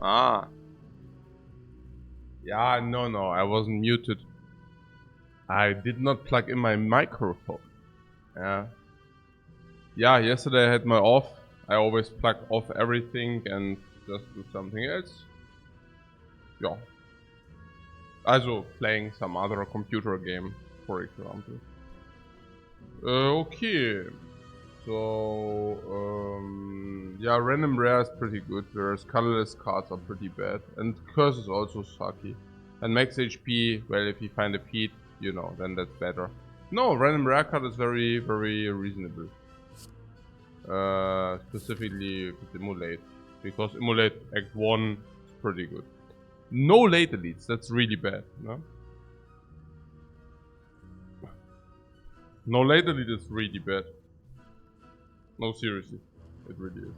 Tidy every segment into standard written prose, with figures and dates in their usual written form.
Ah. Yeah, no, I wasn't muted. I did not plug in my microphone. Yeah. Yeah, yesterday I had my off. I always plug off everything and just do something else. Yeah. Also playing some other computer game, for example. Okay. So, yeah, random rare is pretty good, whereas colorless cards are pretty bad. And curse is also sucky. And max HP, well, if you find a Pete, you know, then that's better. No, random rare card is very, very reasonable. Specifically with Immolate. Because Immolate Act 1 is pretty good. No late elites, that's really bad, no? No late elite is really bad. No, seriously. It really is.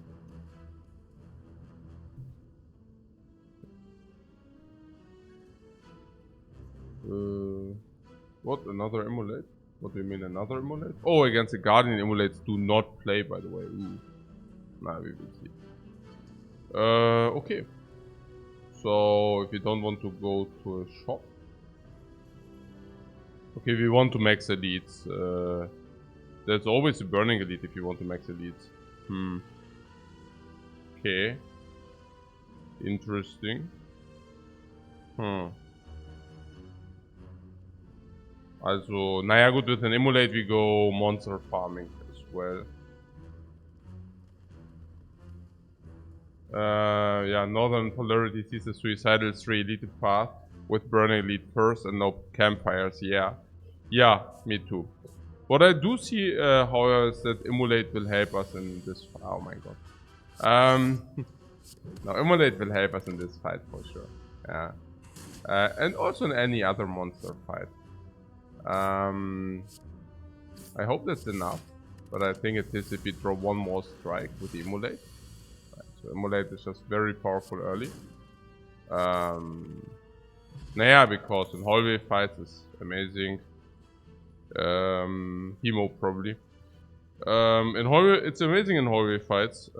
What? Another Immolate? What do you mean another Immolate? Oh, against the Guardian Immolates do not play, by the way. Ooh. Nah, we will see. Okay. So, if you don't want to go to a shop. Okay, we want to max elites. There's always a burning elite if you want to max elites. Okay. Interesting. Also, naja gut, with an Immolate we go monster farming as well. Yeah, Northern Polarity sees a suicidal 3 elite path with burning elite first and no campfires, yeah. Yeah, me too. What I do see, however, is that Immolate will help us in this. Oh my god. No, Immolate will help us in this fight for sure. Yeah. And also in any other monster fight. I hope that's enough, but I think it is if you draw one more strike with the Immolate. Right, so Immolate is just very powerful early. Naja, because in hallway fights is amazing. Hemo probably. In hallway, it's amazing in hallway fights.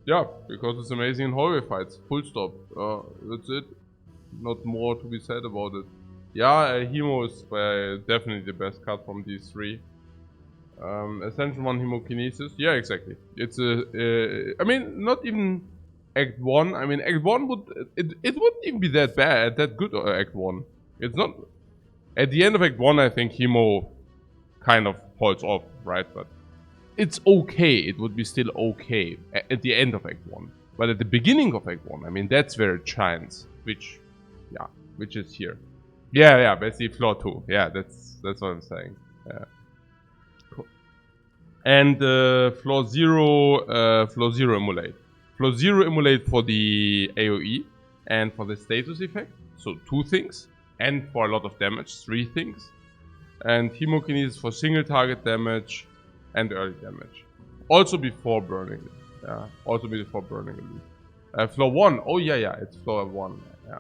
Yeah, because it's amazing in hallway fights. Full stop. That's it. Not more to be said about it. Yeah, Hemo is definitely the best card from these three. Ascension 1 Hemokinesis. Yeah, exactly. It's I mean, not even Act 1. I mean, Act 1 would... It wouldn't even be that bad, that good Act 1. It's not... At the end of Act 1, I think Hemo kind of falls off, right? But it's okay. It would be still okay at the end of Act 1. But at the beginning of Act 1, I mean, that's where it shines. Which is here. Yeah, basically floor 2. Yeah, that's what I'm saying. Yeah. Cool. And floor 0 Immolate. Floor 0 Immolate for the AoE and for the status effect. So 2 things. And for a lot of damage, 3 things. And Hemokinesis for single target damage and early damage. Also before burning it. Yeah, also before burning it. Floor 1. Oh yeah, it's floor 1. Yeah.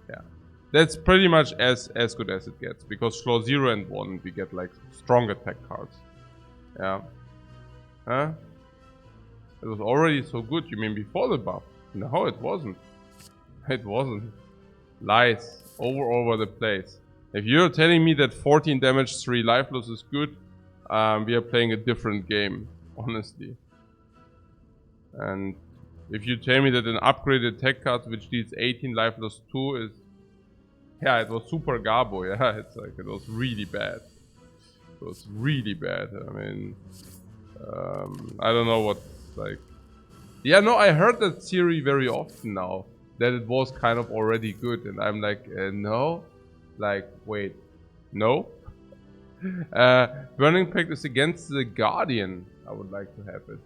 Yeah. That's pretty much as good as it gets. Because floor 0 and 1 we get like strong attack cards. Yeah. Huh? It was already so good. You mean before the buff? No, it wasn't. It wasn't. Lies all over the place. If you're telling me that 14 damage, 3 life loss is good, we are playing a different game, honestly. And if you tell me that an upgraded tech card which deals 18 life loss 2 is... Yeah, it was super garbo, yeah, it's like, it was really bad. It was really bad, I mean... I don't know what, like... Yeah, no, I heard that theory very often now. That it was kind of already good, and I'm like, no? Like, wait, no? Burning Pact is against the Guardian. I would like to have it.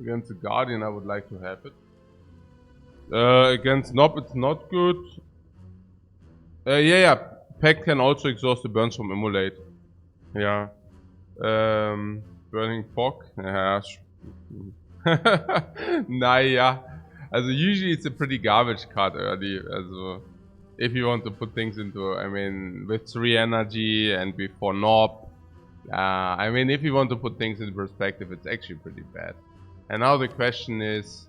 Against the Guardian, I would like to have it. Against Nob, it's not good. Yeah. Pact can also exhaust the burns from Immolate. Yeah. Burning Fog. Ja. Naja. Also usually it's a pretty garbage card early. Also if you want to put things into, I mean, with 3 energy and before Nob, I mean, if you want to put things into perspective, it's actually pretty bad. And now the question is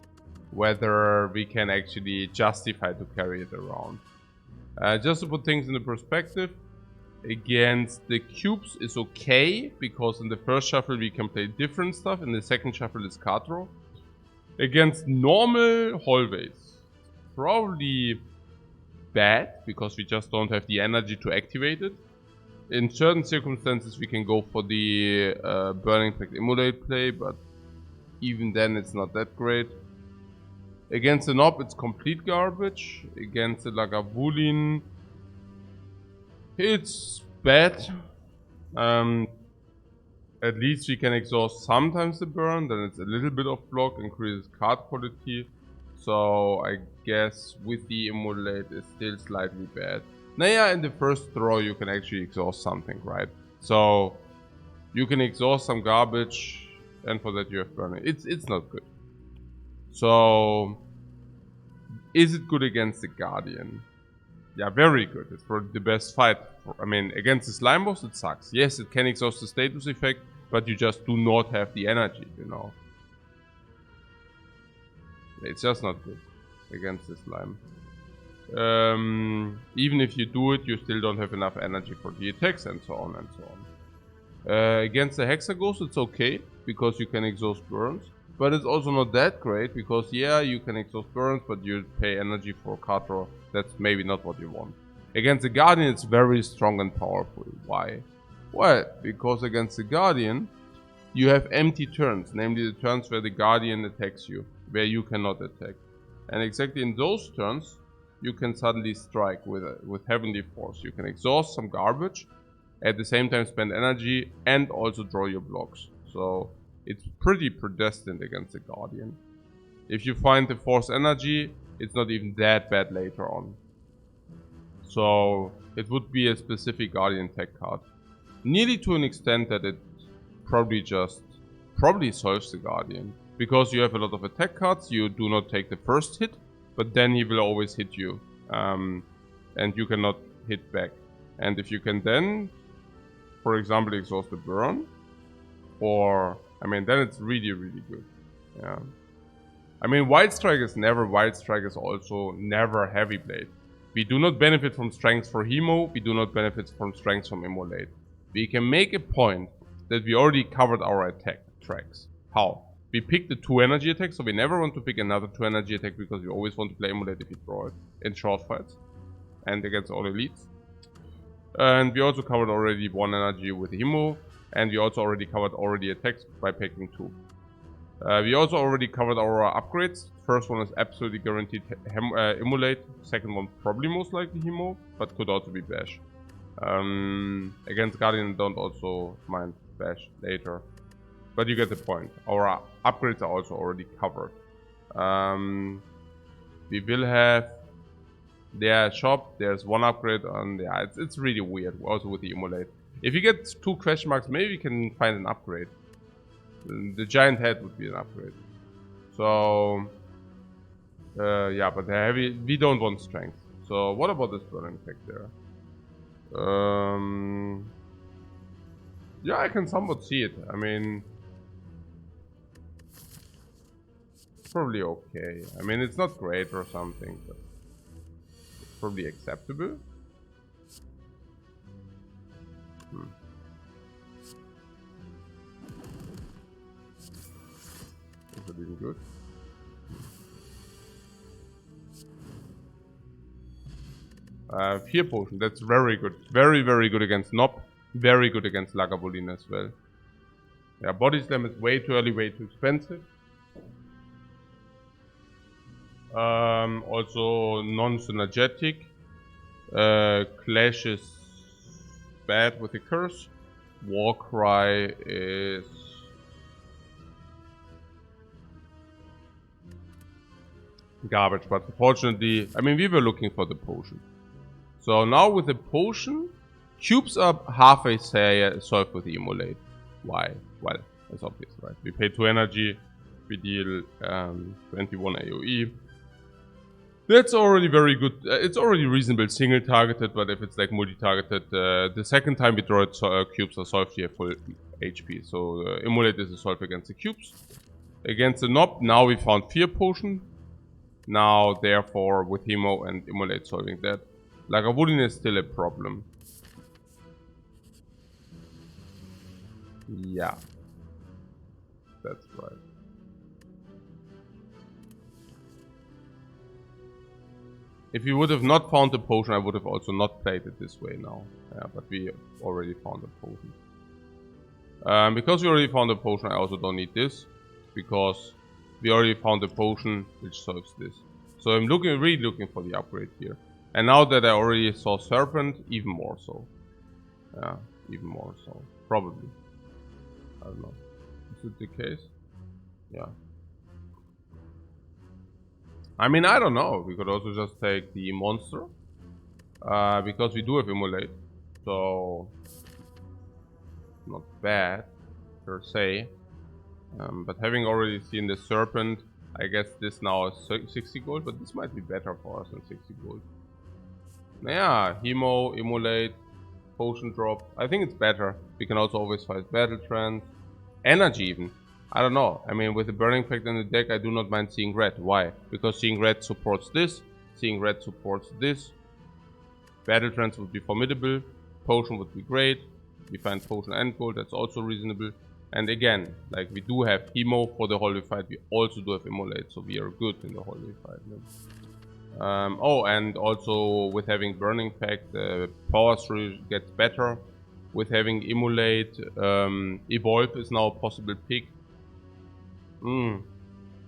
whether we can actually justify to carry it around. Just to put things into perspective, against the cubes is okay, because in the first shuffle we can play different stuff, in the second shuffle is card draw. Against normal hallways, probably bad, because we just don't have the energy to activate it. In certain circumstances we can go for the Burning Pact Immolate play, but even then it's not that great. Against the Nob it's complete garbage. Against the Lagavulin it's bad. At least we can exhaust sometimes the burn, then it's a little bit of block, increases card quality. So I guess with the Immolate it's still slightly bad. Now yeah, in the first throw you can actually exhaust something, right? So you can exhaust some garbage, and for that you have burning. It's not good. So is it good against the Guardian? Yeah, very good. It's probably the best fight. I mean, against the slime boss it sucks. Yes, it can exhaust the status effect, but you just do not have the energy, you know. It's just not good against the slime. Even if you do it, you still don't have enough energy for the attacks and so on and so on. Against the Hexaghost it's okay, because you can exhaust burns. But it's also not that great, because yeah, you can exhaust burns, but you pay energy for card draw. That's maybe not what you want. Against the Guardian it's very strong and powerful. Why? Well, because against the Guardian you have empty turns, namely the turns where the Guardian attacks you, where you cannot attack. And exactly in those turns you can suddenly strike with Heavenly Force. You can exhaust some garbage, at the same time spend energy, and also draw your blocks. So it's pretty predestined against the Guardian. If you find the Force energy, it's not even that bad later on. So it would be a specific Guardian tech card. Nearly to an extent that it probably solves the Guardian. Because you have a lot of attack cards, you do not take the first hit, but then he will always hit you. And you cannot hit back. And if you can then, for example, exhaust the burn, or I mean, then it's really, really good. Yeah. I mean, Wild Strike is never Wild Strike is also never Heavy Blade. We do not benefit from strength for Hemo, we do not benefit from strength from Immolate. We can make a point that we already covered our attack tracks. How? We picked the 2 energy attacks, so we never want to pick another 2 energy attack, because we always want to play Immolate if we draw it in short fights and against all elites. And we also covered already 1 energy with Hemo, and we also already covered attacks by picking 2. We also already covered our upgrades. First one is absolutely guaranteed Immolate. Second one probably most likely Hemo, but could also be Bash. Against Guardian don't also mind Bash later. But you get the point. Our upgrades are also already covered. We will have their shop. There's 1 upgrade on the... Yeah, it's really weird also with the Immolate. If you get 2 question marks, maybe we can find an upgrade. The giant head would be an upgrade. So yeah, but the heavy, we don't want strength. So what about this burning effect there? Yeah, I can somewhat see it. I mean, it's probably okay. I mean, it's not great or something, but it's probably acceptable. Is it even good? Fear Potion, that's very good. Very, very good against Nob. Very good against Lagavulin as well. Yeah, Body Slam is way too early, way too expensive. Also non-synergetic. Clash is bad with the curse. Warcry is garbage, but fortunately, I mean, we were looking for the potion. So now with the potion, cubes are halfway solved with the Immolate. Why? Well, it's obvious, right? We pay 2 energy, we deal 21 AoE. That's already very good. It's already reasonable single targeted, but if it's like multi-targeted, the second time we draw it, cubes are solved, you have full HP. So Immolate is a solve against the cubes. Against the Knob, now we found Fear Potion. Now, therefore, with Hemo and Immolate solving that, Lagavulin is still a problem. Yeah. That's right. If we would have not found the potion, I would have also not played it this way now. Yeah, but we already found the potion. Because we already found the potion, I also don't need this. Because we already found the potion which solves this. So I'm really looking for the upgrade here. And now that I already saw Serpent, even more so. Yeah, even more so. Probably. I don't know. Is it the case? Yeah. I mean, I don't know. We could also just take the monster. Because we do have Immolate. So, not bad, per se. But having already seen the Serpent, I guess this now is 60 gold. But this might be better for us than 60 gold. Yeah, Hemo, Immolate, Potion Drop. I think it's better. We can also always fight Battle Trance. Energy even. I don't know. I mean, with the Burning Pact in the deck, I do not mind seeing red. Why? Because seeing red supports this. Seeing red supports this. Battle Trance would be formidable. Potion would be great. We find Potion and Gold. That's also reasonable. And again, like we do have Hemo for the Holy Fight. We also do have Immolate. So we are good in the Holy Fight. Oh, and also with having Burning Pact, the power through gets better. With having Immolate, Evolve is now a possible pick.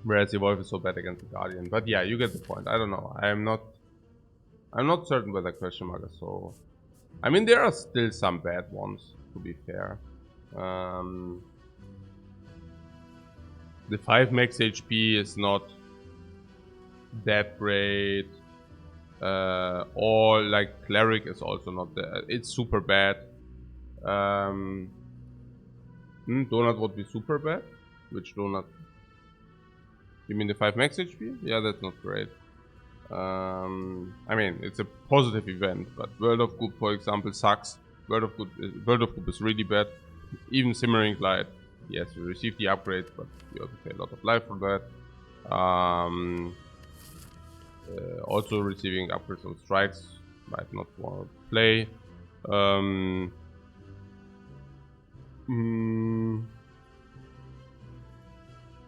Whereas Evolve is so bad against the Guardian. But yeah, you get the point. I don't know. I'm not certain whether question mark is so. I mean, there are still some bad ones, to be fair. The 5 max HP is not that great. Or like Cleric is also not that. It's super bad. Donut would be super bad. Which donut? You mean the 5 max HP? Yeah, that's not great. I mean, it's a positive event, but World of Goop, for example, sucks. World of Goop is really bad. Even Simmering Glide. Yes, we receive the upgrades, but we also pay a lot of life for that. Also receiving upgrades on strikes. Might not want to play.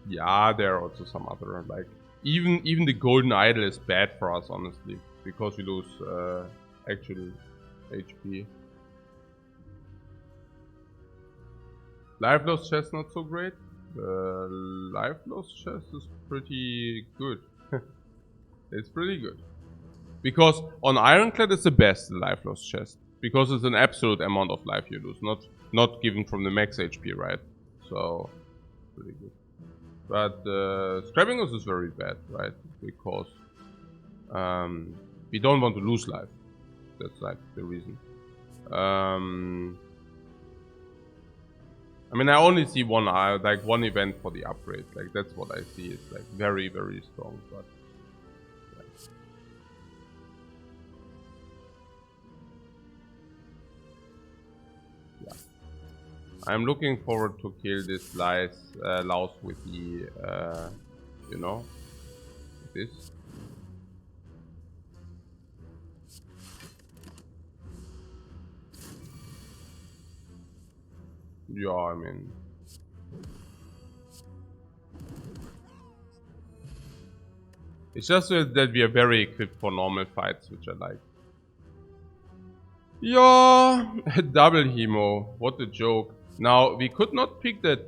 Yeah, there are also some other, like, even the Golden Idol is bad for us, honestly, because we lose actual HP. Life loss chest not so great. Life loss chest is pretty good. It's pretty good. Because on Ironclad it's the best life loss chest. Because it's an absolute amount of life you lose, not given from the max HP, right? So, pretty good. But Scrapping us is very bad, right? Because we don't want to lose life. That's like the reason. I mean, I only see one event for the upgrade. Like that's what I see. It's like very, very strong. But yeah. I'm looking forward to kill this Laos with the, you know, this. Yeah, I mean, it's just that we are very equipped for normal fights, which I like. Yeah, double Hemo. What a joke. Now we could not pick that.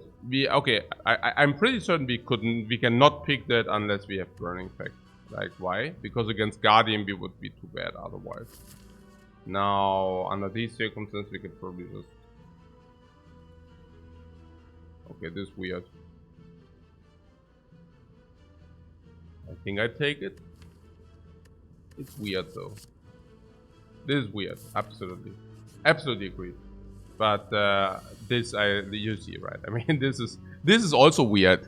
I'm pretty certain we cannot pick that unless we have Burning Pact. Like why? Because against Guardian we would be too bad otherwise. Now under these circumstances we could probably just. Okay, this is weird. I think I take it. It's weird though. This is weird. Absolutely. Absolutely agree. But you see, right? I mean, this is also weird.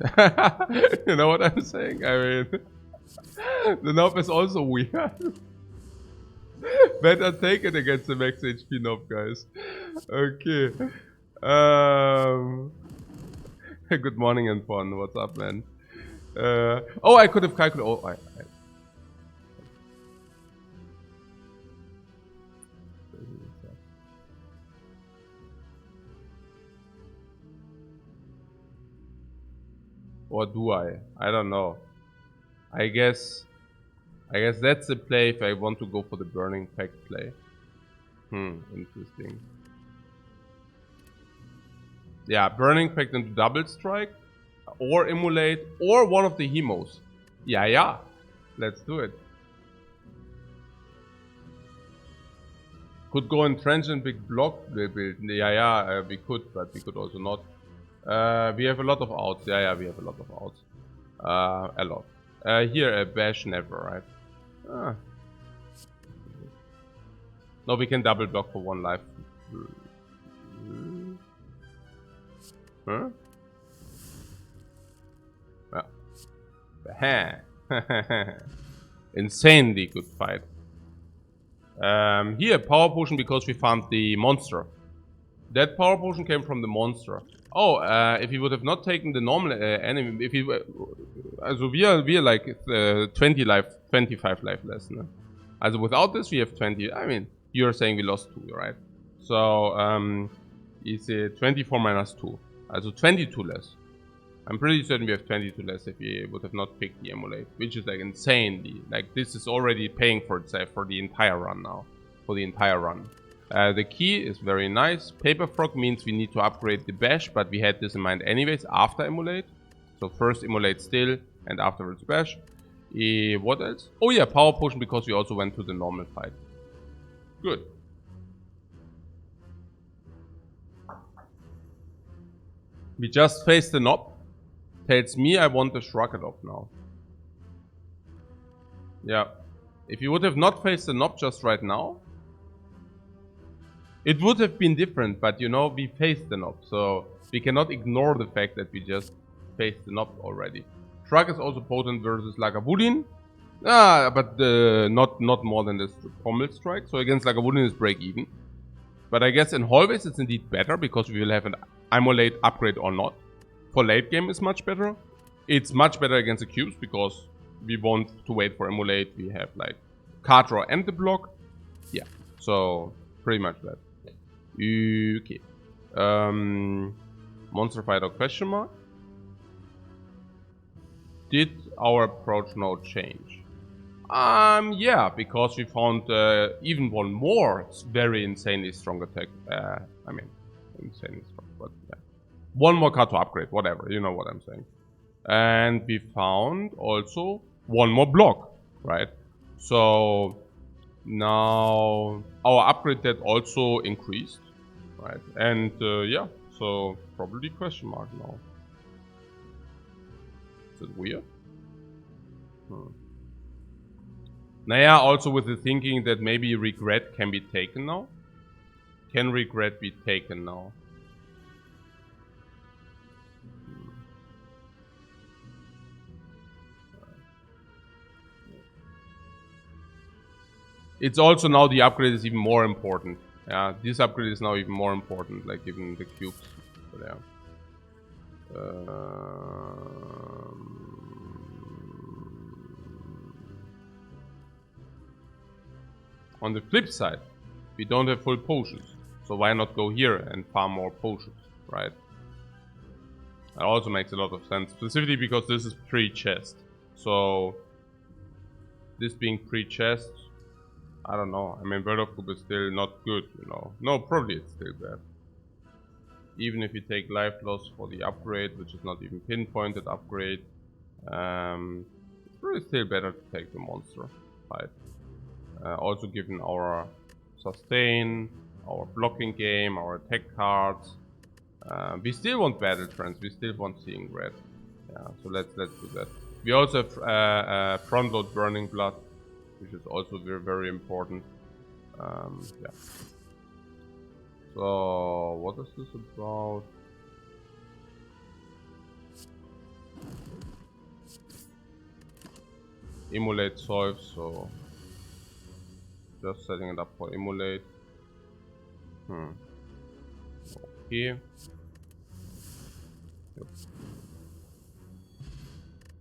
You know what I'm saying? I mean, The knob is also weird. Better take it against the max HP knob, guys. Okay. Good morning, Antoine. What's up, man? Oh, I could have calculated. Oh, or do I? I don't know. I guess that's the play if I want to go for the Burning Pact play. Interesting. Yeah, Burning Pact into Double Strike, or Immolate, or one of the Hemos. Yeah. Let's do it. Could go in Transient Big Block build. Yeah, we could, but we could also not. We have a lot of outs. Yeah, we have a lot of outs. A lot. Here, a Bash never, right? No, we can double block for 1 life. Huh? Yeah. Insanely good fight. Here, Power Potion because we farmed the monster. That Power Potion came from the monster. Oh, if he would have not taken the normal enemy, if he also we are like 20 life, 25 life less. Ne? Also without this we have 20. I mean, you're saying we lost 2, right? So it's 24 minus 2, also 22 less. I'm pretty certain we have 22 less if we would have not picked the Emulate, which is like insanely. Like this is already paying for itself for the entire run now, for the entire run. The key is very nice. Paper Frog means we need to upgrade the Bash, but we had this in mind anyways after Emulate. So first Emulate still, and afterwards Bash. What else? Oh yeah, Power Potion because we also went to the normal fight. Good. We just faced the knob. Tells me I want the Shrug it off now. Yeah. If you would have not faced the knob just right now, it would have been different, but you know, we faced the knob, so we cannot ignore the fact that we just faced the knob already. Shrug is also potent versus Lagavulin. But not more than this Pommel Strike. So against Lagavulin is break even. But I guess in hallways it's indeed better because we will have an Immolate upgrade or not. For late game is much better. It's much better against the cubes because we want to wait for Immolate. We have like card draw and the block. Yeah, so pretty much that. Okay. Monster Fighter question mark. Did our approach now change? Yeah, because we found even one more very insanely strong attack. I mean, insanely strong, but yeah. One more card to upgrade, whatever, you know what I'm saying. And we found also one more block, right? So now our upgrade that also increased, right? And yeah, so probably question mark now. Is it weird? Naja, also with the thinking that maybe regret can be taken now. Can regret be taken now? It's also now the upgrade is even more important. Yeah, this upgrade is now even more important, like given the cubes. But yeah. On the flip side, we don't have full potions, so why not go here and farm more potions, right? That also makes a lot of sense, specifically because this is pre-chest. So this being pre-chest, I don't know. I mean, Bird of Coop is still not good, you know. No, probably it's still bad. Even if you take life loss for the upgrade, which is not even pinpointed upgrade, it's probably still better to take the monster fight. Also given our sustain, our blocking game, our attack cards. We still want battle trends, we still want seeing red. Yeah, so let's do that. We also have front load burning blood, which is also very, very important. Yeah. So what is this about? Emulate solves, so just setting it up for emulate. Okay. Yep.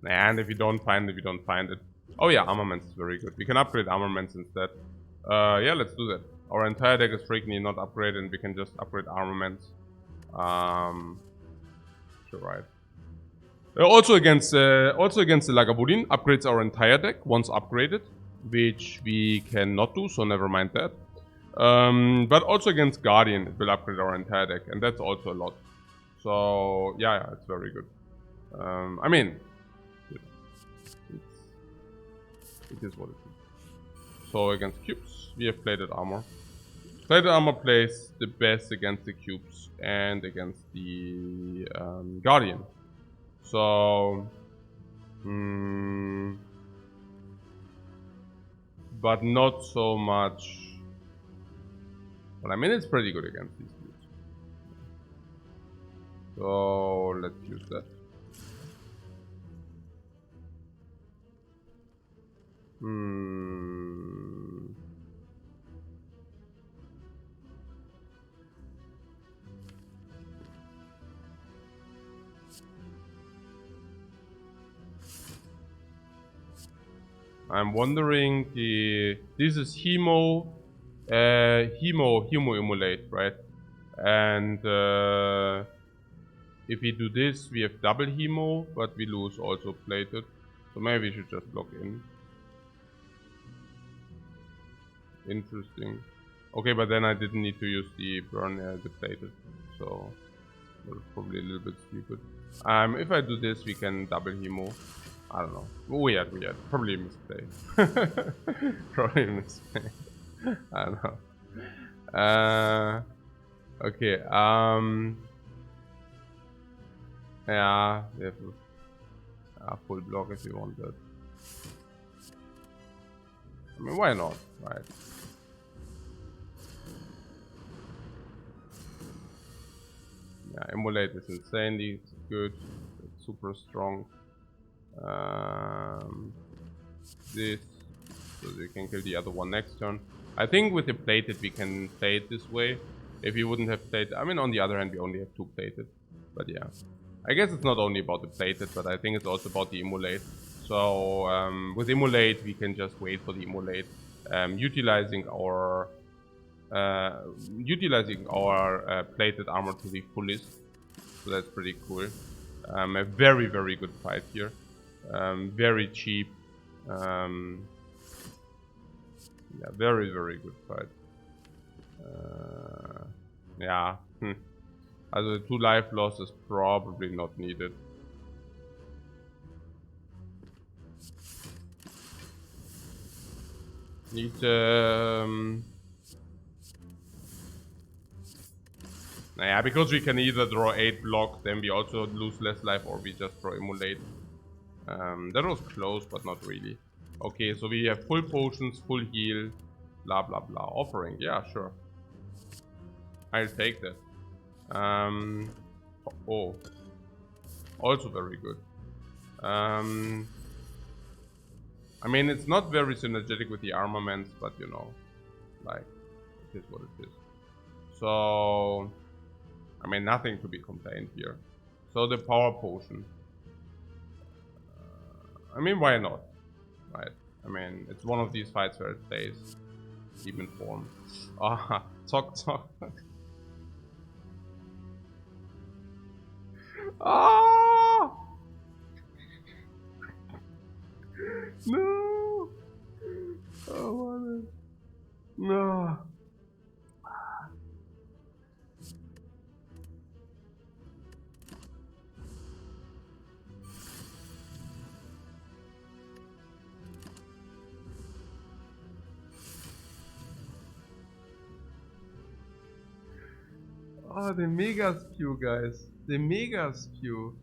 And if you don't find it. Oh yeah, armaments is very good. We can upgrade armaments instead. Yeah, let's do that. Our entire deck is frequently not upgraded, and we can just upgrade armaments. Sure, right. Also against the Lagavulin, upgrades our entire deck once upgraded, which we cannot do, so never mind that. But also against Guardian, it will upgrade our entire deck, and that's also a lot. So yeah, it's very good. I mean, it is what it is. So against cubes, we have plated armor. Plated armor plays the best against the cubes and against the Guardian. So, but not so much. Well, I mean, it's pretty good against these cubes. So let's use that. I'm wondering this is Hemo emulate, right? And if we do this, we have double Hemo, but we lose also plated. So maybe we should just block in. Interesting. Okay, but then I didn't need to use the burn the plated, so that's probably a little bit stupid. If I do this, we can double Hemo. I don't know. Weird. Probably a mistake. Probably a mistake. I don't know. Okay. Yeah, we have a full block if you want that. I mean, why not, right? Yeah, emulate is insanely good. It's super strong. This, so you can kill the other one next turn. I think with the plated we can play it this way. If you wouldn't have played, I mean, on the other hand, we only have 2 plated. But yeah, I guess it's not only about the plated, but I think it's also about the emulate. So with emulate, we can just wait for the emulate, utilizing our plated armor to the fullest. So that's pretty cool. A very, very good fight here. Very cheap. Yeah, very, very good fight. Yeah. Also 2 life loss is probably not needed. Need yeah, because we can either draw 8 blocks, then we also lose less life, or we just draw emulate. That was close, but not really. Okay, so we have full potions, full heal, blah blah blah. Offering, yeah, sure. I'll take that. Oh, also very good. I mean, it's not very synergetic with the armaments, but you know, like, it is what it is. So, I mean, nothing to be complained here. So the power potion. I mean, why not? Right? I mean, it's one of these fights where it stays demon form. Ah, talk. Ah! No! Oh, no! Oh, the mega spew, guys. The mega spew.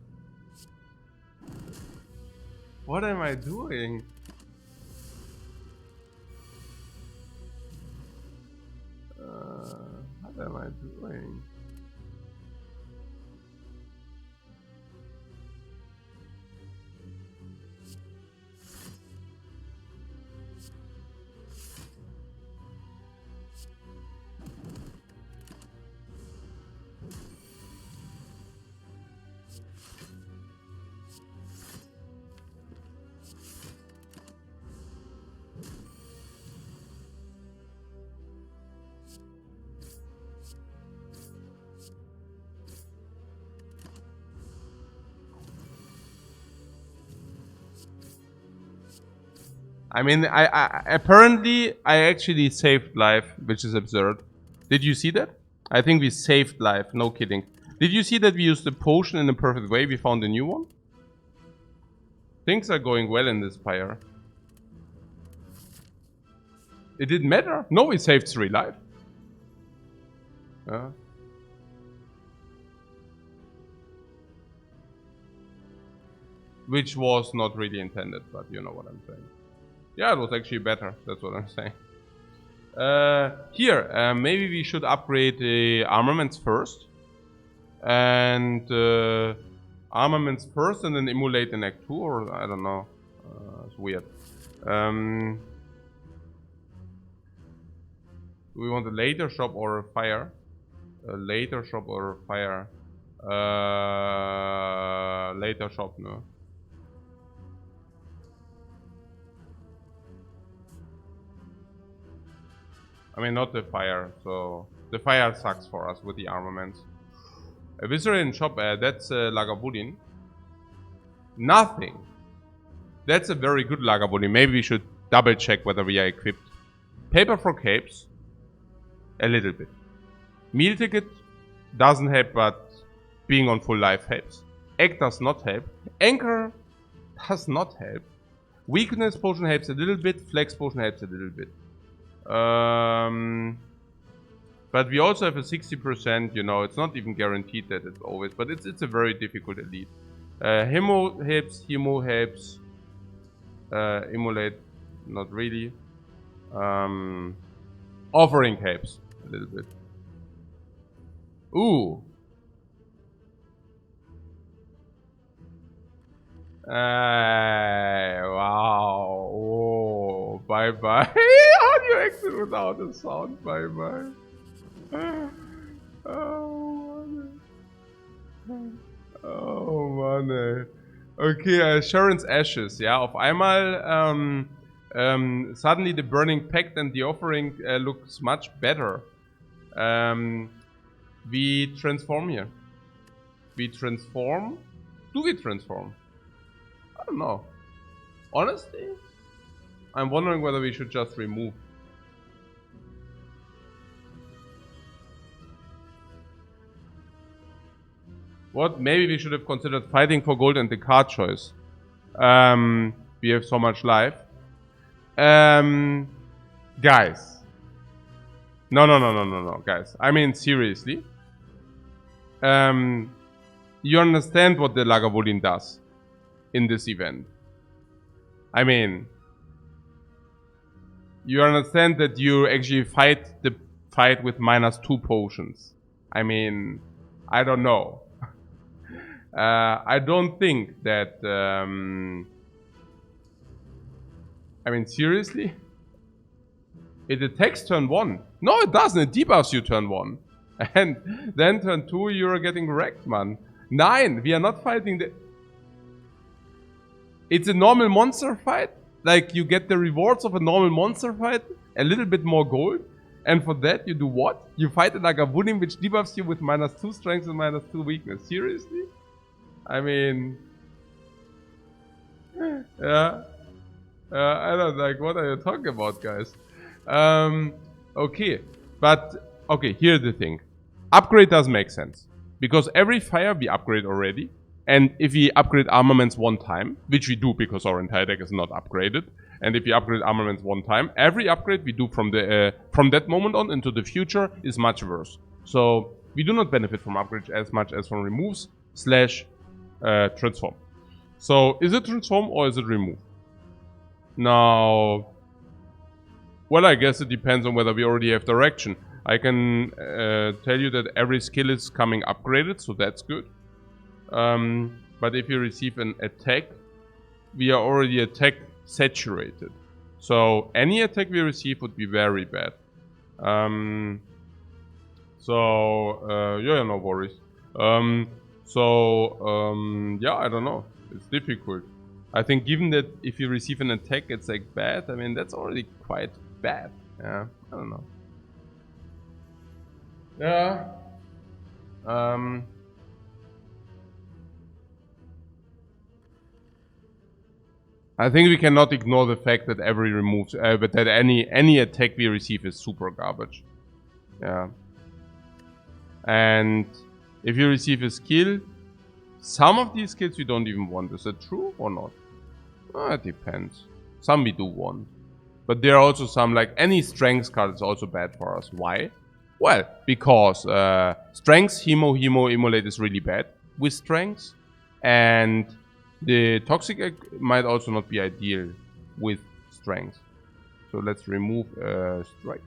What am I doing? What am I doing? I mean, apparently I actually saved life, which is absurd. Did you see that? I think we saved life, no kidding. Did you see that we used the potion in a perfect way? We found a new one? Things are going well in this Spire. It didn't matter. No, we saved 3 life. Which was not really intended, but you know what I'm saying. Yeah, it was actually better. That's what I'm saying. Here, maybe we should upgrade the armaments first. And armaments first and then emulate in Act 2, or I don't know. It's weird. Do we want a later shop or a fire? A later shop or a fire? Later shop, no. I mean, not the fire, so... The fire sucks for us with the armaments. A Viscerating shop, that's Lagavulin. Nothing. That's a very good Lagavulin. Maybe we should double check whether we are equipped. Paper for capes. A little bit. Meal ticket doesn't help, but being on full life helps. Egg does not help. Anchor does not help. Weakness potion helps a little bit. Flex potion helps a little bit. But we also have a 60%, you know, it's not even guaranteed that it's always, but it's a very difficult elite. Hemo helps, Immolate, not really. Offering helps a little bit. Ooh. Wow. Oh, bye bye. How do you exit without a sound? Bye bye. Oh man. Okay, Sharon's ashes, yeah, of einmal. Suddenly the burning pact and the offering looks much better. We transform here. We transform. Do we transform? I don't know. Honestly, I'm wondering whether we should just remove. What? Maybe we should have considered fighting for gold and the card choice. We have so much life. Guys. No, guys. I mean, seriously. You understand what the Lagavulin does in this event. I mean, you understand that you actually fight the fight with -2 potions. I mean, I don't know. I don't think that... I mean, seriously? It attacks turn 1. No, it doesn't. It debuffs you turn 1. And then turn 2, you're getting wrecked, man. 9, we are not fighting the... It's a normal monster fight. Like, you get the rewards of a normal monster fight. A little bit more gold. And for that, you do what? You fight like a Lagavulin which debuffs you with -2 strength and -2 weakness. Seriously? I mean... yeah. I don't like, what are you talking about, guys? Okay. But, okay, here's the thing. Upgrade does make sense. Because every fire we upgrade already. And if we upgrade armaments 1 time, which we do because our entire deck is not upgraded. And if we upgrade armaments 1 time, every upgrade we do from that moment on into the future is much worse. So we do not benefit from upgrades as much as from removes / transform. So is it transform or is it remove? Now, well, I guess it depends on whether we already have direction. I can tell you that every skill is coming upgraded, so that's good. But if you receive an attack, we are already attack saturated. So any attack we receive would be very bad. Yeah, no worries. Yeah, I don't know. It's difficult. I think given that if you receive an attack, it's like bad. I mean, that's already quite bad. Yeah, I don't know. Yeah. I think we cannot ignore the fact that that any attack we receive is super garbage. Yeah. And if you receive a skill, some of these skills you don't even want. Is that true or not? It depends. Some we do want. But there are also some, like any strength card is also bad for us. Why? Well, because strength, hemo, immolate is really bad with strength. And the toxic egg might also not be ideal with strength. So let's remove strike.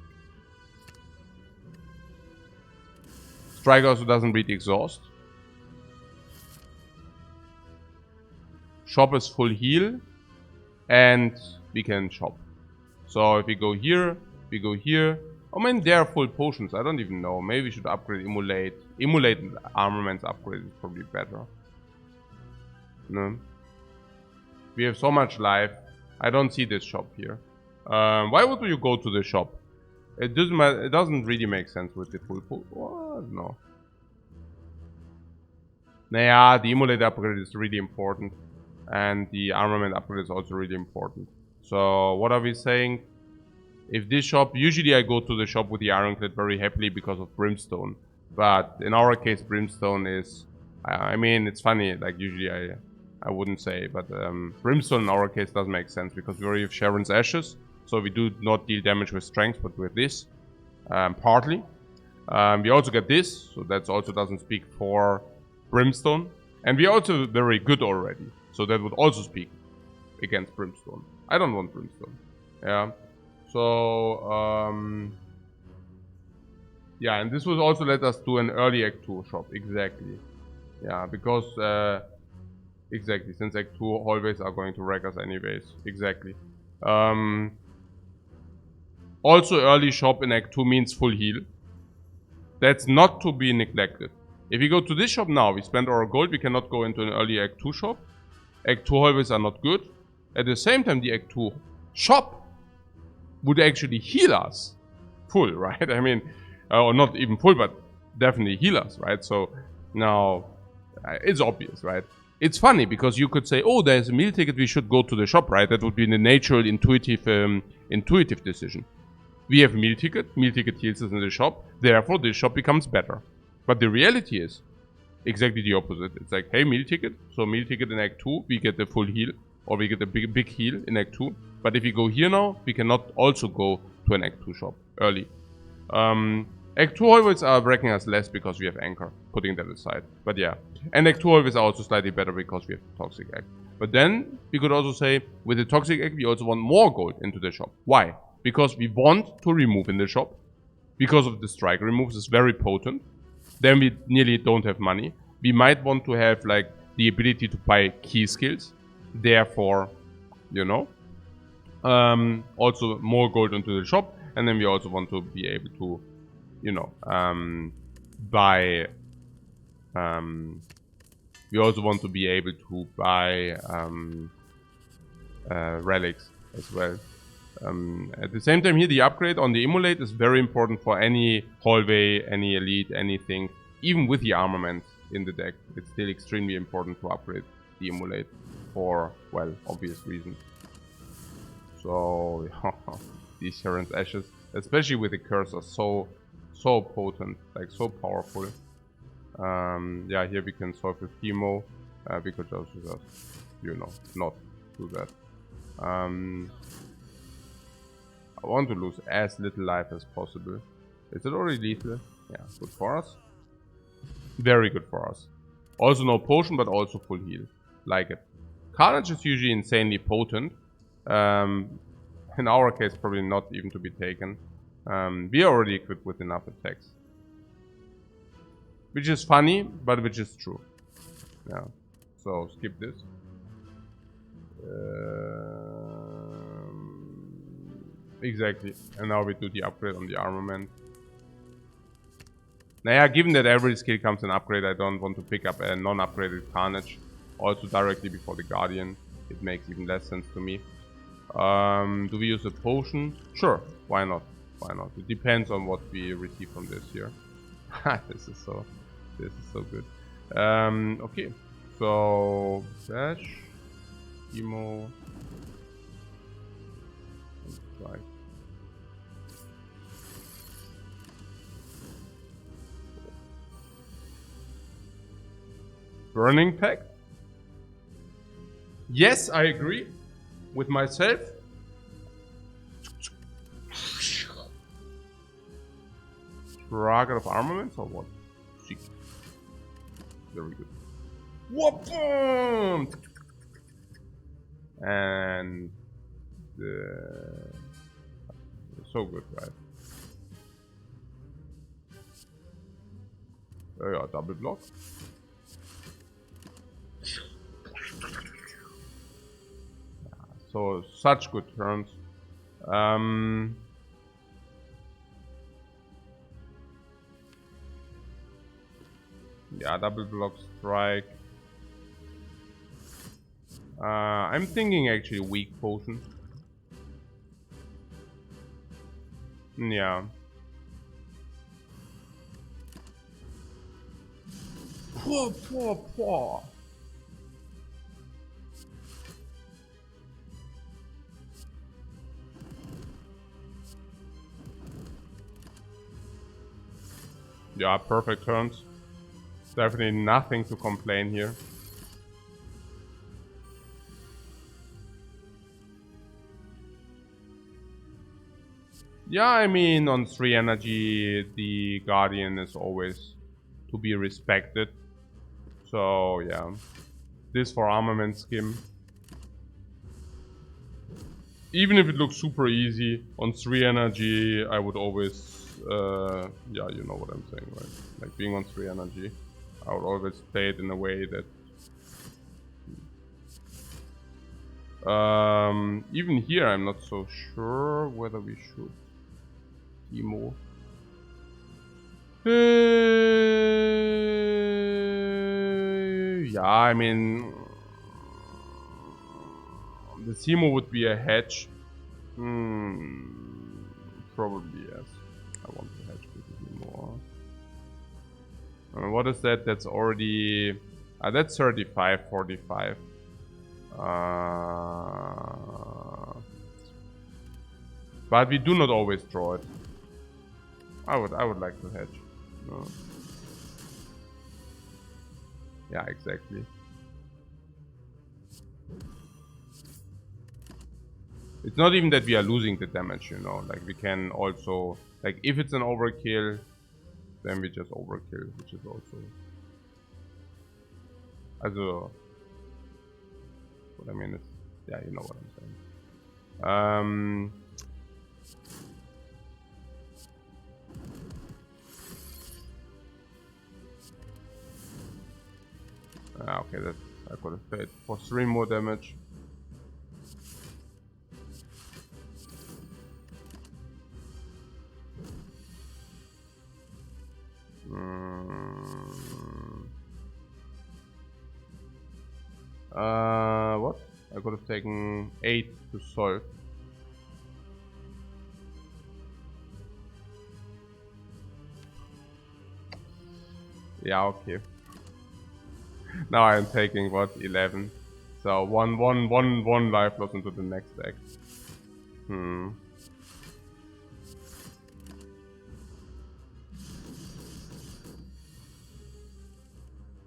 Strike also doesn't read exhaust. Shop is full heal. And we can shop. So if we go here, we go here. I mean, they are full potions. I don't even know. Maybe we should upgrade Immolate. Immolate and Armaments upgrade is probably better. No. We have so much life. I don't see this shop here. Why would you go to the shop? It doesn't really make sense with the full pool. What? No. Nah, the Immolate upgrade is really important. And the armament upgrade is also really important. So what are we saying? If this shop, usually I go to the shop with the Ironclad very happily because of Brimstone. But in our case, Brimstone is, I mean, it's funny, like usually I wouldn't say, but Brimstone in our case doesn't make sense because we already have Sharon's Ashes. So we do not deal damage with strength, but with this, partly. We also get this, so that also doesn't speak for Brimstone. And we are also very good already, so that would also speak against Brimstone. I don't want Brimstone. Yeah. So, yeah, and this would also let us do an early Act 2 shop. Exactly. Yeah, because, exactly, since Act 2 always are going to wreck us anyways. Exactly. Also, early shop in Act 2 means full heal. That's not to be neglected. If we go to this shop now, we spend our gold, we cannot go into an early Act 2 shop. Act 2 always are not good. At the same time, the Act 2 shop would actually heal us full, right? I mean, or not even full, but definitely heal us, right? So now it's obvious, right? It's funny because you could say, oh, there's a meal ticket, we should go to the shop, right? That would be the natural, intuitive decision. We have meal ticket heals us in the shop, therefore this shop becomes better. But the reality is exactly the opposite. It's like, hey, meal ticket, so meal ticket in Act 2, we get the full heal, or we get a big heal in Act 2. But if we go here now, we cannot also go to an Act 2 shop early. Act 2 always are wrecking us less because we have Anchor, putting that aside. But yeah, and Act 2 always are also slightly better because we have Toxic Act. But then, we could also say, with the Toxic Act, we also want more gold into the shop. Why? Because we want to remove in the shop. Because of the strike removes is very potent. Then we nearly don't have money. We might want to have, like, the ability to buy key skills. Therefore, you know. Also more gold into the shop, and then we also want to be able to, you know, buy. We also want to be able to buy relics as well. At the same time, here the upgrade on the Immolate is very important for any hallway, any elite, anything. Even with the armament in the deck, it's still extremely important to upgrade the Immolate for, well, obvious reasons. So, these Sharon's Ashes, especially with the curse, are so potent, like so powerful. Yeah, here we can solve with chemo. We could also just, you know, not do that. I want to lose as little life as possible. Is it already lethal? Yeah, good for us. Very good for us. Also no potion, but also full heal. Like it. Carnage is usually insanely potent. In our case, probably not even to be taken. We are already equipped with enough attacks. Which is funny, but which is true. Yeah. So, skip this. Exactly. And now we do the upgrade on the armament. Now, yeah, given that every skill comes an upgrade, I don't want to pick up a non-upgraded Carnage. Also directly before the Guardian. It makes even less sense to me. Do we use a potion? Sure, why not? Why not? It depends on what we receive from this here. this is so good. Okay, so dash, emo, strike. Burning Pact? Yes, I agree with myself. Target of armaments or what? Sick. Very good. Whoop! And so good, right? Yeah, double block. So such good turns. Yeah, double block strike. I'm thinking actually weak potion. Yeah. Poor. Yeah, perfect turns. Definitely nothing to complain here. Yeah, I mean, on 3 energy, the Guardian is always to be respected. So, yeah. This for armament skim. Even if it looks super easy, on 3 energy, I would always... yeah, you know what I'm saying, right? Like, being on 3 energy, I would always play it in a way that... even here, I'm not so sure whether we should... Emo. Yeah, I mean... The Simo would be a hedge. Probably yes. I want to hedge basically more. What is that? That's already... that's 35, 45. But we do not always draw it. I would like to hedge. No. Yeah, exactly. It's not even that we are losing the damage, you know. Like we can also, like if it's an overkill, then we just overkill, which is also. Also, what I mean is, yeah, you know what I'm saying. Okay, that I could have paid for 3 more damage. What? I could have taken 8 to solve. Yeah, okay. Now I'm taking what, 11. So one life loss into the next deck.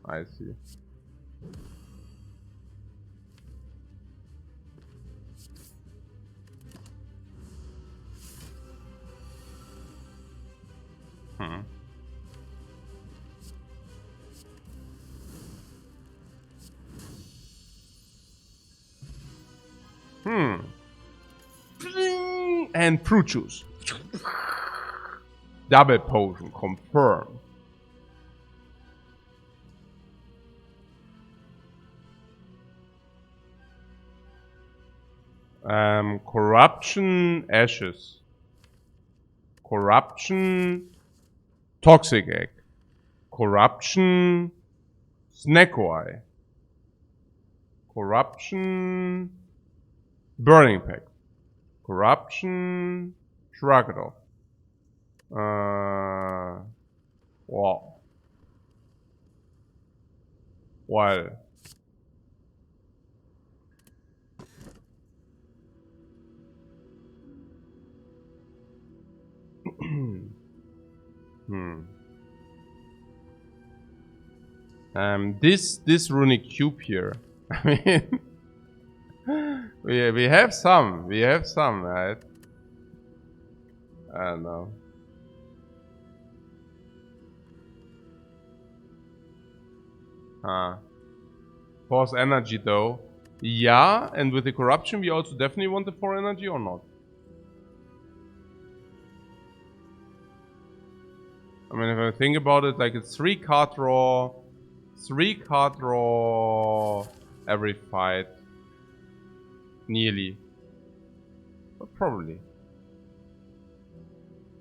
I see. And fruit juice. Double potion confirmed. Corruption ashes. Corruption toxic egg. Corruption snacko eye. Corruption burning pack. Corruption shrug it off. Wow. Well. This runic cube here. I mean, we have some, right? I don't know. Force energy though. Yeah, and with the corruption we also definitely want the 4 energy or not? I mean, if I think about it, like it's 3 card draw every fight. Nearly. But probably.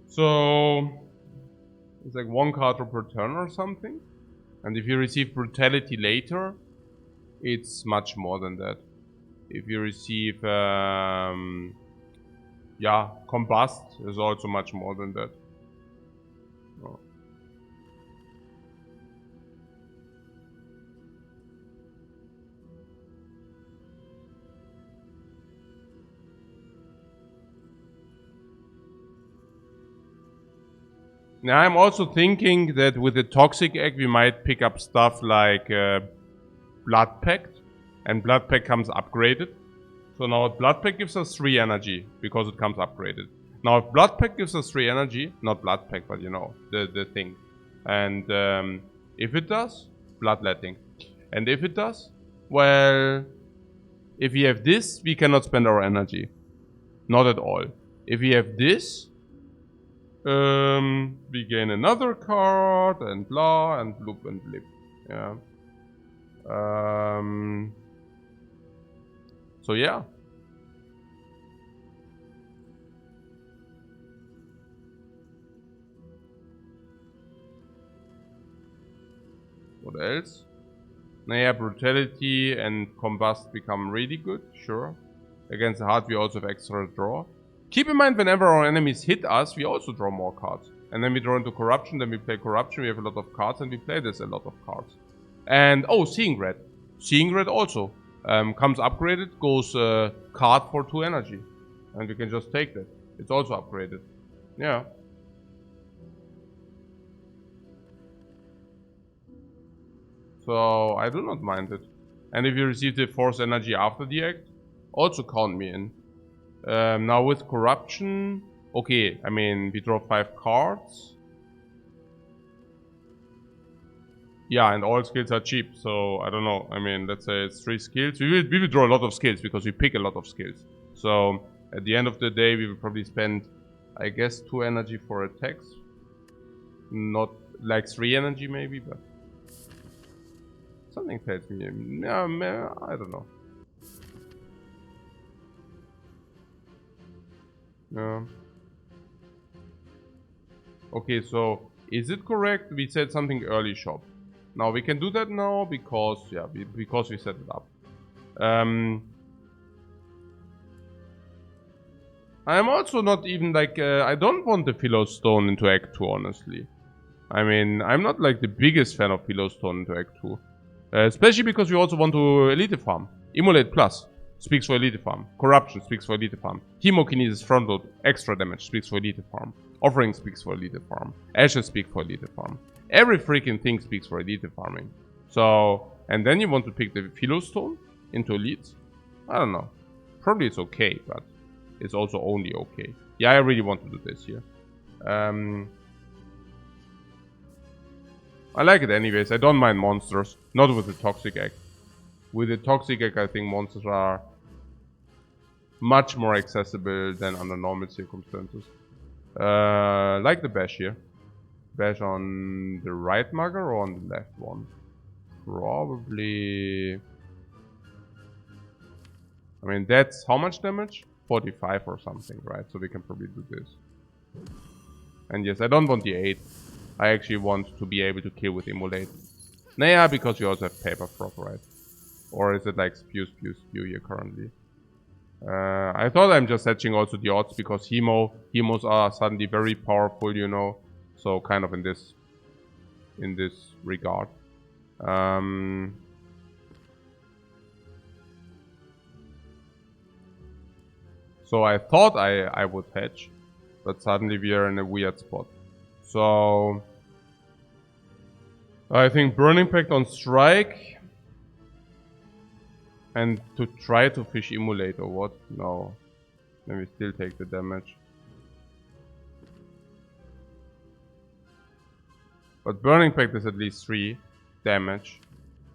So it's like 1 card draw per turn or something. And if you receive brutality later, it's much more than that. If you receive combust is also much more than that. Oh. Now I'm also thinking that with the toxic egg we might pick up stuff like Blood Pact, and Blood Pact comes upgraded. So now Blood Pact gives us 3 energy because it comes upgraded. Now if Blood Pact gives us 3 energy, not Blood Pact, but you know, the thing. And if it does, Bloodletting. And if it does, well, if we have this, we cannot spend our energy. Not at all. If we have this, we gain another card and blah and bloop and blip. Yeah. So yeah. What else? Naja, brutality and combust become really good, sure. Against the heart we also have extra draw. Keep in mind, whenever our enemies hit us, we also draw more cards. And then we draw into corruption, then we play corruption, we have a lot of cards, and we play this a lot of cards. And, oh, Seeing Red. Seeing Red also comes upgraded, goes card for 2 energy. And we can just take that. It's also upgraded. Yeah. So, I do not mind it. And if you receive the force energy after the act, also count me in. Now with corruption, okay, I mean, we draw 5 cards. Yeah, and all skills are cheap, so I don't know. I mean, let's say it's 3 skills. We will draw a lot of skills because we pick a lot of skills. So at the end of the day, we will probably spend, I guess, 2 energy for attacks. Not like 3 energy maybe, but something tells me, yeah, I don't know. Yeah. Okay, so is it correct? We said something early shop. Now we can do that now because because we set it up. I'm also not even like I don't want the Philostone into Act 2, honestly. I mean, I'm not like the biggest fan of Philostone into Act 2. Especially because we also want to Elite Farm. Immolate Plus speaks for Elite Farm. Corruption speaks for Elite Farm. Hemokinesis Frontload, extra damage, speaks for Elite Farm. Offering speaks for Elite Farm. Ashes speak for Elite Farm. Every freaking thing speaks for Elite Farming. So, and then you want to pick the Philostone into Elites? I don't know. Probably it's okay, but it's also only okay. Yeah, I really want to do this here. I like it anyways. I don't mind monsters. Not with the Toxic Egg. With the Toxic Egg, I think monsters are much more accessible than under normal circumstances. Like the bash here. Bash on the right mugger or on the left one? Probably... I mean, that's how much damage? 45 or something, right? So we can probably do this. And yes, I don't want the 8. I actually want to be able to kill with Immolate. Nah, because we also have Paper Frog, right? Or is it like spew here currently? I thought I'm just setching also the odds because Hemos are suddenly very powerful, you know. So kind of in this regard. So I thought I would hedge. But suddenly we are in a weird spot. So I think Burning Pact on strike. And to try to fish Immolate or what? No. Then we still take the damage. But Burning Pact is at least 3 damage.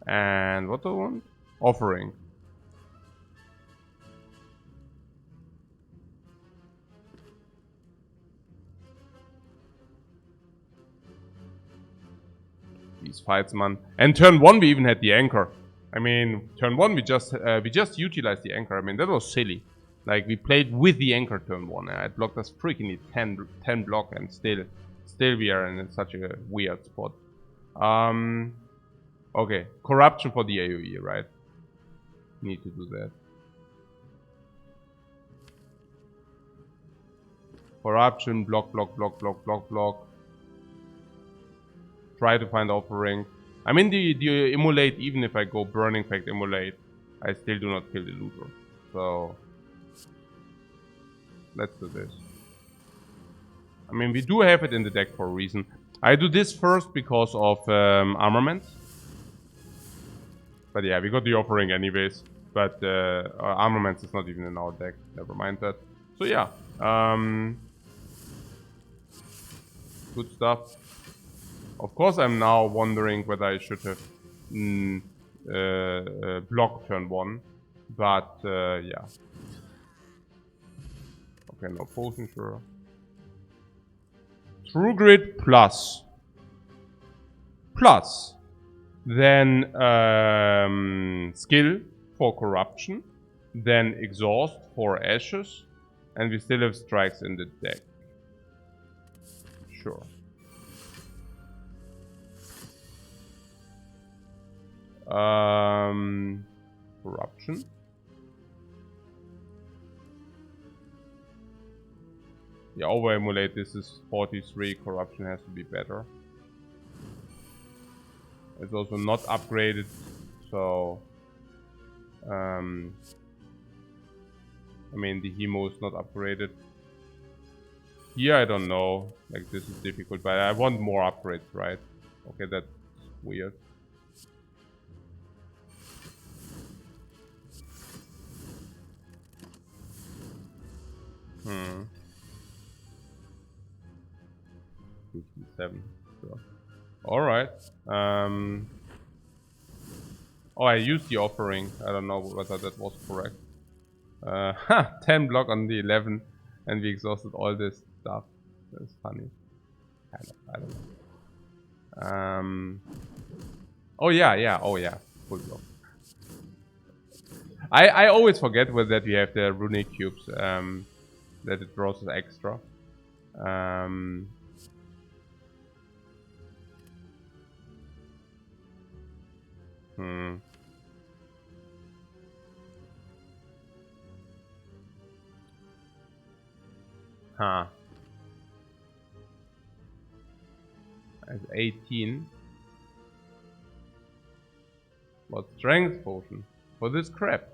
And what do I want? Offering. These fights, man. And turn 1 we even had the anchor. I mean, turn 1 we just utilized the anchor. I mean, that was silly. Like, we played with the anchor turn 1. And it blocked us freaking 10 block, and still we are in such a weird spot. Okay, corruption for the AoE, right? Need to do that. Corruption, block. Try to find offering. I mean, the Immolate, even if I go Burning Pact Immolate, I still do not kill the looter. So let's do this. I mean, we do have it in the deck for a reason. I do this first because of armaments. But yeah, we got the offering anyways. But armaments is not even in our deck. Never mind that. So yeah. Good stuff. Of course, I'm now wondering whether I should have blocked turn 1. But yeah. Okay, no potion, sure. True Grit plus. Then skill for corruption. Then exhaust for ashes. And we still have strikes in the deck. Sure. Corruption. Yeah, over Immolate, this is 43. Corruption has to be better. It's also not upgraded, so I mean, the Hemo is not upgraded. Here I don't know, like this is difficult, but I want more upgrades, right? Okay, that's weird. Hmm. 57. Sure. Alright. Oh, I used the offering. I don't know whether that was correct. 10 block on the 11, and we exhausted all this stuff. That's funny. Kind of, I don't know. Oh yeah. Full block. I always forget that we have the runic cubes. That it draws us extra. Huh. As 18. What strength potion for this crap?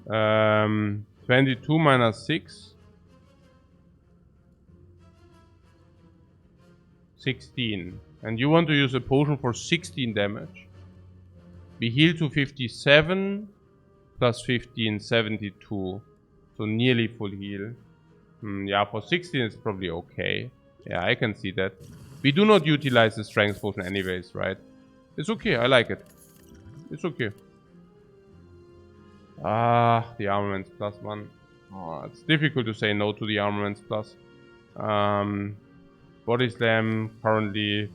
Um, 22 minus 6. 16. And you want to use a potion for 16 damage. We heal to 57 plus 15, 72. So nearly full heal. Yeah, for 16 it's probably okay. Yeah, I can see that. We do not utilize the strength potion anyways, right? It's okay, I like it. It's okay. Ah, the armaments plus 1. Oh, it's difficult to say no to the armaments plus. Body slam currently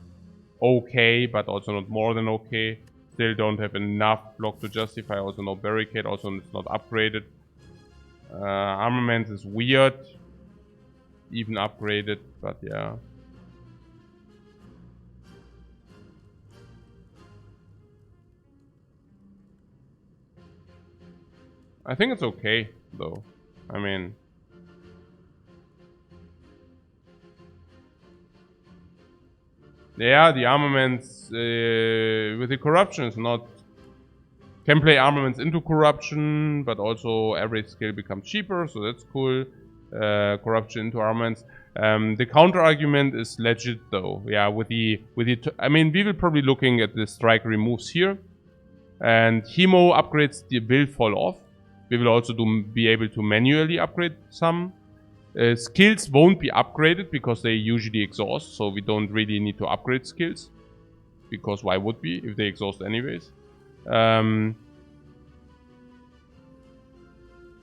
okay, but also not more than okay. Still don't have enough block to justify. Also no barricade. Also it's not upgraded. Armament is weird. Even upgraded, but yeah. I think it's okay, though. I mean... Yeah, the armaments with the corruption is not... Can play armaments into corruption, but also every skill becomes cheaper, so that's cool. Corruption into armaments. The counter argument is legit though. Yeah, with the I mean, we will probably looking at the strike removes here, and Hemo upgrades the build fall off. We will also be able to manually upgrade some. Skills won't be upgraded because they usually exhaust, so we don't really need to upgrade skills. Because why would we if they exhaust anyways?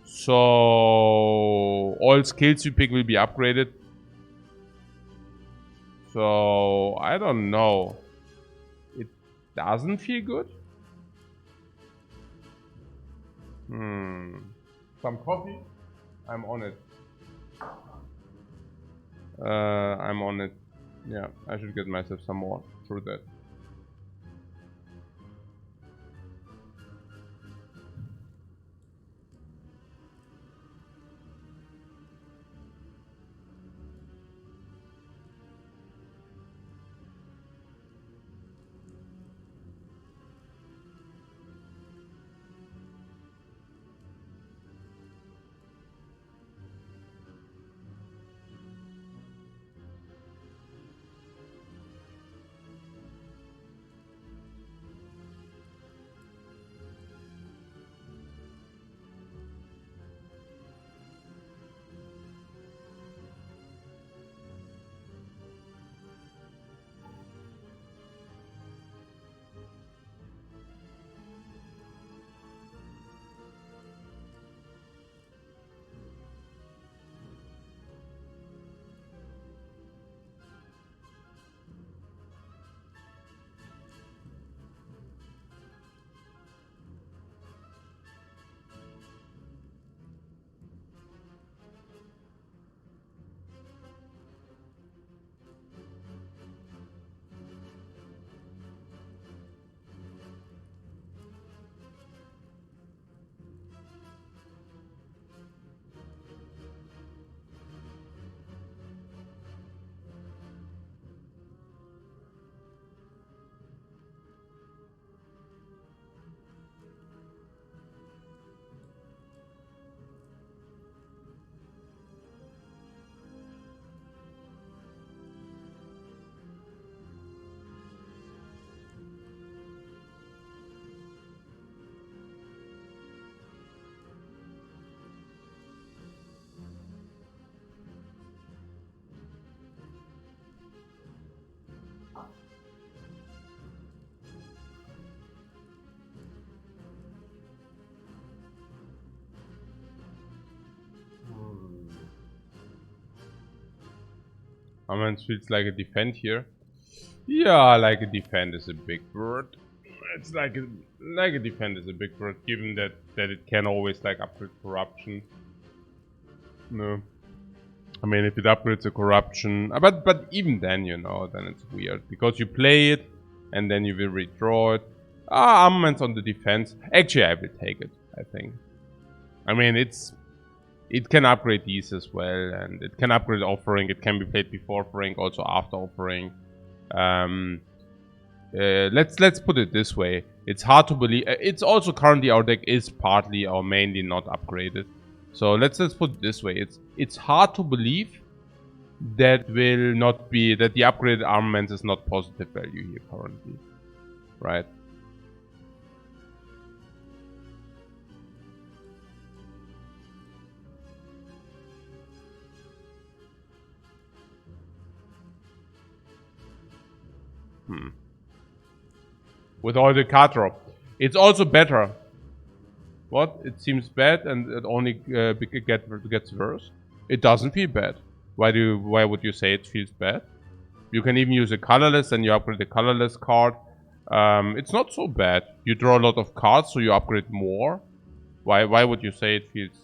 So all skills you pick will be upgraded. So I don't know. It doesn't feel good. Some coffee? I'm on it. I'm on it. Yeah, I should get myself some more through that. Armaments feels like a defend here. Yeah, like a defend is a big word. It's like a defend is a big word, given that it can always like upgrade corruption. No, I mean if it upgrades a corruption, but even then, you know, then it's weird because you play it and then you will redraw it. Armaments on the defense. Actually, I will take it. I think. I mean it can upgrade these as well, and it can upgrade offering. It can be played before offering, also after offering. Let's put it this way. It's hard to believe. It's also currently our deck is partly or mainly not upgraded. So let's put it this way. It's hard to believe that will not be that the upgraded armament is not positive value here currently, right? With all the card drop. It's also better. What? It seems bad and it only gets worse? It doesn't feel bad. Why would you say it feels bad? You can even use a colorless and you upgrade the colorless card. It's not so bad. You draw a lot of cards, so you upgrade more. Why would you say it feels...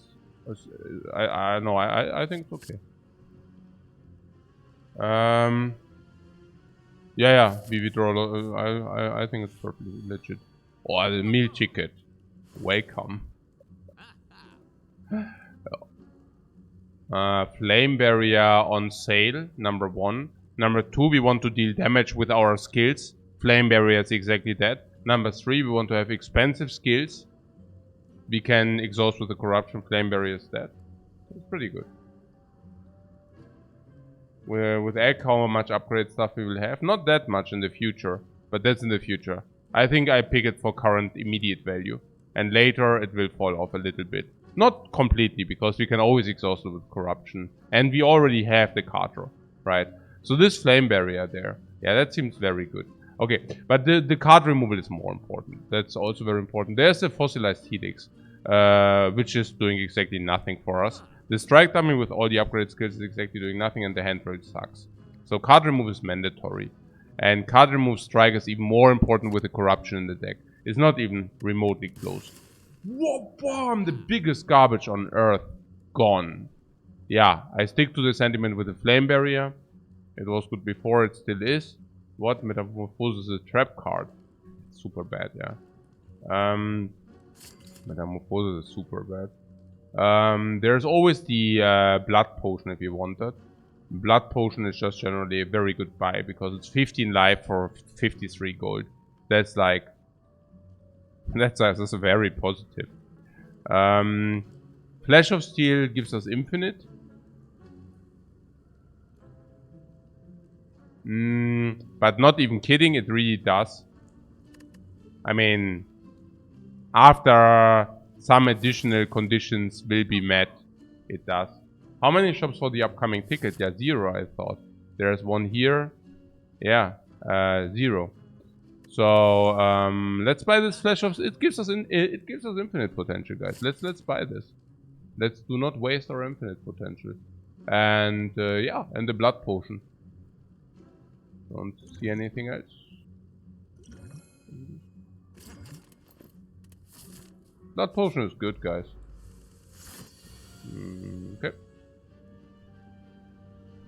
I know, I think it's okay. Yeah, we draw a lot. I think it's perfectly legit. Oh, the meal ticket. Welcome. Flame barrier on sale, number 1. Number 2, we want to deal damage with our skills. Flame barrier is exactly that. Number 3, we want to have expensive skills. We can exhaust with the corruption. Flame barrier is that. It's pretty good. With egg, how much upgrade stuff we will have? Not that much in the future, but that's in the future. I think I pick it for current immediate value. And later it will fall off a little bit. Not completely, because we can always exhaust it with corruption. And we already have the Cadre, right? So this flame barrier there, yeah, that seems very good. Okay, but the card removal is more important. That's also very important. There's the fossilized helix, which is doing exactly nothing for us. The strike dummy with all the upgrade skills is exactly doing nothing, and the hand rail sucks. So card remove is mandatory. And card remove strike is even more important with the corruption in the deck. It's not even remotely close. Whoa, bomb! The biggest garbage on earth. Gone. Yeah, I stick to the sentiment with the flame barrier. It was good before, it still is. What? Metamorphosis is a trap card. Super bad, yeah. Metamorphosis is super bad. There's always the blood potion if you want that. Blood potion is just generally a very good buy because it's 15 life for 53 gold. That's like... That's very positive. Flash of Steel gives us infinite. But not even kidding, it really does. I mean, after some additional conditions will be met, it does. How many shops for the upcoming ticket? Yeah, 0 I thought. There's one here. Yeah, 0. So let's buy this Flash of. It gives us infinite potential, guys. Let's buy this. Let's do not waste our infinite potential. And yeah, and the blood potion. Don't see anything else. Blood potion is good, guys. Okay.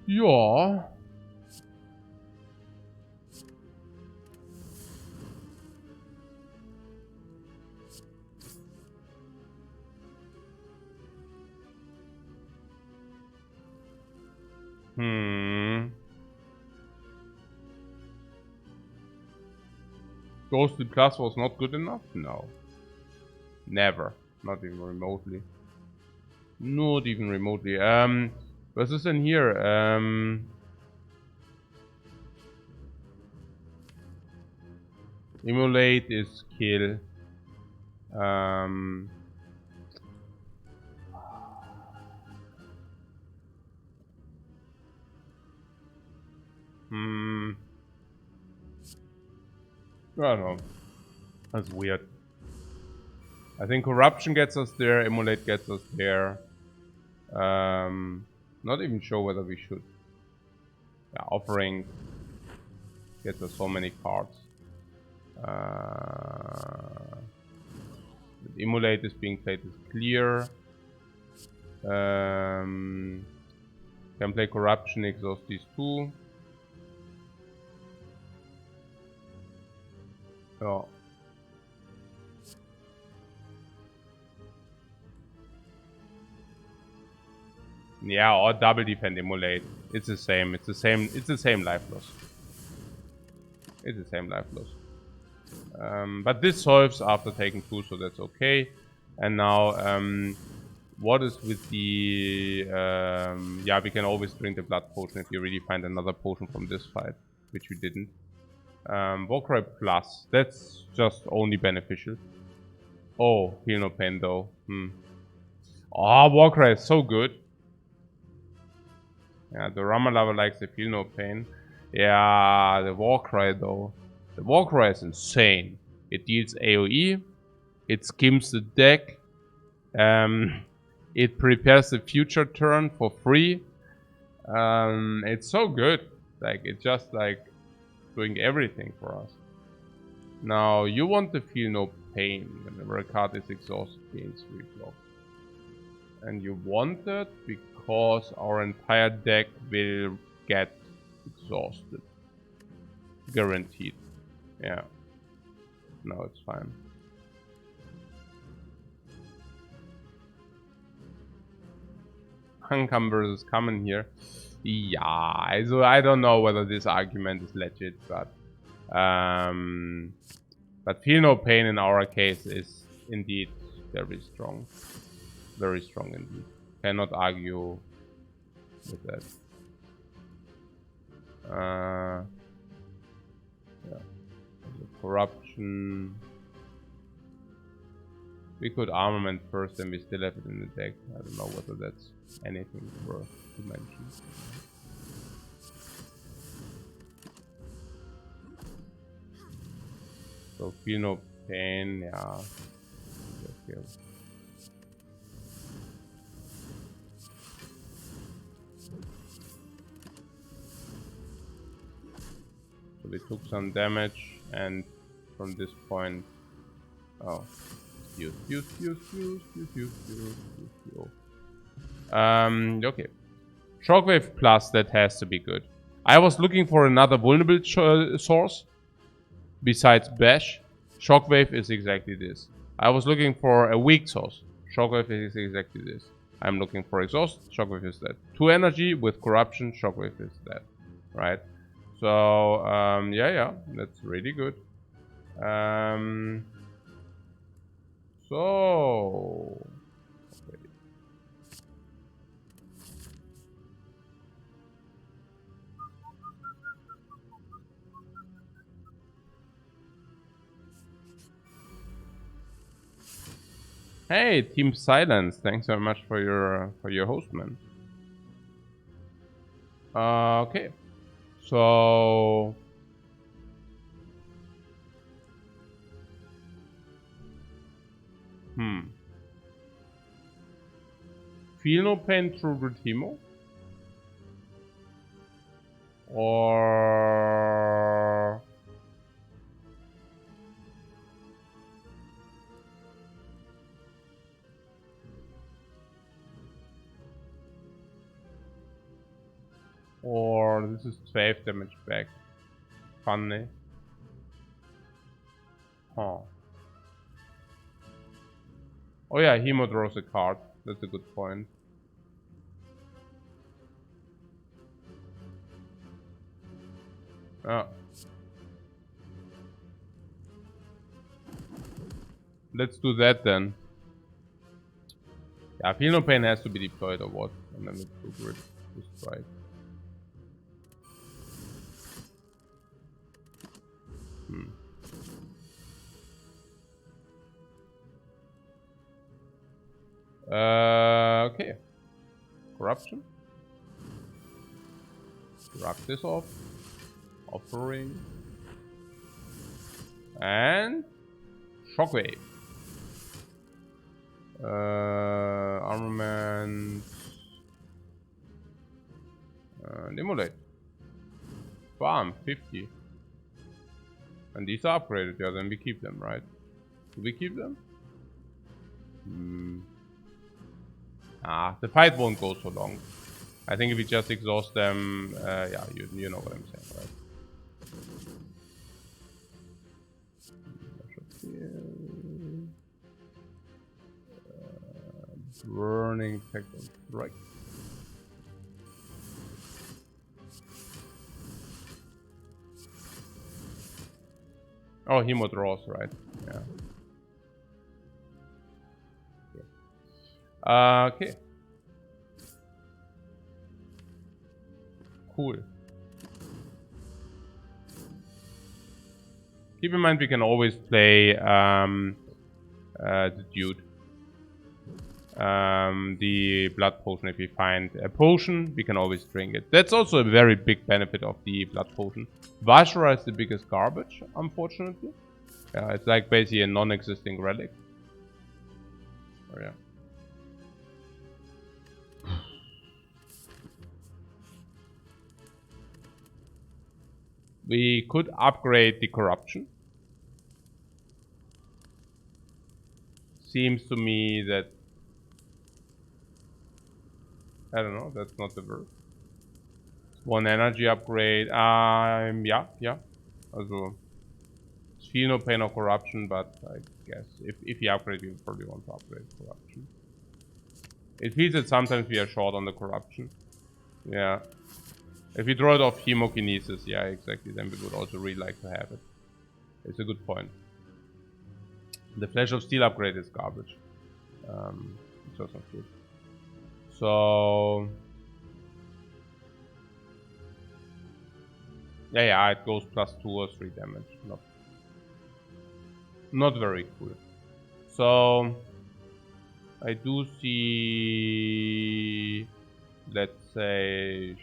Yeah. Ghostly Plus was not good enough? No. Never. Not even remotely. Not even remotely. What's this in here? Emulate is kill. I don't know. That's weird. I think corruption gets us there, emulate gets us there. Not even sure whether we should. Yeah, offering gets us so many cards. Emulate is being played is clear. Can play corruption, exhaust these two. Oh. Yeah, or double defend emulate. It's the same. It's the same. It's the same life loss. It's the same life loss. But this solves after taking 2, so that's okay. And now, what is with the? Yeah, we can always drink the blood potion if you really find another potion from this fight, which we didn't. Warcry Plus. That's just only beneficial. Oh, heal no pain though. Oh, Warcry is so good. Yeah, the Ramalava likes the feel no pain. Yeah, the Warcry though. The Warcry is insane. It deals AoE. It skims the deck. It prepares the future turn for free. It's so good. Like, it's just like doing everything for us. Now, you want to feel no pain whenever a card is exhausted, gains reflow. And you want it because our entire deck will get exhausted. Guaranteed. Yeah. No, it's fine. Uncome versus common here. Yeah, so I don't know whether this argument is legit, but feel no pain in our case is indeed very strong. Very strong indeed. Cannot argue with that. Yeah. Corruption. We could armament first and we still have it in the deck. I don't know whether that's anything worth to mention. So feel no pain, yeah. Okay. So we took some damage and from this point, oh. Okay. Shockwave plus, that has to be good. I was looking for another vulnerable source besides Bash. Shockwave is exactly this. I was looking for a weak source. Shockwave is exactly this. I'm looking for exhaust. Shockwave is that. 2 energy with corruption. Shockwave is that. Right? So, yeah, that's really good. So, okay. Hey, Team Silence, thanks very much for your host, man. Okay, so feel no pain through Rutimo? Or this is 12 damage back. Funny. Huh. Oh yeah, Hemo draws a card. That's a good point. Oh. Let's do that then. Yeah, feel no pain has to be deployed or what? And then let's go grid to strike. Okay. Corruption. Rub this off. Offering. And Shockwave. Armament. Emulate. Bam, 50. And these are upgraded, yeah, then we keep them, right? Do we keep them? The fight won't go so long. I think if we just exhaust them, yeah, you know what I'm saying, right? Burning effect on strike. Oh, Hemo draws, right? Yeah. Okay. Cool. Keep in mind we can always play the Dude. The blood potion. If we find a potion, we can always drink it. That's also a very big benefit of the blood potion. Vashra is the biggest garbage, unfortunately. Yeah, it's like basically a non-existing relic. Oh, yeah. We could upgrade the corruption. Seems to me that, I don't know, that's not the verb. 1 energy upgrade. Yeah. Also, feel no pain or corruption, but I guess if you upgrade, you probably want to upgrade corruption. It feels that sometimes we are short on the corruption. Yeah. If we draw it off hemokinesis, yeah, exactly, then we would also really like to have it. It's a good point. The Flash of Steel upgrade is garbage. It's just not good. So... Yeah, it goes plus 2 or 3 damage. Not very cool. So... I do see... Let's say...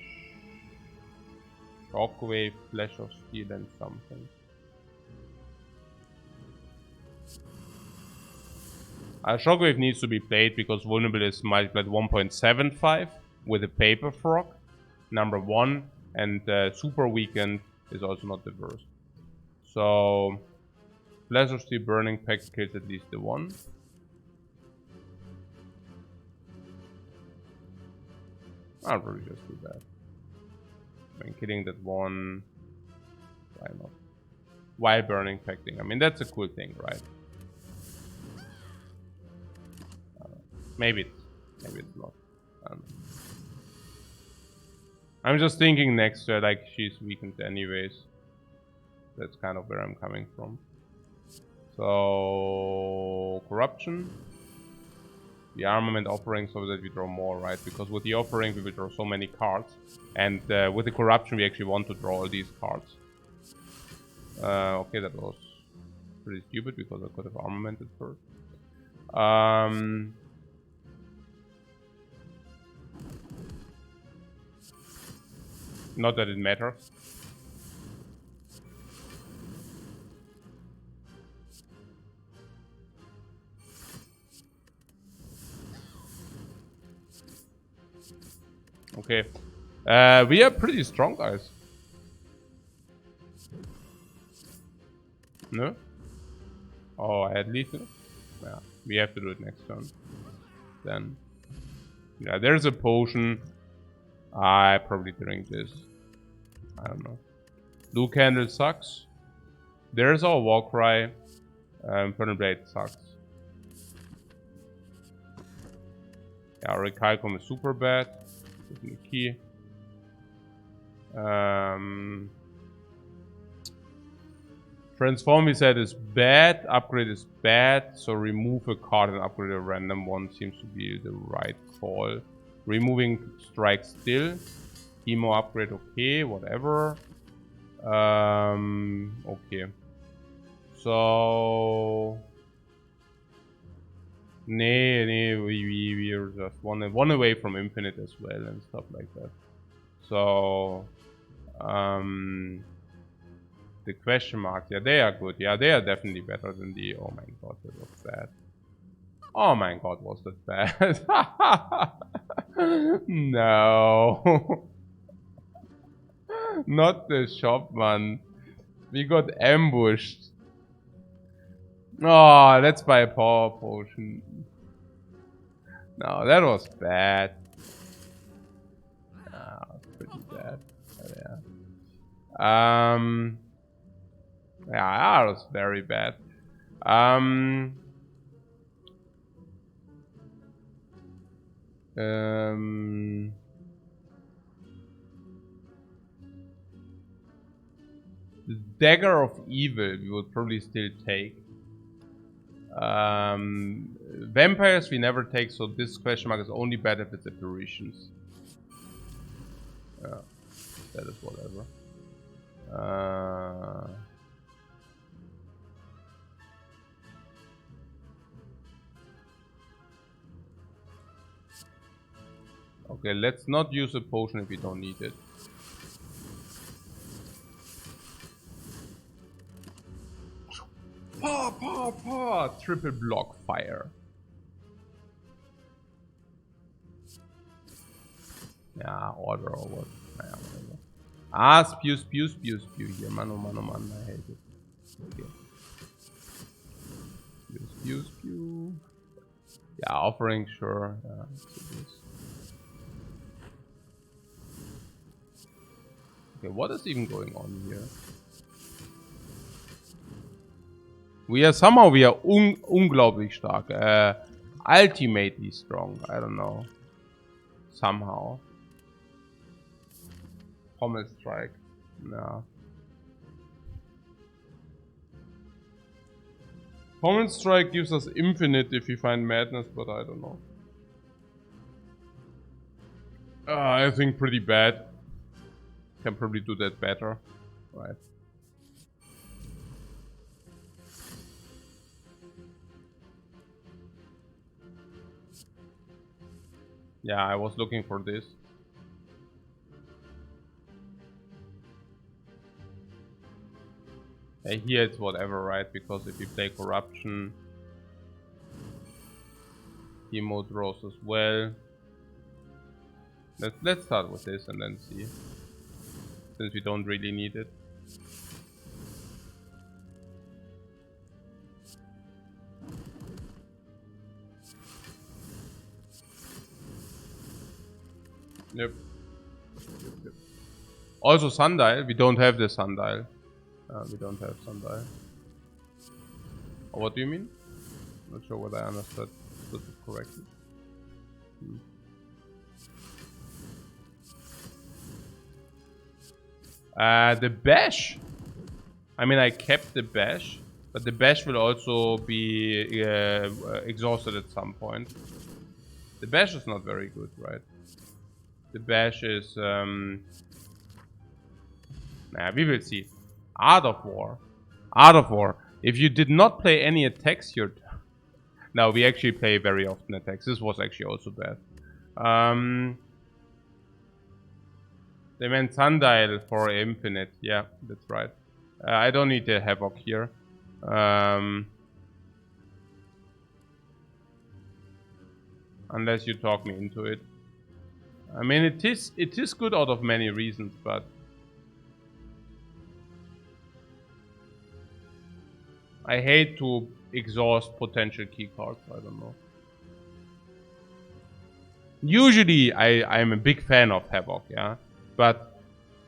Shockwave, Flash of Steel and something. Shockwave needs to be played because Vulnerable is multiplied 1.75 with a Paper Frog, number 1, and Super Weakened is also not the worst. So, Flash of Steel Burning Pact kills at least the 1. I'll probably just do that. I mean, killing that 1, why not? While Burning Pacting, I mean, that's a cool thing, right? Maybe it's not. I don't know. I'm just thinking next to her, like, she's weakened anyways. That's kind of where I'm coming from. So... Corruption. The armament offering so that we draw more, right? Because with the offering we will draw so many cards. And with the corruption we actually want to draw all these cards. Okay, that was pretty stupid because I could have armamented first. Not that it matters. Okay. We are pretty strong, guys. No? Oh, I had lethal? Yeah, we have to do it next turn. Then. Yeah, there's a potion. I probably drink this. I don't know. Blue Candle sucks. There's our Warcry. Infernal Blade sucks. Yeah, Recalcom is super bad. Give me the key. Transform, we said, is bad. Upgrade is bad. So remove a card and upgrade a random one seems to be the right call. Removing Strike still. Chemo upgrade, okay, whatever. Okay. So... Nee, we are just one away from infinite as well and stuff like that. So... the question marks, yeah, they are good. Yeah, they are definitely better than the... Oh my god, that was bad. Oh my god, was that bad? No. Not the shop, man. We got ambushed. Oh, let's buy a power potion. No, that was bad. That was pretty bad. But yeah. Yeah, that was very bad. The Dagger of Evil we would probably still take. Vampires we never take, so this question mark is only bad if it's apparitions. Yeah, that is whatever. Okay, let's not use a potion if we don't need it. Triple block fire. Yeah, order or what? Yeah, whatever. Ah, spew here. Man, oh man, I hate it. Okay. Spew. Yeah, offering, sure. Yeah, okay, what is even going on here? We are unglaublich stark. ultimately strong. I don't know. Somehow. Pommel strike. No. Pommel strike gives us infinite if we find madness, but I don't know. I think pretty bad. Can probably do that better. Right. Yeah, I was looking for this. Here it's whatever, right? Because if you play corruption, Hemo draws as well. Let's start with this and then see. Since we don't really need it. Yep. Also sundial, we don't have the sundial. We don't have sundial. Oh, what do you mean? Not sure what I understood correctly. The bash. I mean, I kept the bash, but the bash will also be exhausted at some point. The bash is not very good, right? The bash is we will see. Art of War. Art of War. If you did not play any attacks here... No, we actually play very often attacks. This was actually also bad. They meant Sundial for Infinite. Yeah, that's right. I don't need the Havoc here. Unless you talk me into it. I mean, it is good out of many reasons, but... I hate to exhaust potential key cards, I don't know. Usually, I'm a big fan of Havoc, yeah? But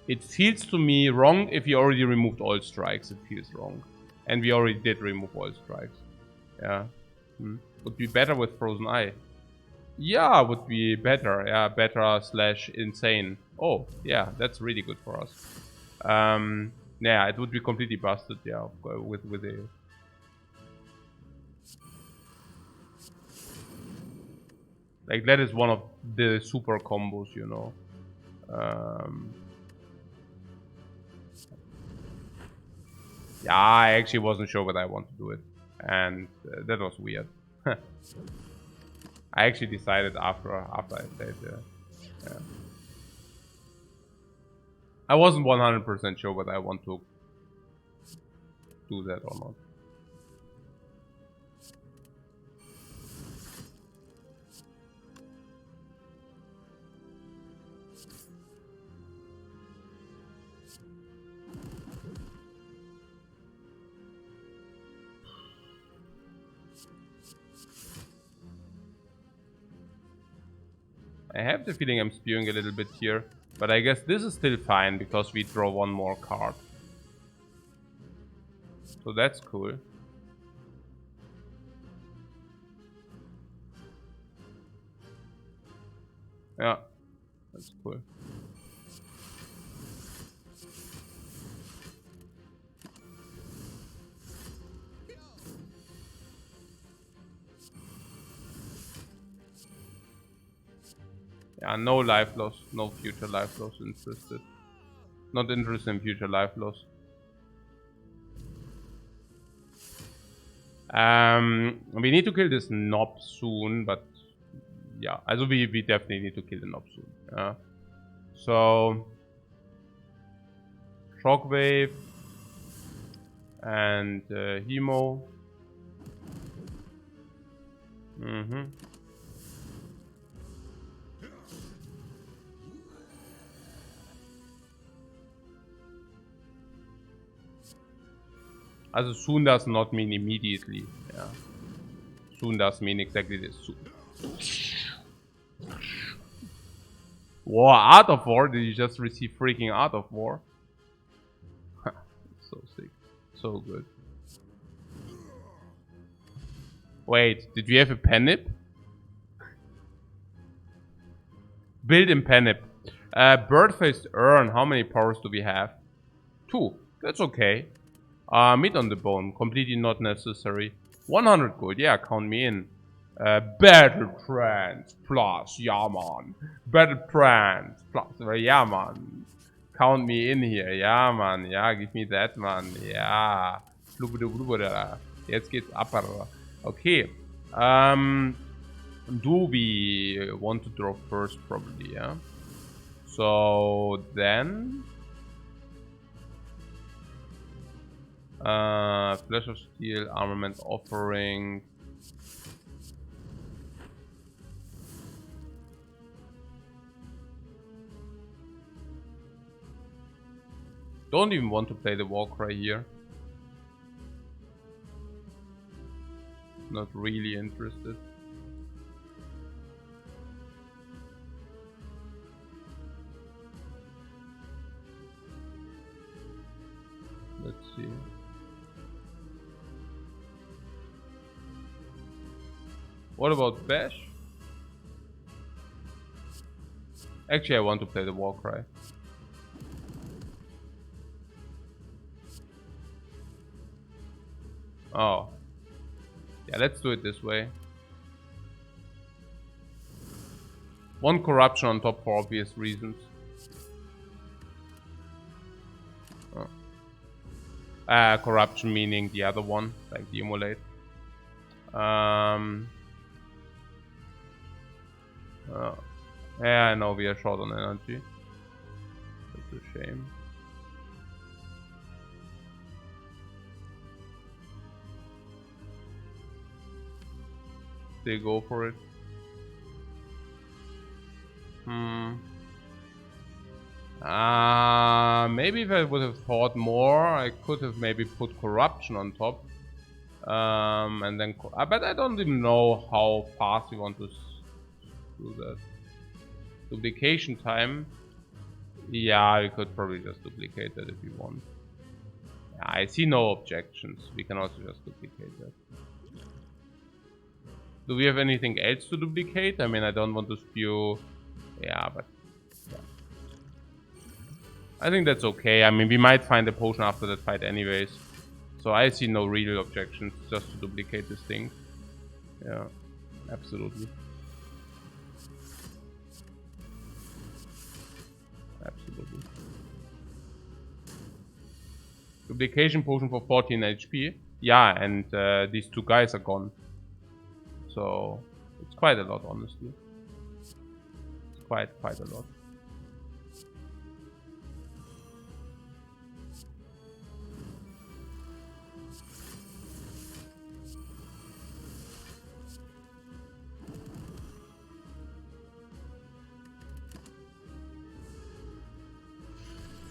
it feels to me wrong if you already removed all strikes, it feels wrong. And we already did remove all strikes. Yeah. Would be better with Frozen Eye. Yeah, would be better, yeah, better / insane. Oh, yeah, that's really good for us. Yeah, it would be completely busted, yeah, with a... Like, that is one of the super combos, you know. Yeah, I actually wasn't sure whether I want to do it. And that was weird. I actually decided after I said yeah. I wasn't 100% sure whether I want to do that or not. I have the feeling I'm spewing a little bit here, but I guess this is still fine because we draw one more card. So that's cool. Yeah, that's cool. Yeah, no life loss, no future life loss interested. Not interested in future life loss. We need to kill this knob soon, but yeah, also we definitely need to kill the knob soon. Yeah. So Shockwave and Hemo. Also soon does not mean immediately. Yeah. Soon does mean exactly this. Whoa, Art of War? Did you just receive freaking Art of War? So sick. So good. Wait, did we have a Penip? Build in Penip. Bird-faced urn. How many powers do we have? 2. That's okay. Meat on the bone. Completely not necessary. 100 gold. Yeah, count me in. Battle trance plus. Yeah, man. Battle trance plus. Yeah, man. Count me in here. Ja, Mann. Ja, give me that, Mann. Ja. Jetzt geht's ab. Okay. Do we want to draw first? Probably, yeah. So then... Flesh of Steel, Armament Offering... Don't even want to play the Warcry here. Not really interested. Let's see. What about Bash? Actually, I want to play the Warcry. Oh. Yeah, let's do it this way. 1 corruption on top for obvious reasons. Oh. Corruption meaning the other one, like the Immolate. Oh. Yeah, I know we are short on energy. That's a shame. They go for it. Maybe if I would have thought more, I could have maybe put corruption on top. And then, but I don't even know how fast we want to do that. Duplication time. Yeah, we could probably just duplicate that if we want. Yeah, I see no objections. We can also just duplicate that. Do we have anything else to duplicate? I mean, I don't want to spew... Yeah, but... Yeah. I think that's okay. I mean, we might find a potion after that fight anyways. So I see no real objections just to duplicate this thing. Yeah, absolutely. Absolutely. Duplication potion for 14 HP. Yeah, and these 2 guys are gone. So it's quite a lot, honestly. It's quite a lot.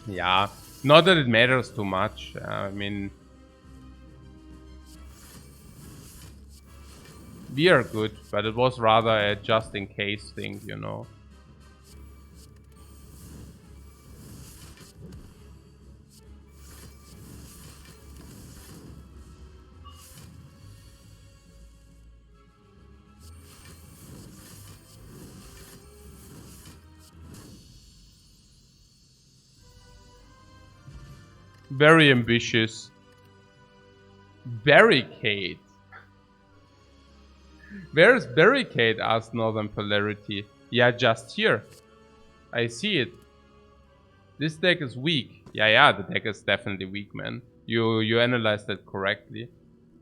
Yeah, not that it matters too much. I mean, we are good, but it was rather a just in case thing, you know. Very ambitious. Barricade. Where's Barricade? Asked Northern Polarity. Yeah, just here. I see it. This deck is weak. Yeah, the deck is definitely weak, man. You analyzed that correctly.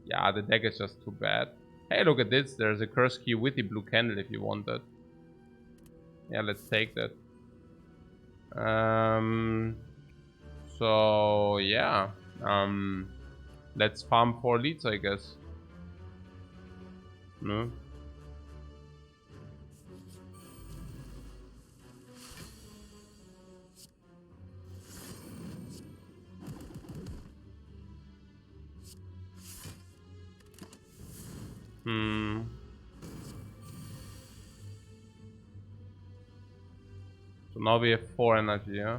Yeah, the deck is just too bad. Hey, look at this. There's a curse key with the blue candle if you want that. Yeah, let's take that. So yeah. Let's farm 4 leads, I guess. No. So now we have 4 energy, yeah?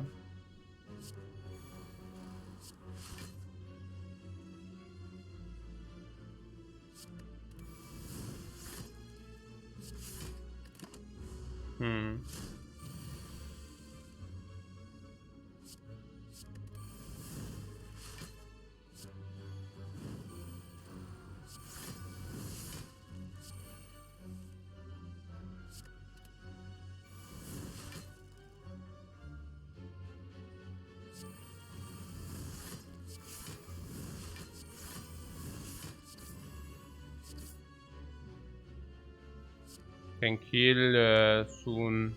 Can kill soon.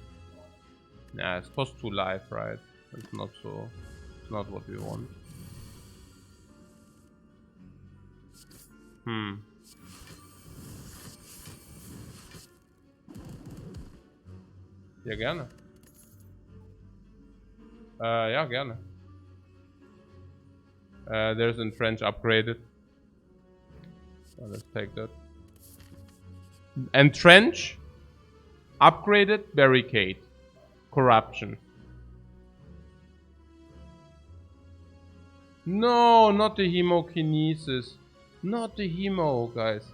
Nah, it's cost 2 life, right? It's not so. It's not what we want. Ja, gerne. Ja, gerne. There's in French upgraded. So let's take that. Entrench, upgraded, barricade, corruption. No, not the hemokinesis. Not the hemo, guys.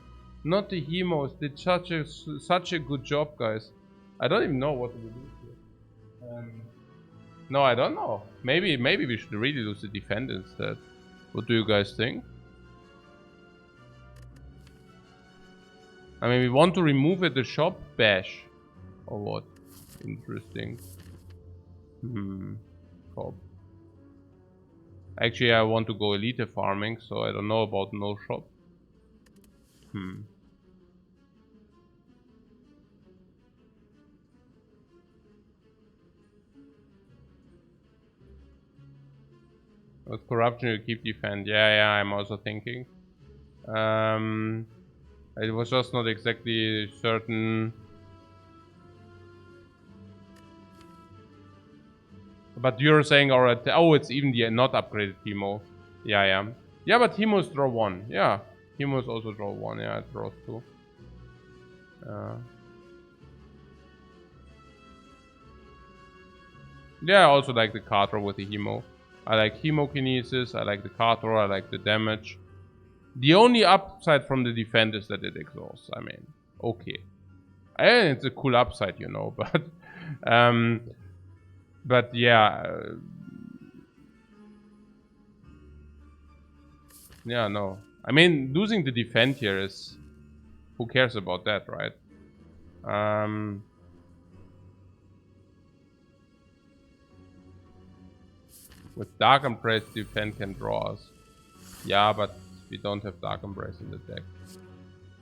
Not the hemos. Did such a good job, guys. I don't even know what to do here. No, I don't know. Maybe we should really lose the defend instead. What do you guys think? I mean, we want to remove at the shop bash. Or what? Interesting. Top. Actually, I want to go elite farming, so I don't know about no shop. With corruption, you keep defend. Yeah, I'm also thinking. It was just not exactly certain. But you're saying, alright, oh, it's even the not upgraded Hemo. Yeah. Yeah, but Hemos draw 1. Yeah, Hemos also draw 1. Yeah, it draws 2. Yeah, I also like the card draw with the Hemo. I like Hemokinesis, I like the card draw, I like the damage. The only upside from the defend is that it exhausts. I mean, okay. And it's a cool upside, you know, but yeah. Yeah, no. I mean, losing the defend here is... Who cares about that, right? With Dark Embrace, defend can draw us. Yeah, but we don't have Dark Embrace in the deck.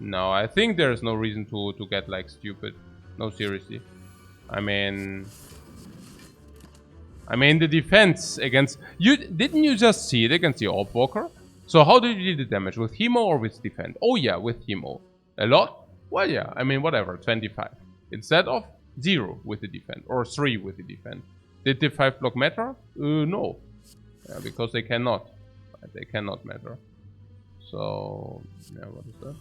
No, I think there is no reason to get like stupid. No, seriously. I mean, the defense against you. Didn't you just see it against the Orb Walker? So how did you do the damage, with Hemo or with defend? Oh yeah, with Hemo. A lot? Well, yeah. I mean, whatever. 25 instead of 0 with the defend or 3 with the defend. Did the 5 block matter? No. Yeah, because they cannot. They cannot matter. So yeah, what is that?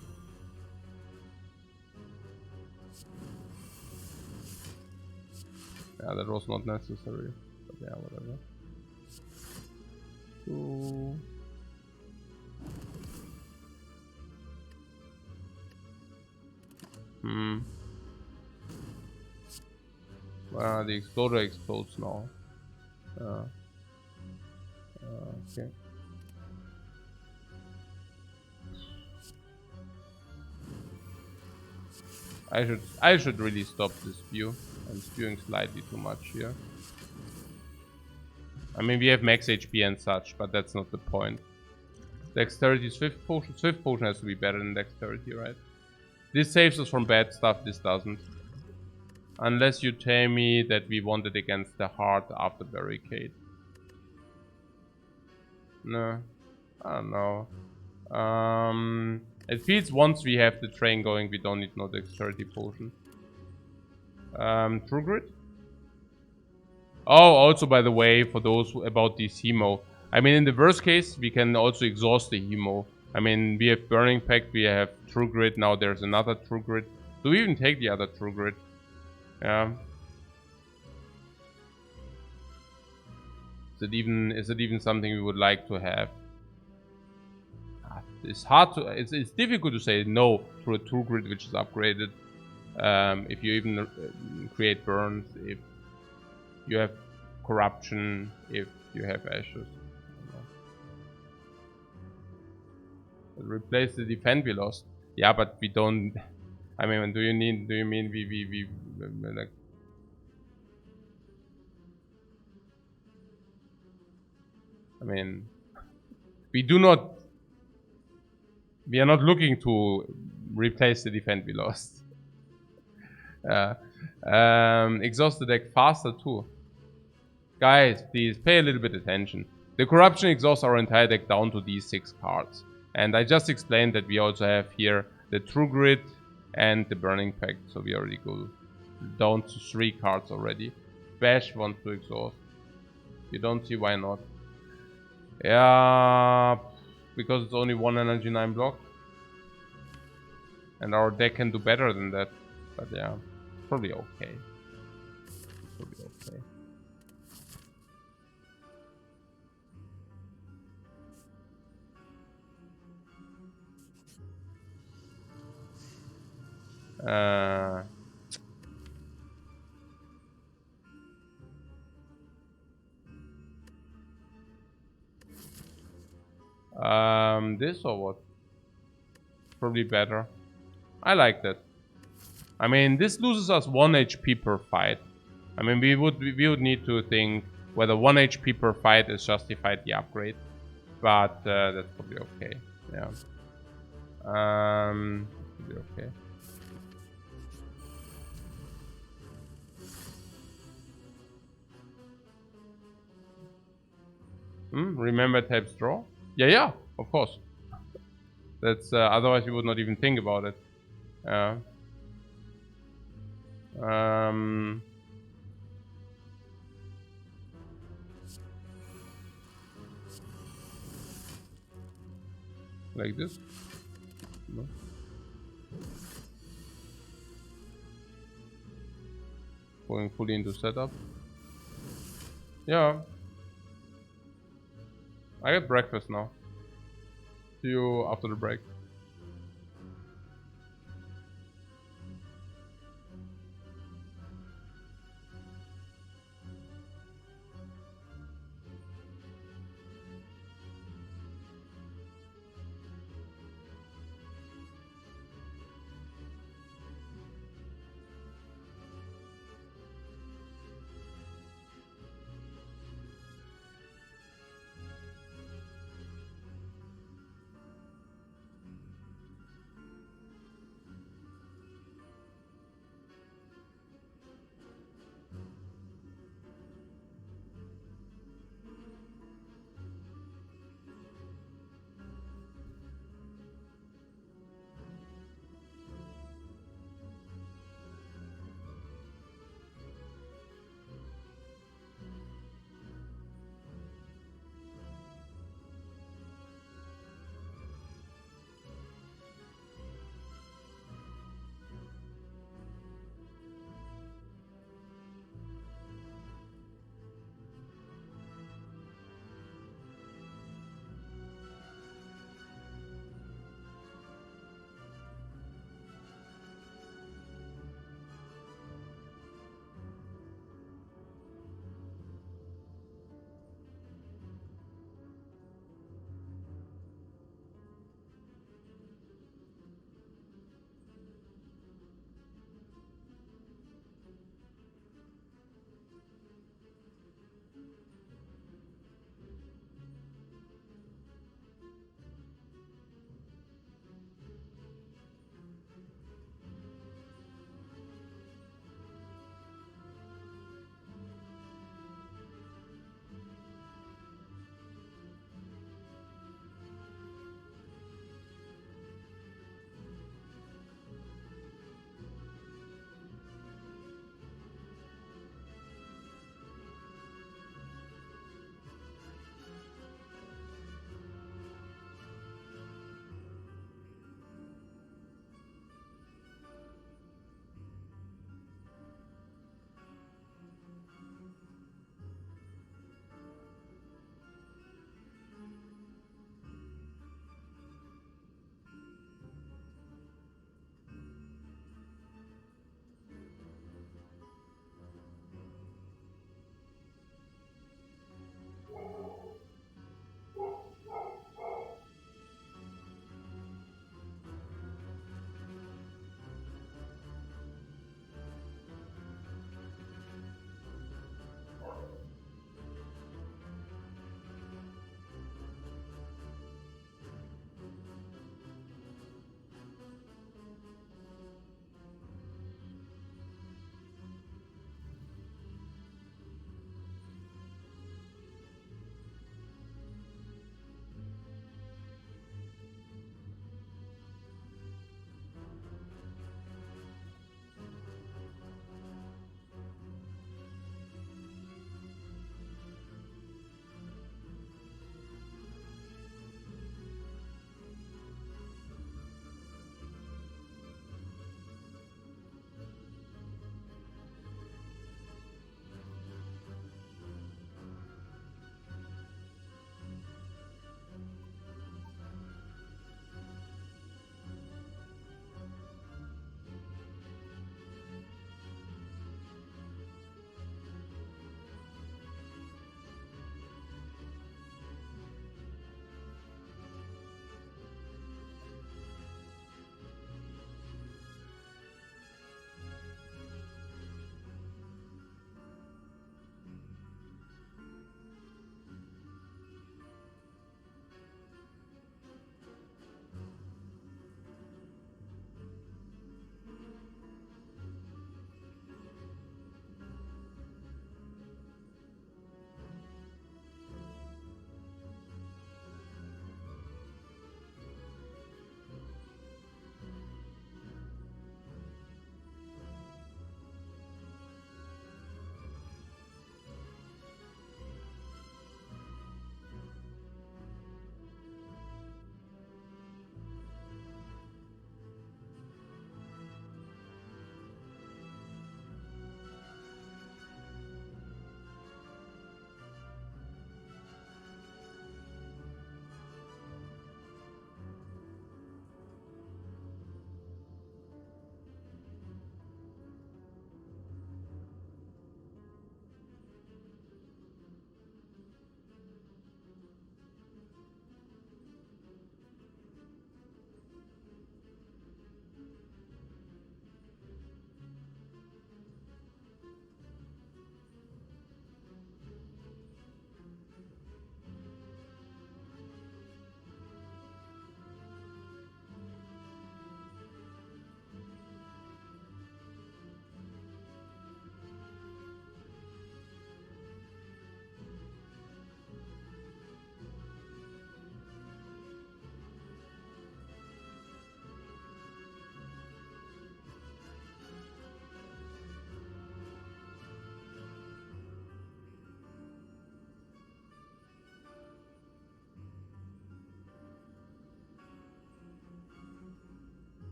Yeah, that was not necessary. But yeah, whatever. So... Well, the exploder explodes now. Okay. I should really stop this spew. I'm spewing slightly too much here. I mean, we have max HP and such, but that's not the point. Dexterity is Swift Potion. Swift Potion has to be better than Dexterity, right? This saves us from bad stuff, this doesn't. Unless you tell me that we want it against the heart after barricade. No. I don't know. It feels once we have the train going, we don't need no Dexterity Potion. True Grit? Oh, also by the way, for those about this Hemo. I mean, in the worst case, we can also exhaust the Hemo. I mean, we have Burning Pact, we have True Grit, now there's another True Grit. Do we even take the other True Grit? Yeah. Is it even something we would like to have? It's hard to... It's difficult to say no to a True Grit which is upgraded. If you even create burns, if you have corruption, if you have ashes. Replace the defend we lost. Yeah, but we don't. I mean, do you mean we like? I mean, we do not. We are not looking to replace the defend we lost. Exhaust the deck faster too. Guys, please pay a little bit attention. The corruption exhausts our entire deck down to these 6 cards. And I just explained that we also have here the True Grit and the Burning Pact. So we already go down to 3 cards already. Bash wants to exhaust. You don't see why not. Yeah, because it's only 1 energy 9 block. And our deck can do better than that. But yeah, probably okay. Probably okay. This or what? Probably better. I like that. I mean, this loses us 1 HP per fight. I mean, we would need to think whether 1 HP per fight is justified the upgrade. But that's probably okay. Yeah. Probably okay. Remember types draw? Yeah, of course. That's otherwise you would not even think about it. Like this? No. Going fully into setup. Yeah. I get breakfast now. See you after the break.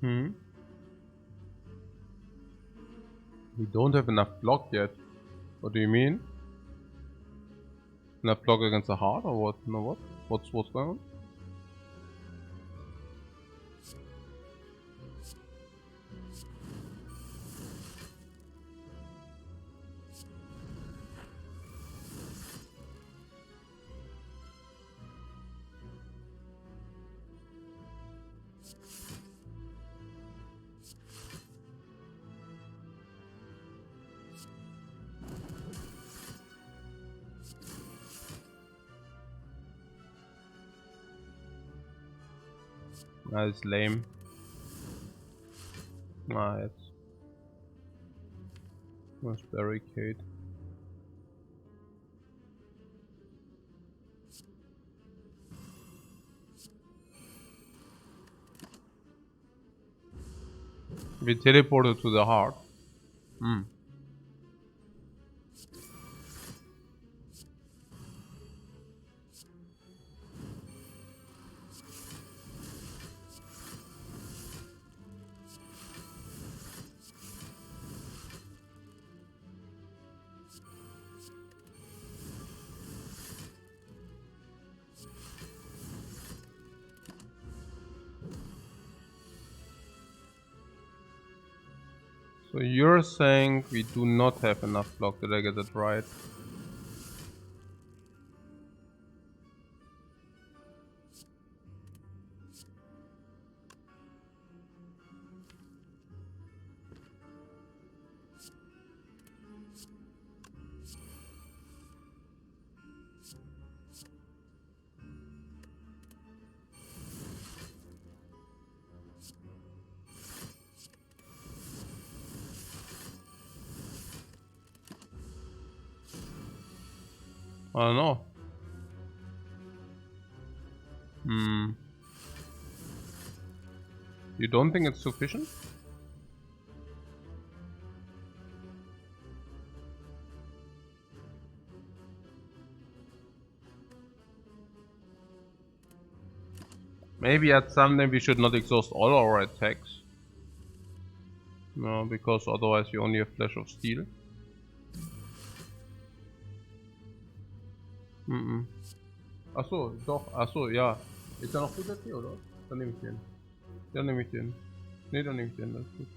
Hmm. We don't have enough block yet. What do you mean? Enough block against the heart or what? No, what? What's going on? That's lame. It's nice barricade. We teleported to the heart. Hmm. So you're saying we do not have enough block, did I get it right? I don't know. You don't think it's sufficient? Maybe at some time we should not exhaust all our attacks. No, because otherwise you only have Flash of Steel. Achso, doch, achso, ja. Ist da noch zusätzlich, oder? Dann nehme ich den. Dann nehme ich den. Ne, dann nehme ich den. Das ist gut.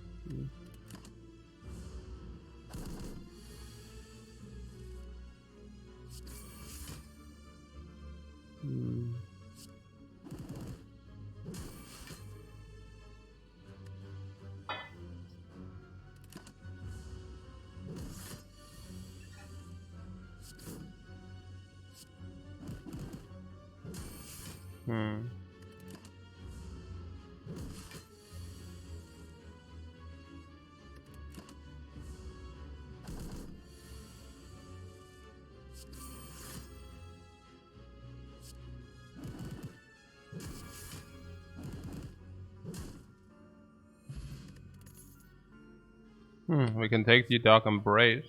We can take the Dark Embrace.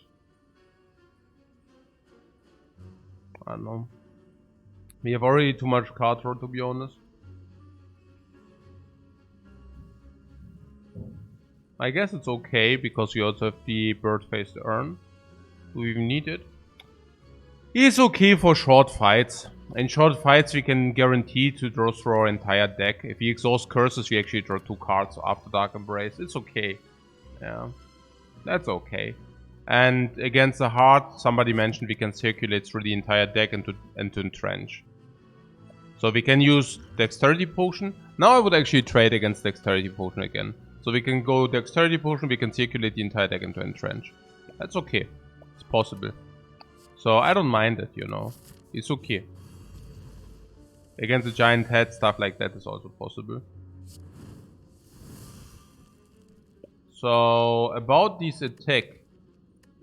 I don't know. We have already too much card draw, to be honest. I guess it's okay because you also have the bird-faced urn. Do we even need it? It's okay for short fights. In short fights we can guarantee to draw through our entire deck. If we exhaust curses we actually draw 2 cards after Dark Embrace. It's okay. Yeah. That's okay. And against the heart, somebody mentioned we can circulate through the entire deck and to entrench. So we can use Dexterity Potion. Now I would actually trade against Dexterity Potion again. So we can go Dexterity Potion, we can circulate the entire deck into entrench. That's okay. It's possible. So I don't mind it, you know. It's okay. Against the giant head, stuff like that is also possible. So about this attack,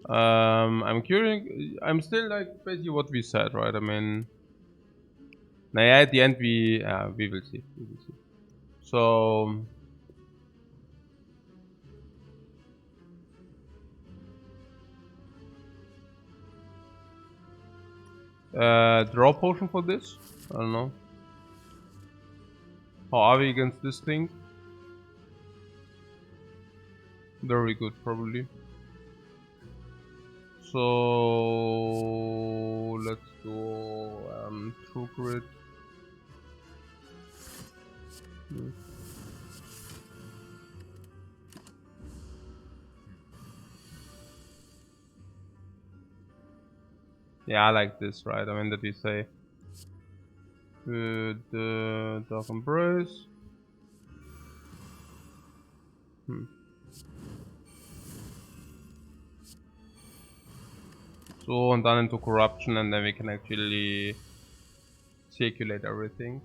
I'm curious. I'm still like basically what we said, right? I mean, naja, at the end we will see. We will see. So draw potion for this. I don't know. How are we against this thing? Very good, probably. So let's do True Grit. Yeah, I like this, right? I mean, that we say the Dark Embrace. So, and then into Corruption, and then we can actually circulate everything.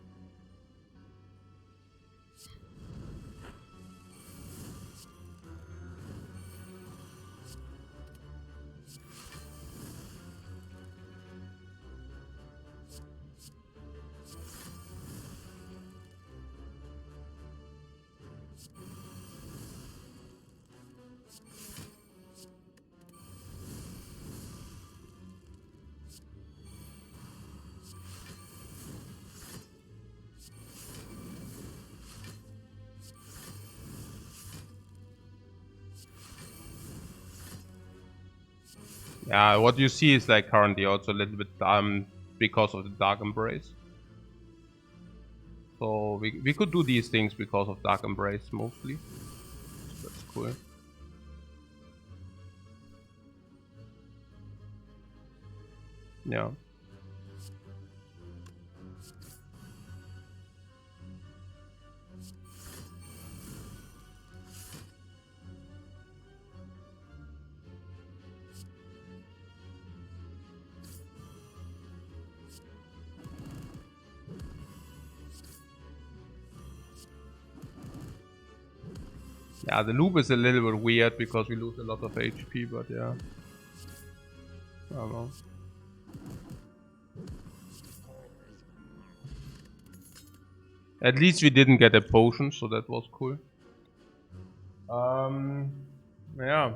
Yeah, what you see is like currently also a little bit because of the Dark Embrace. So we could do these things because of Dark Embrace mostly. So that's cool. Yeah. Yeah, the loop is a little bit weird because we lose a lot of HP, but yeah. I don't know. At least we didn't get a potion, so that was cool. Yeah.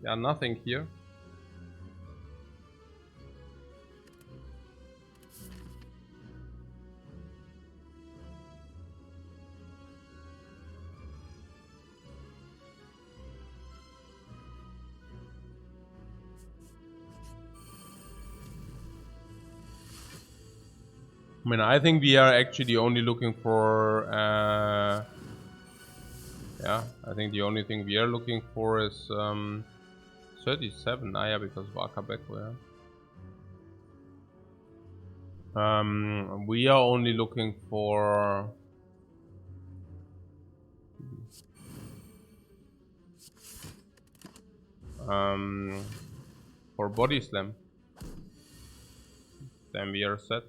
Yeah, nothing here. I mean, I think we are actually only looking for, yeah, I think the only thing we are looking for is 37. Ah, yeah, because of Akabeko, yeah. We are only looking for Body Slam. Then we are set.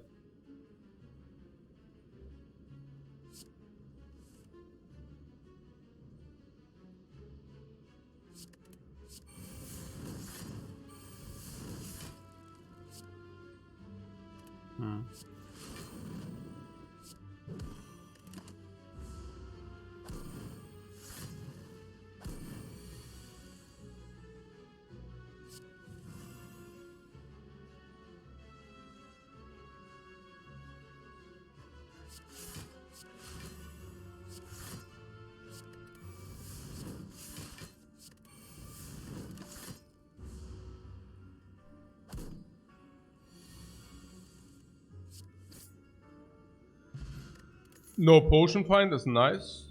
No potion find is nice.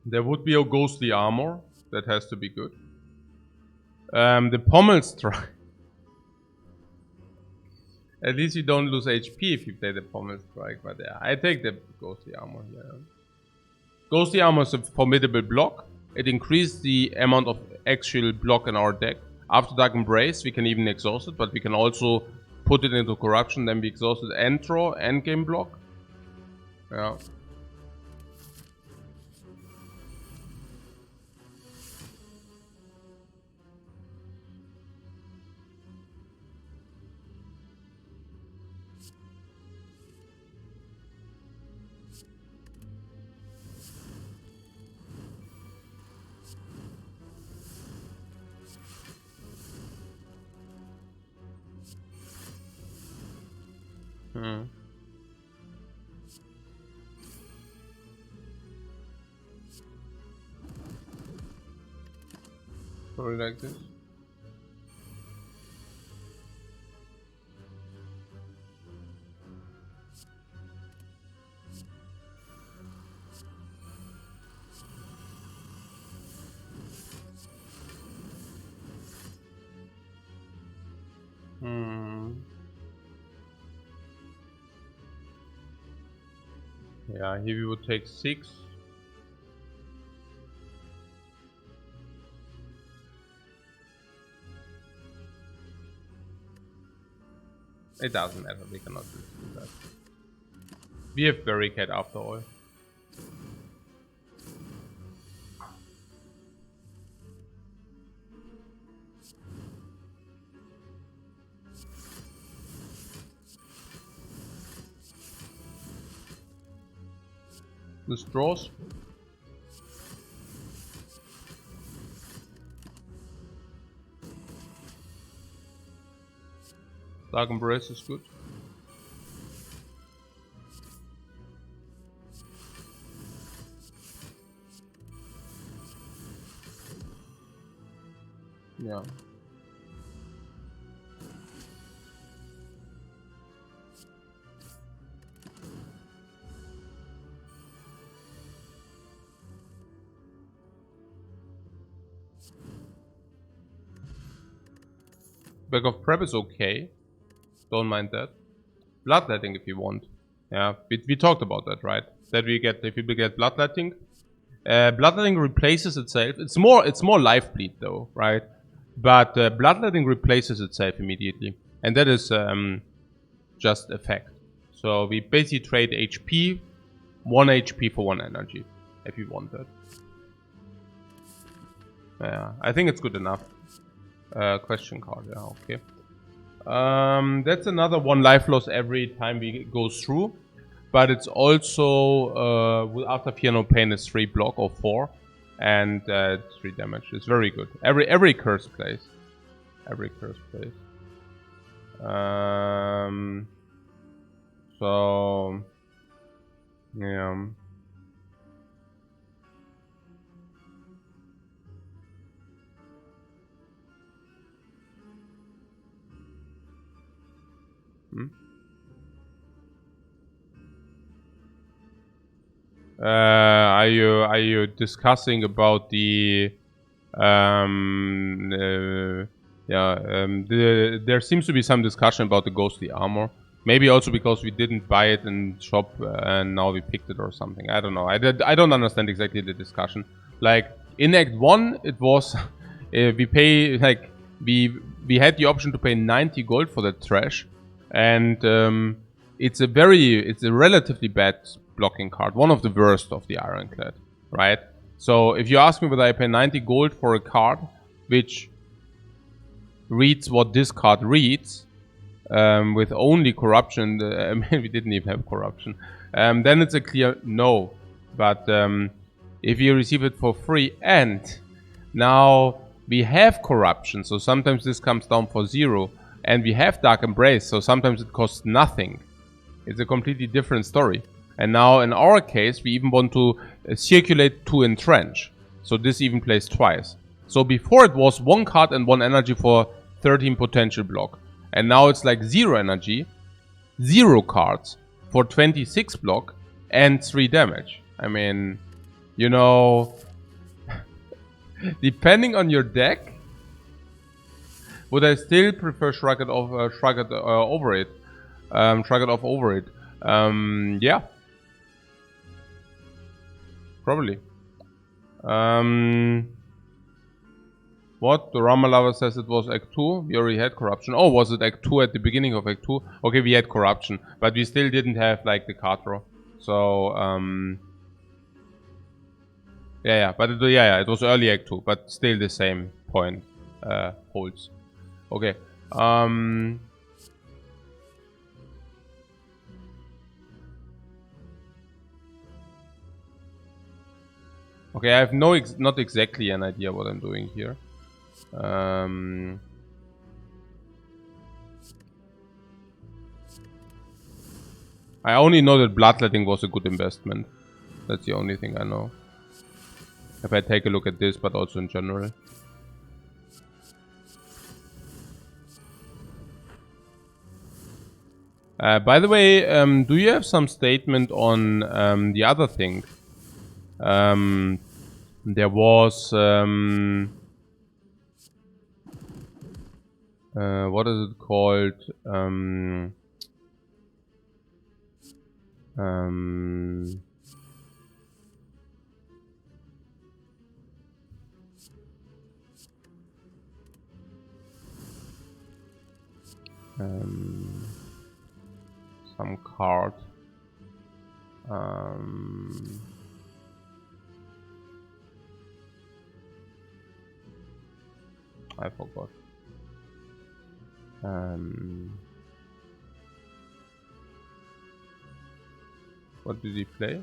There would be a ghostly armor. That has to be good. The pommel strike. At least you don't lose HP if you play the pommel strike, but yeah, I take the ghostly armor here. Ghostly armor is a formidable block. It increases the amount of actual block in our deck. After Dark Embrace, we can even exhaust it, but we can also put it into Corruption, then we exhaust it and draw endgame block. Yeah. Probably like this. Yeah, here we would take 6. It doesn't matter, we cannot do that. We have barricade after all. This draws. Dark Embrace is good. Yeah. Back of Prep is okay. Don't mind that. Bloodletting if you want. Yeah, we talked about that, right? That we get, if we get Bloodletting. Bloodletting replaces itself. It's more life bleed though, right? But Bloodletting replaces itself immediately. And that is just effect. So we basically trade HP, 1 HP for 1 energy, if you want that. Yeah, I think it's good enough. Question card, yeah, okay. That's another 1 life loss every time we go through. But it's also, after Fear No Pain is 3 block or 4. And 3 damage. It's very good. Every curse plays. Every curse plays. So... yeah. Are you discussing about the there seems to be some discussion about the ghostly armor. Maybe also because we didn't buy it in shop and now we picked it or something. I don't know. I don't understand exactly the discussion. Like in Act 1 it was we pay like we had the option to pay 90 gold for that trash, and it's a relatively bad blocking card, one of the worst of the Ironclad, right? So if you ask me whether I pay 90 gold for a card which reads what this card reads, with only corruption, I mean, we didn't even have corruption, then it's a clear no. But if you receive it for free and now we have corruption, so sometimes this comes down for 0, and we have Dark Embrace, so sometimes it costs nothing. It's a completely different story. And now in our case, we even want to circulate to entrench. So this even plays twice. So before it was 1 card and 1 energy for 13 potential block. And now it's like 0 energy, 0 cards for 26 block and 3 damage. I mean, you know, depending on your deck, would I still prefer Shrug It Off over it? Shrug It Off over it. Yeah. Probably. What? The Rama Lava says it was Act 2. We already had corruption. Oh, was it Act 2 at the beginning of Act 2? Okay, we had corruption. But we still didn't have, like, the card draw. So, yeah. But, it was early Act 2. But still the same point holds. Okay. Okay, I have not exactly an idea what I'm doing here. I only know that bloodletting was a good investment. That's the only thing I know. If I take a look at this, but also in general. By the way, do you have some statement on the other thing? There was... what is it called? Some card. I forgot. What did he play?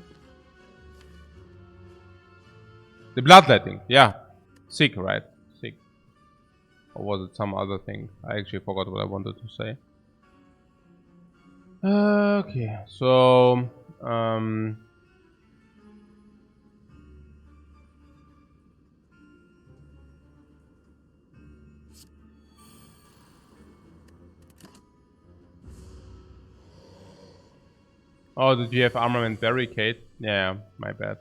The bloodletting, yeah. Sick, right? Sick. Or was it some other thing? I actually forgot what I wanted to say. Okay, so... Oh, did you have armament barricade? Yeah, my bad.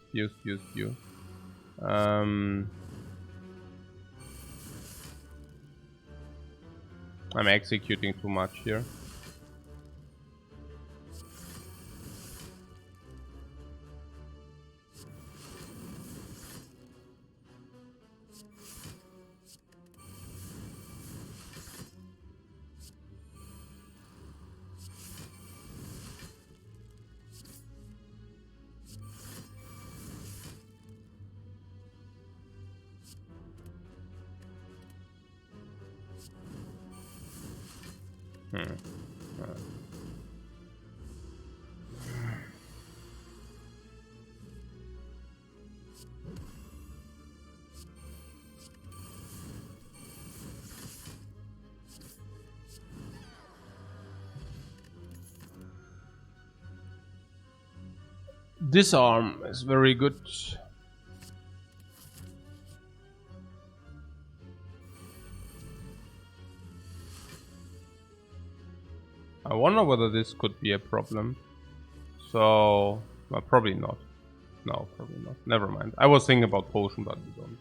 Spew. I'm executing too much here. This arm is very good. I wonder whether this could be a problem. So, well, probably not. No, probably not. Never mind. I was thinking about potion, but we don't.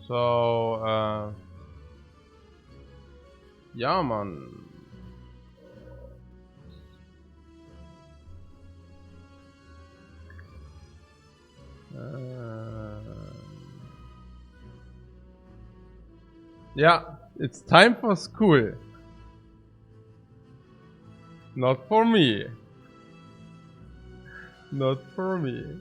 So, ja, man. Yeah, it's time for school. Not for me. Not for me.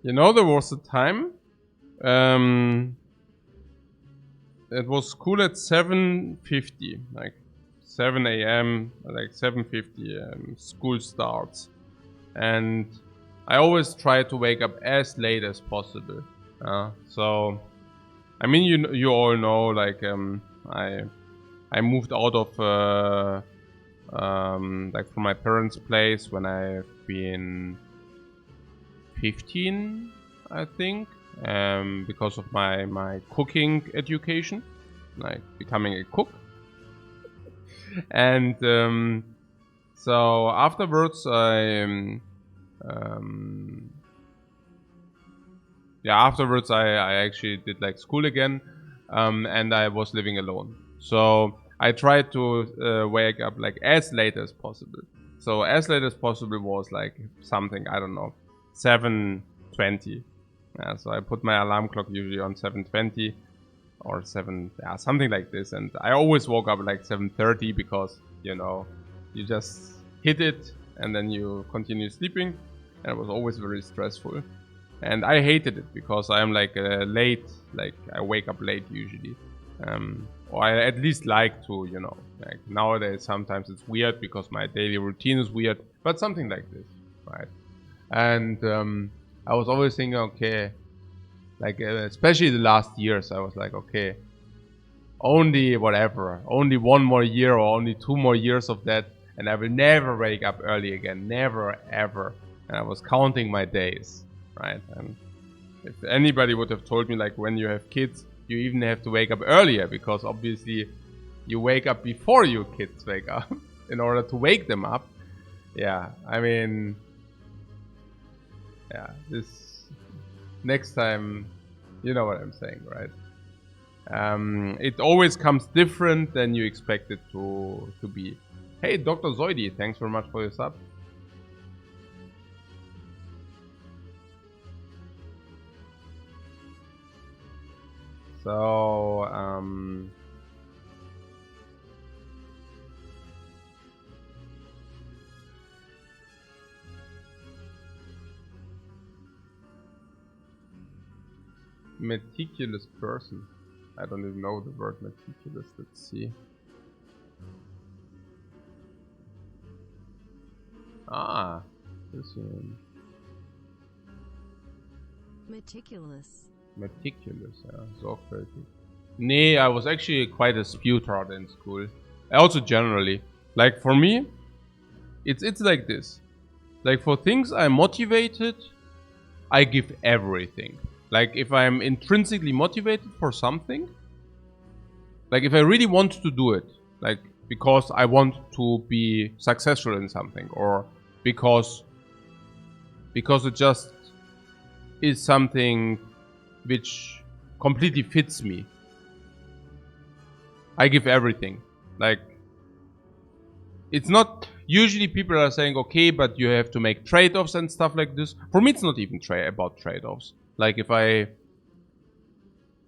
You know, there was a time. It was school at 7:50, like 7 a.m., like 7:50. School starts, and I always try to wake up as late as possible. So, I mean, you all know, like I moved out of like from my parents' place when I've been 15, I think, because of my cooking education, like becoming a cook. And so afterwards, I actually did like school again, and I was living alone. So I tried to wake up like as late as possible. So as late as possible was like something, I don't know, 7:20. So I put my alarm clock usually on 7:20 or 7, yeah, something like this. And I always woke up like 7:30 because, you know, you just hit it and then you continue sleeping. And it was always very stressful. And I hated it because I'm like late, like I wake up late usually. Or I at least like to, you know, like nowadays sometimes it's weird because my daily routine is weird, but something like this, right? And I was always thinking, okay, like especially the last years, I was like, okay, only whatever, only one more year or only 2 more years of that, and I will never wake up early again, never ever. And I was counting my days, right? And if anybody would have told me, like, when you have kids, you even have to wake up earlier because obviously you wake up before your kids wake up in order to wake them up. Yeah, I mean, yeah, this next time, you know what I'm saying, right? It always comes different than you expect it to be. Hey, Dr. Zoidi, thanks very much for your sub. So, meticulous person. I don't even know the word meticulous. Let's see. Ah, this one. Meticulous. Meticulous, yeah, sorgfältig. Nee, I was actually quite a spewtard in school. Also generally. Like for me, it's like this. Like for things I'm motivated, I give everything. Like if I'm intrinsically motivated for something, like if I really want to do it, like because I want to be successful in something, or because it just is something which completely fits me, I give everything. Like, it's not, usually people are saying, okay, but you have to make trade-offs and stuff like this. For me, it's not even about trade-offs. Like if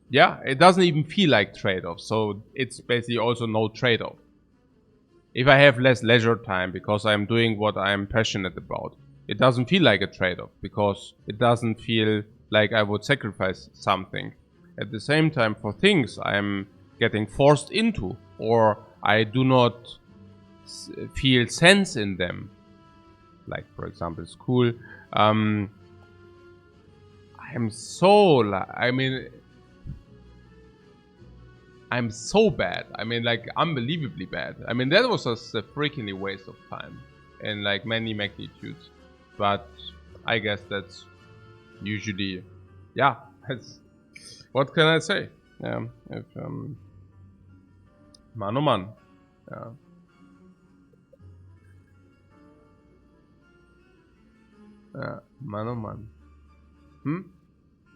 yeah, it doesn't even feel like trade-offs. So it's basically also no trade-off. If I have less leisure time because I'm doing what I'm passionate about, it doesn't feel like a trade-off because it doesn't feel like I would sacrifice something. At the same time, for things I'm getting forced into, or I do not feel sense in them, like for example school, I'm so, I mean, I'm so bad. I mean, like, unbelievably bad. I mean, that was just a freaking waste of time. in like many magnitudes. But I guess that's usually, yeah, that's, what can I say? Yeah, if, man oh man, yeah. Man oh man.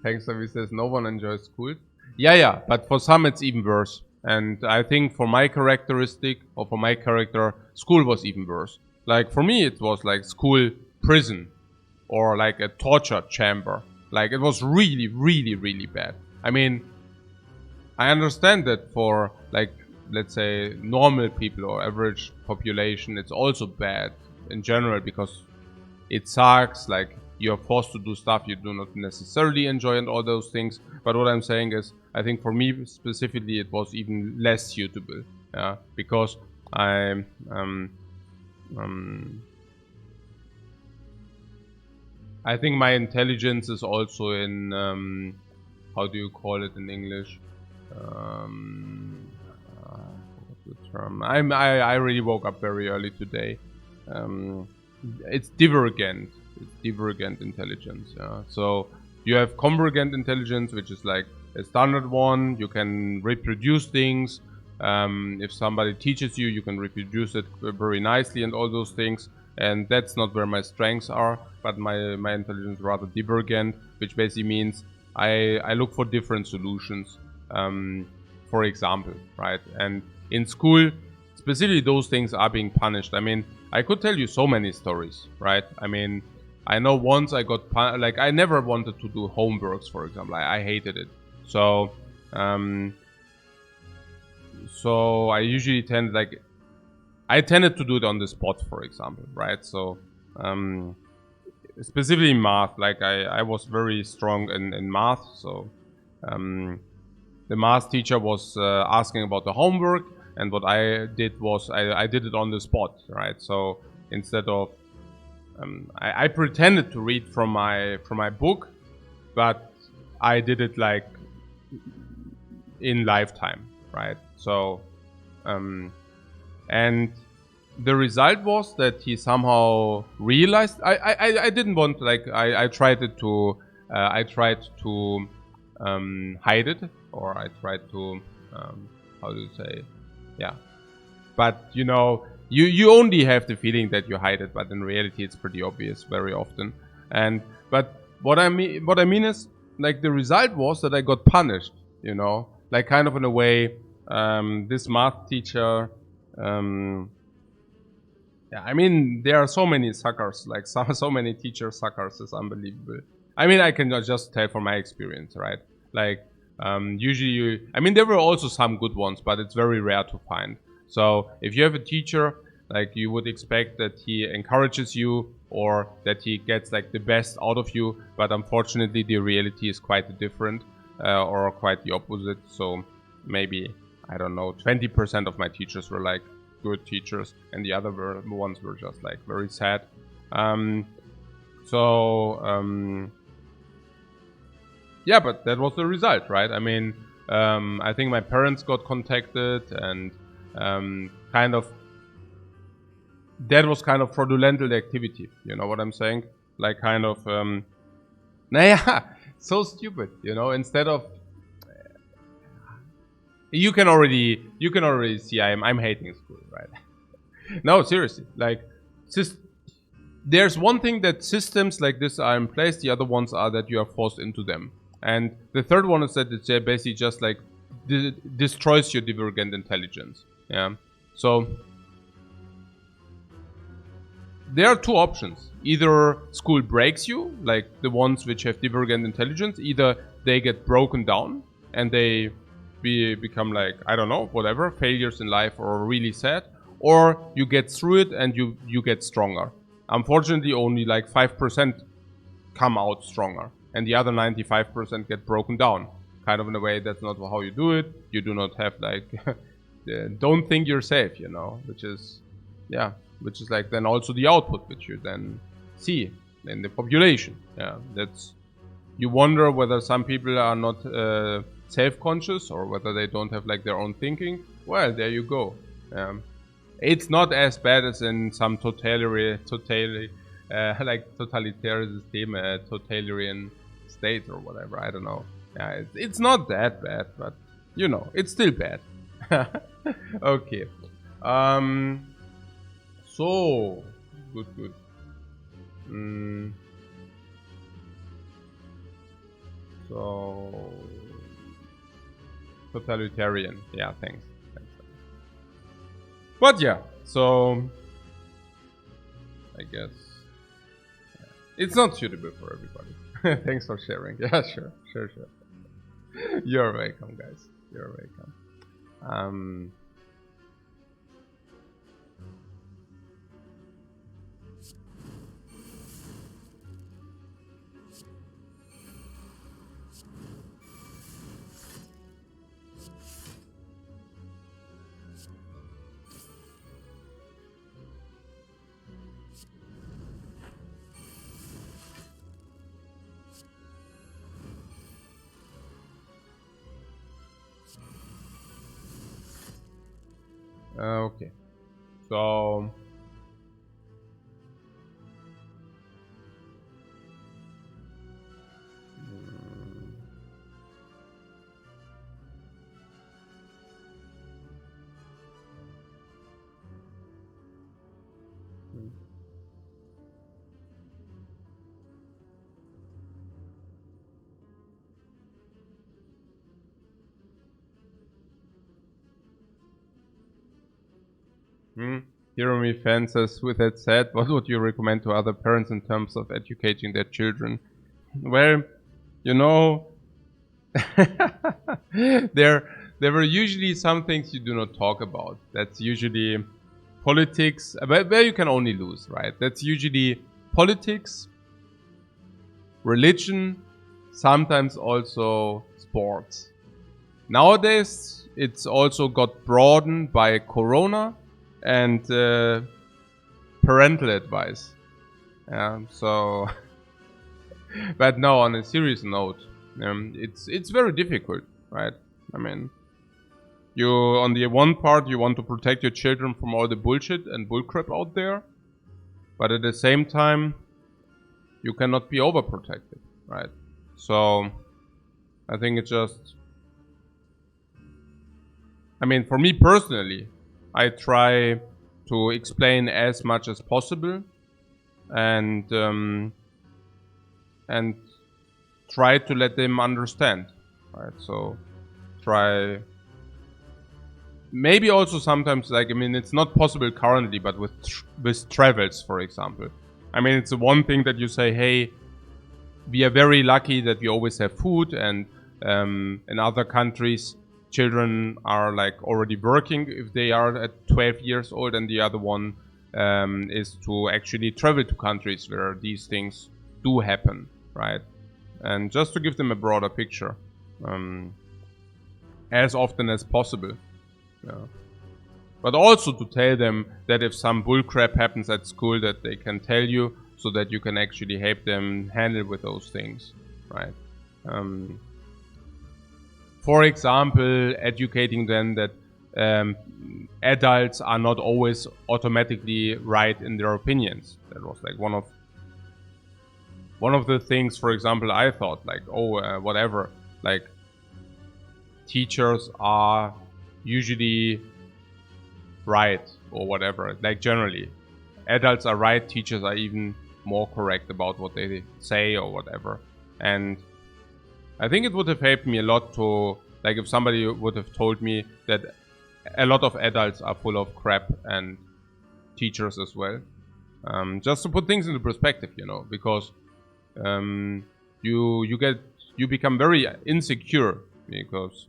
Hangster says no one enjoys school. Yeah, but for some it's even worse. And I think for my characteristic, or for my character, school was even worse. Like for me it was like school prison, or like a torture chamber. Like it was really, really, really bad. I mean, I understand that for like, let's say, normal people or average population, it's also bad in general because it sucks. Like you're forced to do stuff you do not necessarily enjoy and all those things. But what I'm saying is, I think for me specifically, it was even less suitable. Yeah, because I think my intelligence is also in how do you call it in English? What's the term? I really woke up very early today. It's divergent. It's divergent intelligence. Yeah. So you have convergent intelligence, which is like a standard one. You can reproduce things. If somebody teaches you, you can reproduce it very nicely and all those things. And that's not where my strengths are, but my intelligence is rather divergent, which basically means I look for different solutions. For example, right? And in school, specifically those things are being punished. I mean, I could tell you so many stories, right? I mean, I know once I got like I never wanted to do homeworks, for example. I hated it. So I usually I tended to do it on the spot, for example, right? So specifically math, like I was very strong in math. So the math teacher was asking about the homework, and what I did was I did it on the spot, right? So instead of I pretended to read from my book, but I did it like in lifetime, right? So and the result was that he somehow realized I didn't want, like I tried to hide it, or I tried to how do you say, yeah, but you know, you only have the feeling that you hide it, but in reality it's pretty obvious very often. And but what I mean is, like, the result was that I got punished, you know, like kind of in a way. This math teacher, yeah, I mean, there are so many suckers, like so many teacher suckers. It's unbelievable. I mean, I can just tell from my experience, right? Like, usually I mean, there were also some good ones, but it's very rare to find. So if you have a teacher, like, you would expect that he encourages you, or that he gets like the best out of you. But unfortunately, the reality is quite different, or quite the opposite. So maybe, I don't know, 20% of my teachers were like good teachers, and the other ones were just like very sad. Yeah, but that was the result, right? I mean, I think my parents got contacted, and kind of that was kind of fraudulent activity. You know what I'm saying? Like, kind of, naja, so stupid. You know, instead of, you can already see I'm hating school, right? No, seriously, like, there's one thing that systems like this are in place. The other ones are that you are forced into them. And the third one is that it's basically just like destroys your divergent intelligence. Yeah. So there are two options. Either school breaks you, like the ones which have divergent intelligence. Either they get broken down and they become like, I don't know, whatever, failures in life, or really sad. Or you get through it and you get stronger. Unfortunately, only like 5% come out stronger, and the other 95% get broken down. Kind of in a way, that's not how you do it. You do not have like, don't think you're safe, you know, which is, yeah, which is like then also the output which you then see in the population. Yeah, that's, you wonder whether some people are not self-conscious, or whether they don't have like their own thinking. Well, there you go. It's not as bad as in some totalitarian system, totalitarian state or whatever. I don't know. Yeah, it's not that bad, but you know, it's still bad. Okay. So good. So totalitarian. Yeah, thanks. But yeah, so I guess it's not suitable for everybody. Thanks for sharing. Yeah, sure. You're welcome, guys. You're welcome. Okay, so Jeremy Fan says, with that said, what would you recommend to other parents in terms of educating their children? Well, you know, there were usually some things you do not talk about. That's usually politics, where you can only lose, right? That's usually politics, religion, sometimes also sports. Nowadays, it's also got broadened by Corona and parental advice. Yeah, so, but no, on a serious note, it's very difficult, right? I mean, you on the one part you want to protect your children from all the bullshit and bullcrap out there, but at the same time, you cannot be overprotected, right? So, I think it's just, I mean, for me personally, I try to explain as much as possible, and try to let them understand, right? So try, maybe also sometimes, like, I mean, it's not possible currently, but with travels, for example. I mean, it's the one thing that you say, hey, we are very lucky that we always have food, and in other countries, children are like already working if they are at 12 years old, and the other one is to actually travel to countries where these things do happen, right? And just to give them a broader picture, as often as possible. Yeah. But also to tell them that if some bullcrap happens at school, that they can tell you, so that you can actually help them handle with those things, right? For example, educating them that adults are not always automatically right in their opinions. That was like one of the things, for example, I thought like, whatever, like teachers are usually right or whatever, like generally. Adults are right, teachers are even more correct about what they say or whatever. And I think it would have helped me a lot to, like, if somebody would have told me that a lot of adults are full of crap, and teachers as well. Just to put things into perspective, you know, because you become very insecure, because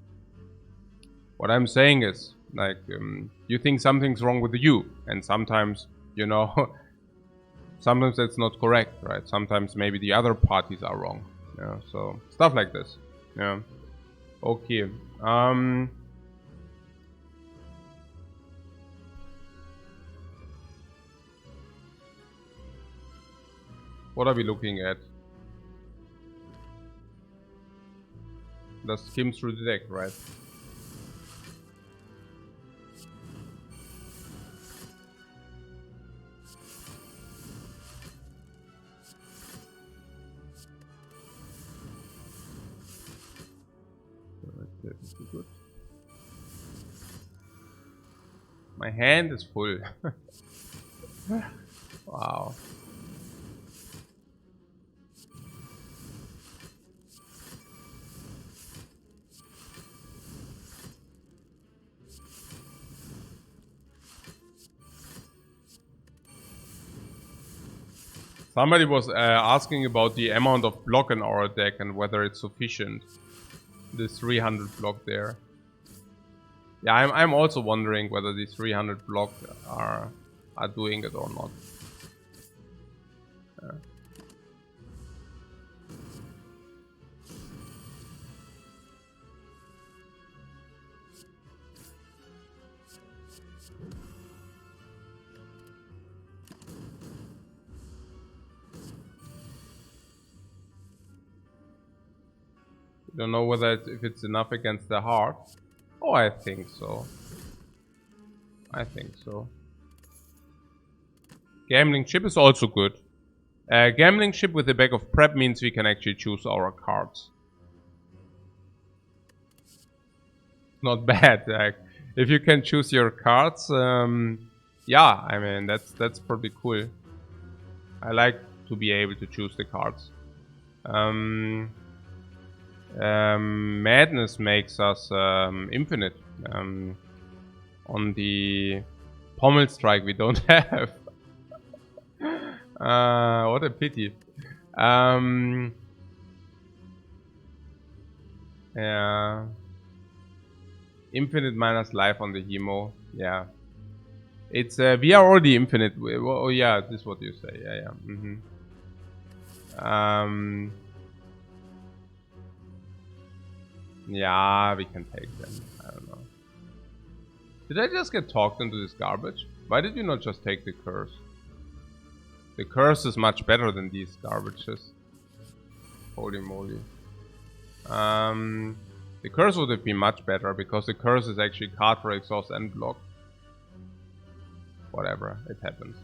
what I'm saying is, like, you think something's wrong with you, and sometimes, you know, sometimes that's not correct, right? Sometimes maybe the other parties are wrong. Yeah, so stuff like this. Yeah. Okay. What are we looking at? Let's skim through the deck, right? My hand is full. Wow. Somebody was asking about the amount of block in our deck and whether it's sufficient. The 300 block there. Yeah, I'm also wondering whether the 300 block are doing it or not. Don't know whether if it's enough against the heart. Oh, I think so. I think so. Gambling chip is also good. Gambling chip with a bag of prep means we can actually choose our cards. Not bad. Like, if you can choose your cards, yeah, I mean that's pretty cool. I like to be able to choose the cards. Madness makes us infinite. On the pommel strike we don't have. What a pity. Yeah. Infinite minus life on the hemo. Yeah. It's we are already infinite. Oh yeah, this is what you say. Yeah, yeah. Yeah, we can take them. I don't know. Did I just get talked into this garbage? Why did you not just take the curse? The curse is much better than these garbages. Holy moly. The curse would have been much better because the curse is actually card for exhaust and block. Whatever, it happens.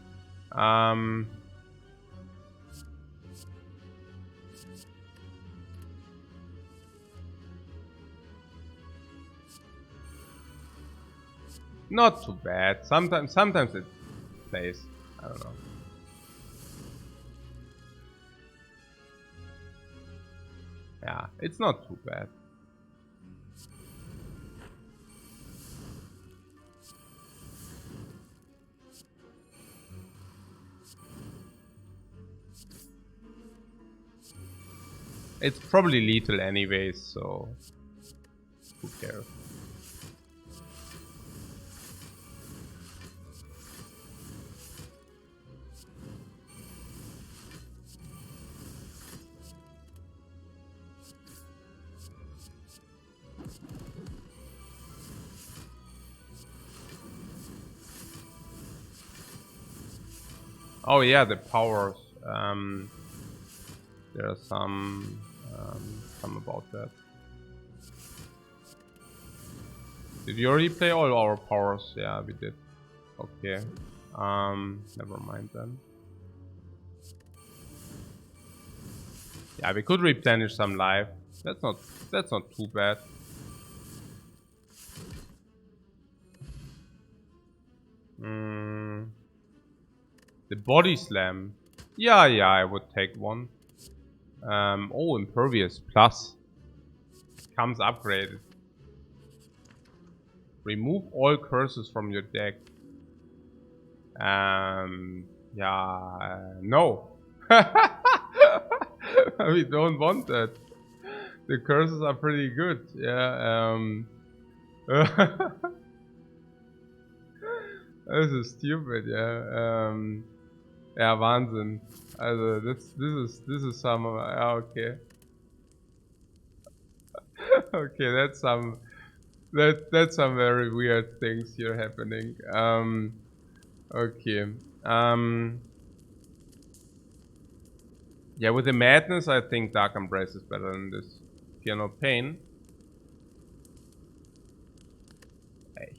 Not too bad. Sometimes it plays. I don't know. Yeah, it's not too bad. It's probably lethal anyways, so who cares? Oh yeah, the powers. There are some about that. Did you already play all our powers? Yeah, we did. Okay. Never mind then. Yeah, we could replenish some life. That's not too bad. The body slam. Yeah, I would take one. Oh, impervious plus. Comes upgraded. Remove all curses from your deck. Yeah, no. We don't want that. The curses are pretty good. Yeah. This is stupid. Yeah. Ja, Wahnsinn. Also this is some. Okay. Okay, that's some very weird things here happening. Okay. Yeah, with the madness, I think Dark Embrace is better than this. Fear No Pain. Hey.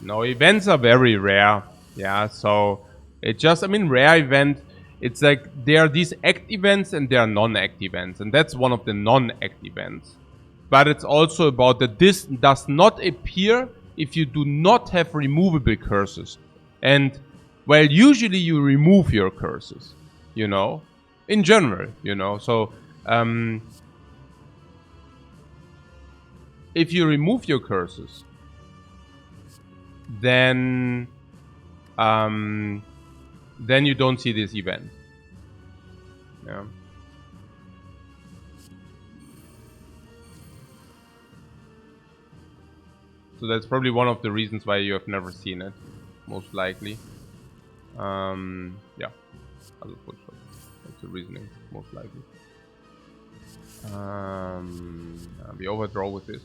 No, events are very rare. Yeah, so it just, I mean, rare event, it's like there are these act events and there are non-act events, and that's one of the non-act events. But it's also about that this does not appear if you do not have removable curses. And, well, usually you remove your curses, you know, in general, you know, so, if you remove your curses, then you don't see this event. Yeah. So that's probably one of the reasons why you have never seen it, most likely. Yeah. Also full shot. That's the reasoning, most likely. We overdraw with this.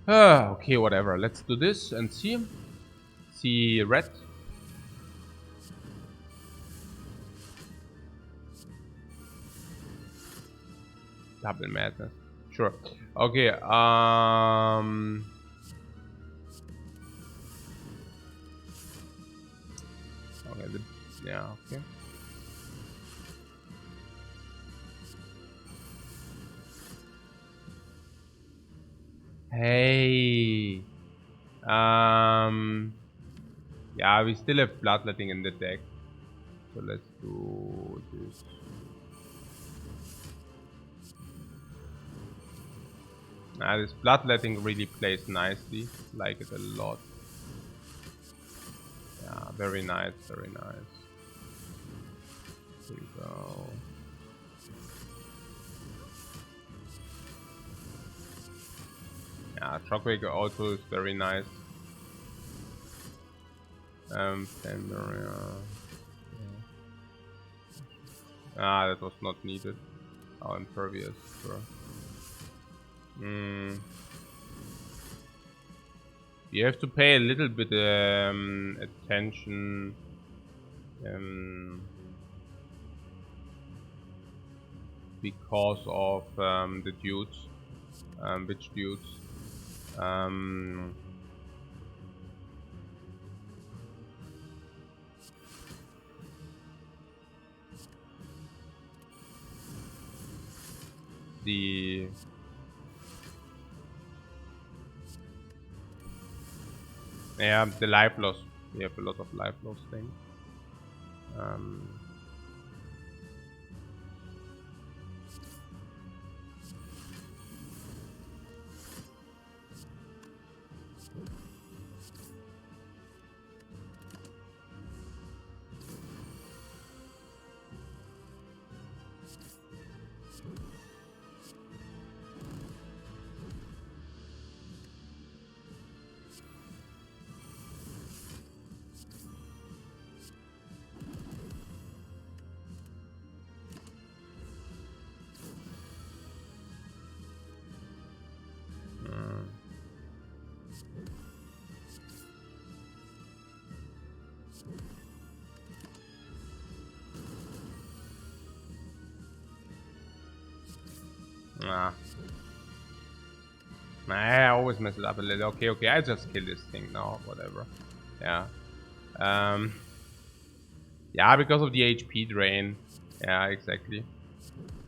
Okay, whatever. Let's do this and see. See red. Double madness. Sure. Okay, okay, yeah, okay. Hey. Yeah, we still have bloodletting in the deck. So let's do this. This bloodletting really plays nicely. Like it a lot. Yeah, very nice, very nice. Here we go. Yeah, Shockwaker also is very nice. Pandaria. Ah, that was not needed. Oh, impervious, sure. You have to pay a little bit attention. Because of the dudes. Which dudes? The life loss. We have a lot of life loss things. I always mess it up a little. Okay, I just kill this thing now, whatever. Yeah. Yeah, because of the HP drain. Yeah, exactly.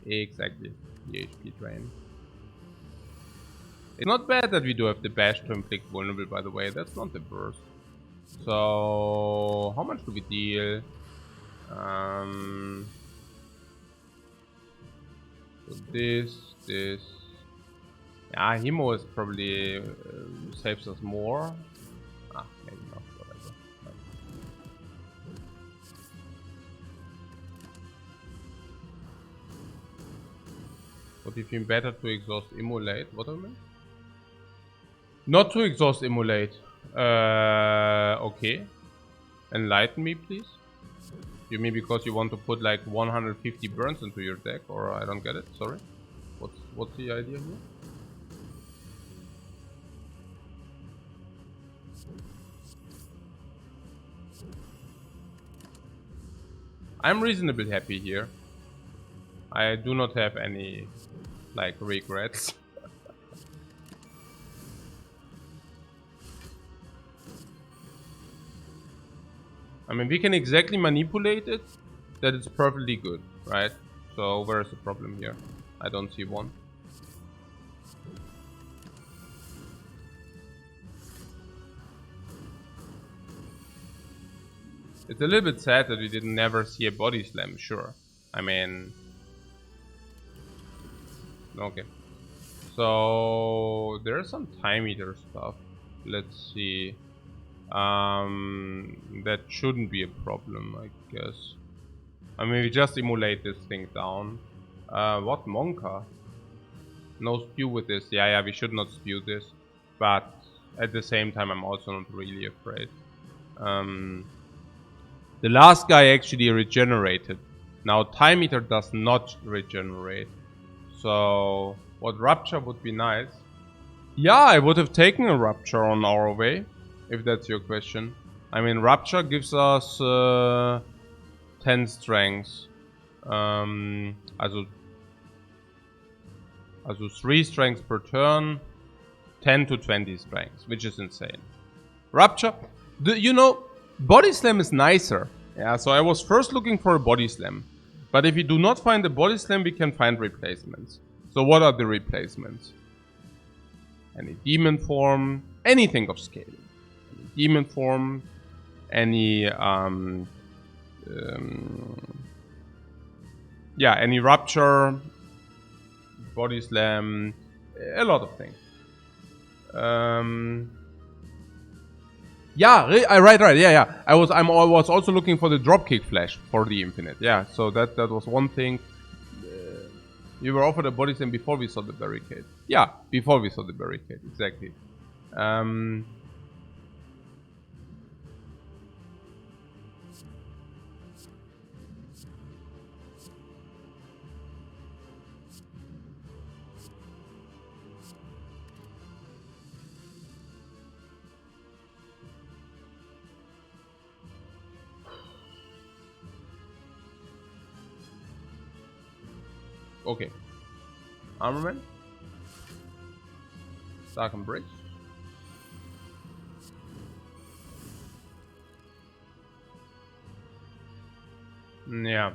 Exactly. The HP drain. It's not bad that we do have the bash to inflict vulnerable, by the way. That's not the worst. So, how much do we deal? So this. Yeah, Hemo is probably saves us more. Maybe not, whatever. Would it be better to exhaust Immolate? What do you mean? Not to exhaust Immolate. Okay. Enlighten me, please. You mean because you want to put like 150 burns into your deck, or I don't get it? Sorry. What's the idea here? I'm reasonably happy here. I do not have any like regrets. I mean, we can exactly manipulate it that it's perfectly good, right? So where's the problem here? I don't see one. It's a little bit sad that we didn't never see a body slam, sure. I mean... Okay. So... there's some time eater stuff. Let's see. That shouldn't be a problem, I guess. I mean, we just emulate this thing down. What Monka? No spew with this. Yeah, we should not spew this. But at the same time, I'm also not really afraid. The last guy actually regenerated. Now, Time Eater does not regenerate. So, what Rupture would be nice? Yeah, I would have taken a Rupture on our way, if that's your question. I mean, Rupture gives us 10 strengths. Also 3 strengths per turn, 10 to 20 strengths, which is insane. Rupture, you know, Body Slam is nicer. Yeah, so I was first looking for a Body Slam. But if we do not find a Body Slam, we can find replacements. So what are the replacements? Any demon form, anything of scale. Any demon form, any yeah, any Rupture, Body Slam, a lot of things. Yeah, right, yeah. I was also looking for the dropkick flash for the infinite. Yeah, so that was one thing. We were offered a body slam before we saw the barricade. Yeah, before we saw the barricade, exactly. Okay. Armament. Darken Bridge. Yeah.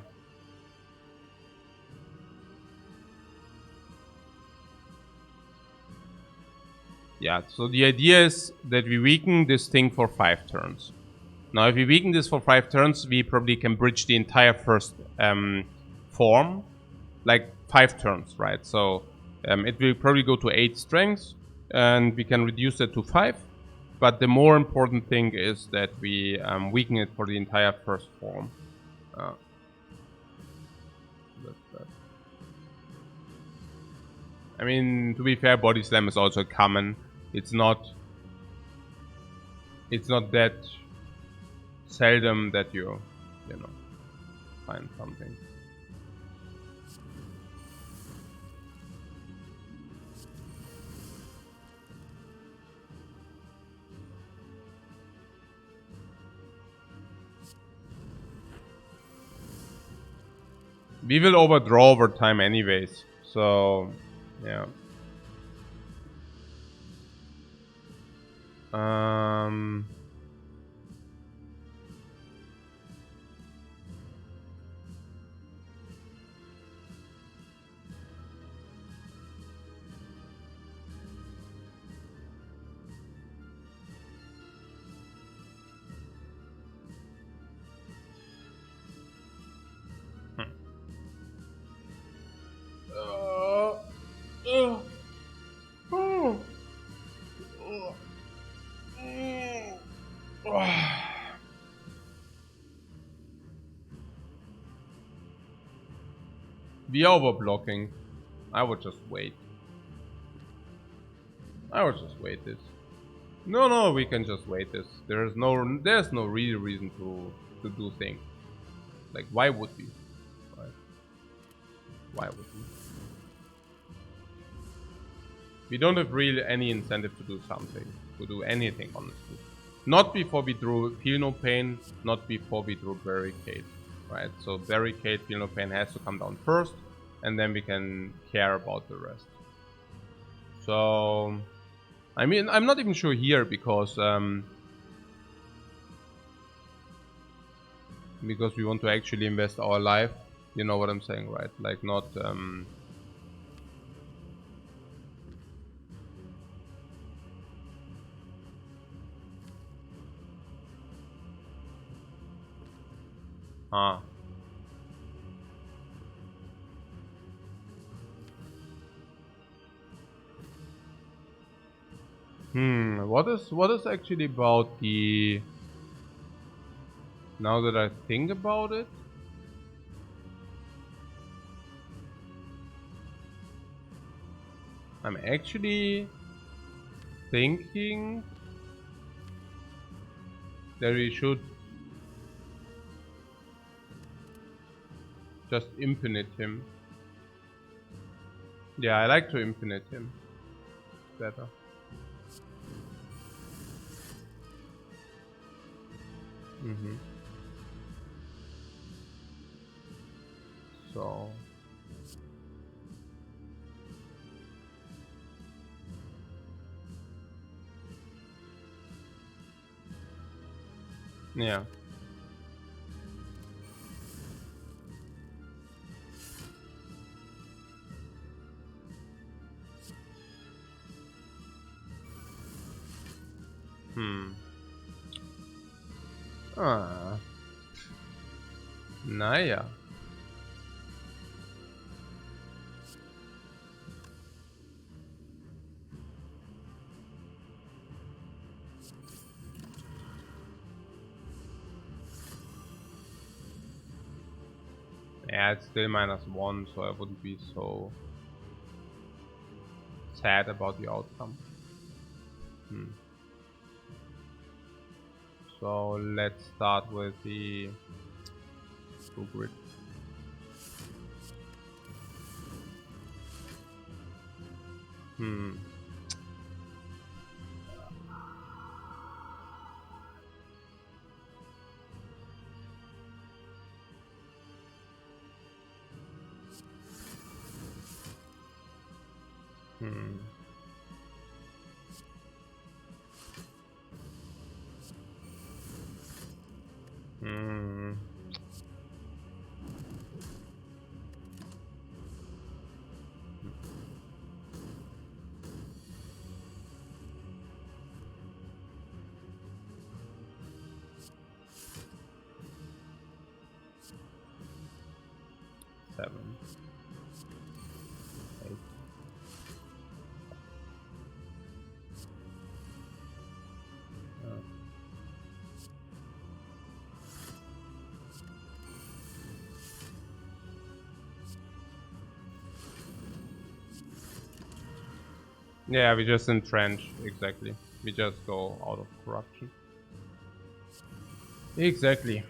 Yeah, so the idea is that we weaken this thing for 5 turns. Now, if we weaken this for 5 turns, we probably can bridge the entire first form. Like 5 turns, right? So it will probably go to 8 strengths, and we can reduce it to 5. But the more important thing is that we weaken it for the entire first form. I mean, to be fair, Body Slam is also common. It's not that seldom that you know, find something. We will overdraw over time anyways, so yeah. We are overblocking. I would just wait. This. No, we can just wait this. There's no real reason to do things. Like, why would we? Why would we? We don't have really any incentive to do something, to do anything, honestly. Not before we drew Feel No Pain, not before we drew Barricade, right? So Barricade, Feel No Pain has to come down first, and then we can care about the rest. So, I mean, I'm not even sure here, because because we want to actually invest our life. You know what I'm saying, right? Like not what is actually about the, now that I think about it, I'm actually thinking that we should just infinite him. Yeah, I like to infinite him better. So yeah. Naja. Yeah, it's still -1, so I wouldn't be so sad about the outcome. So let's start with the blue grid. Seven. 8. Yeah, we just entrench, exactly. We just go out of corruption. Exactly.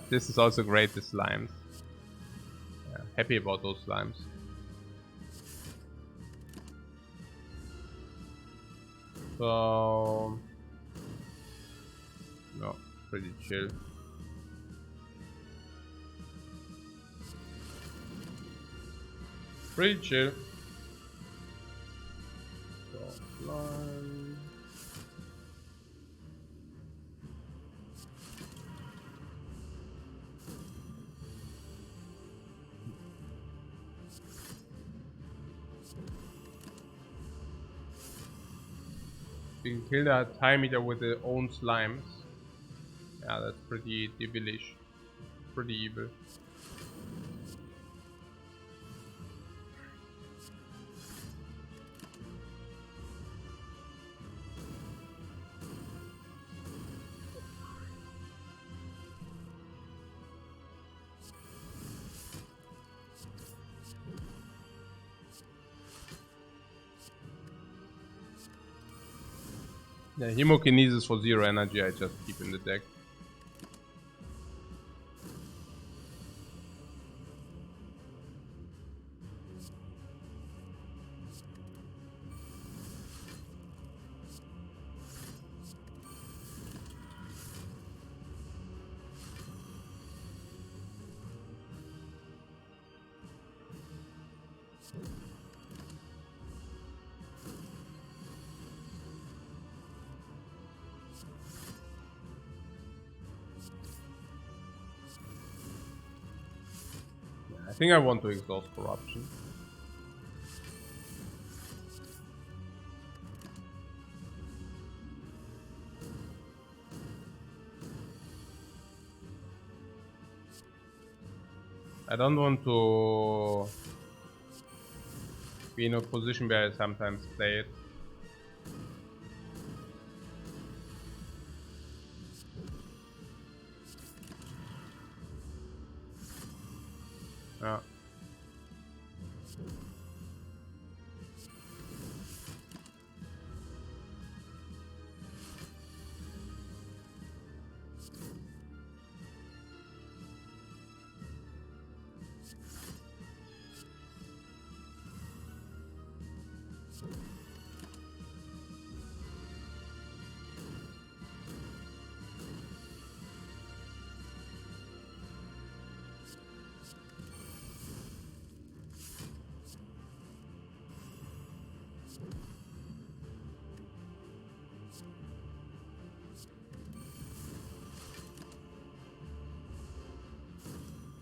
This is also great, the slimes. Yeah, happy about those slimes. So no, pretty chill. Pretty chill. So slime. You can kill that time eater with their own slimes. Yeah, that's pretty devilish. Pretty evil. Yeah, Hemokinesis for 0 energy I just keep in the deck. I think I want to exhaust corruption. I don't want to be in a position where I sometimes play it. Yeah.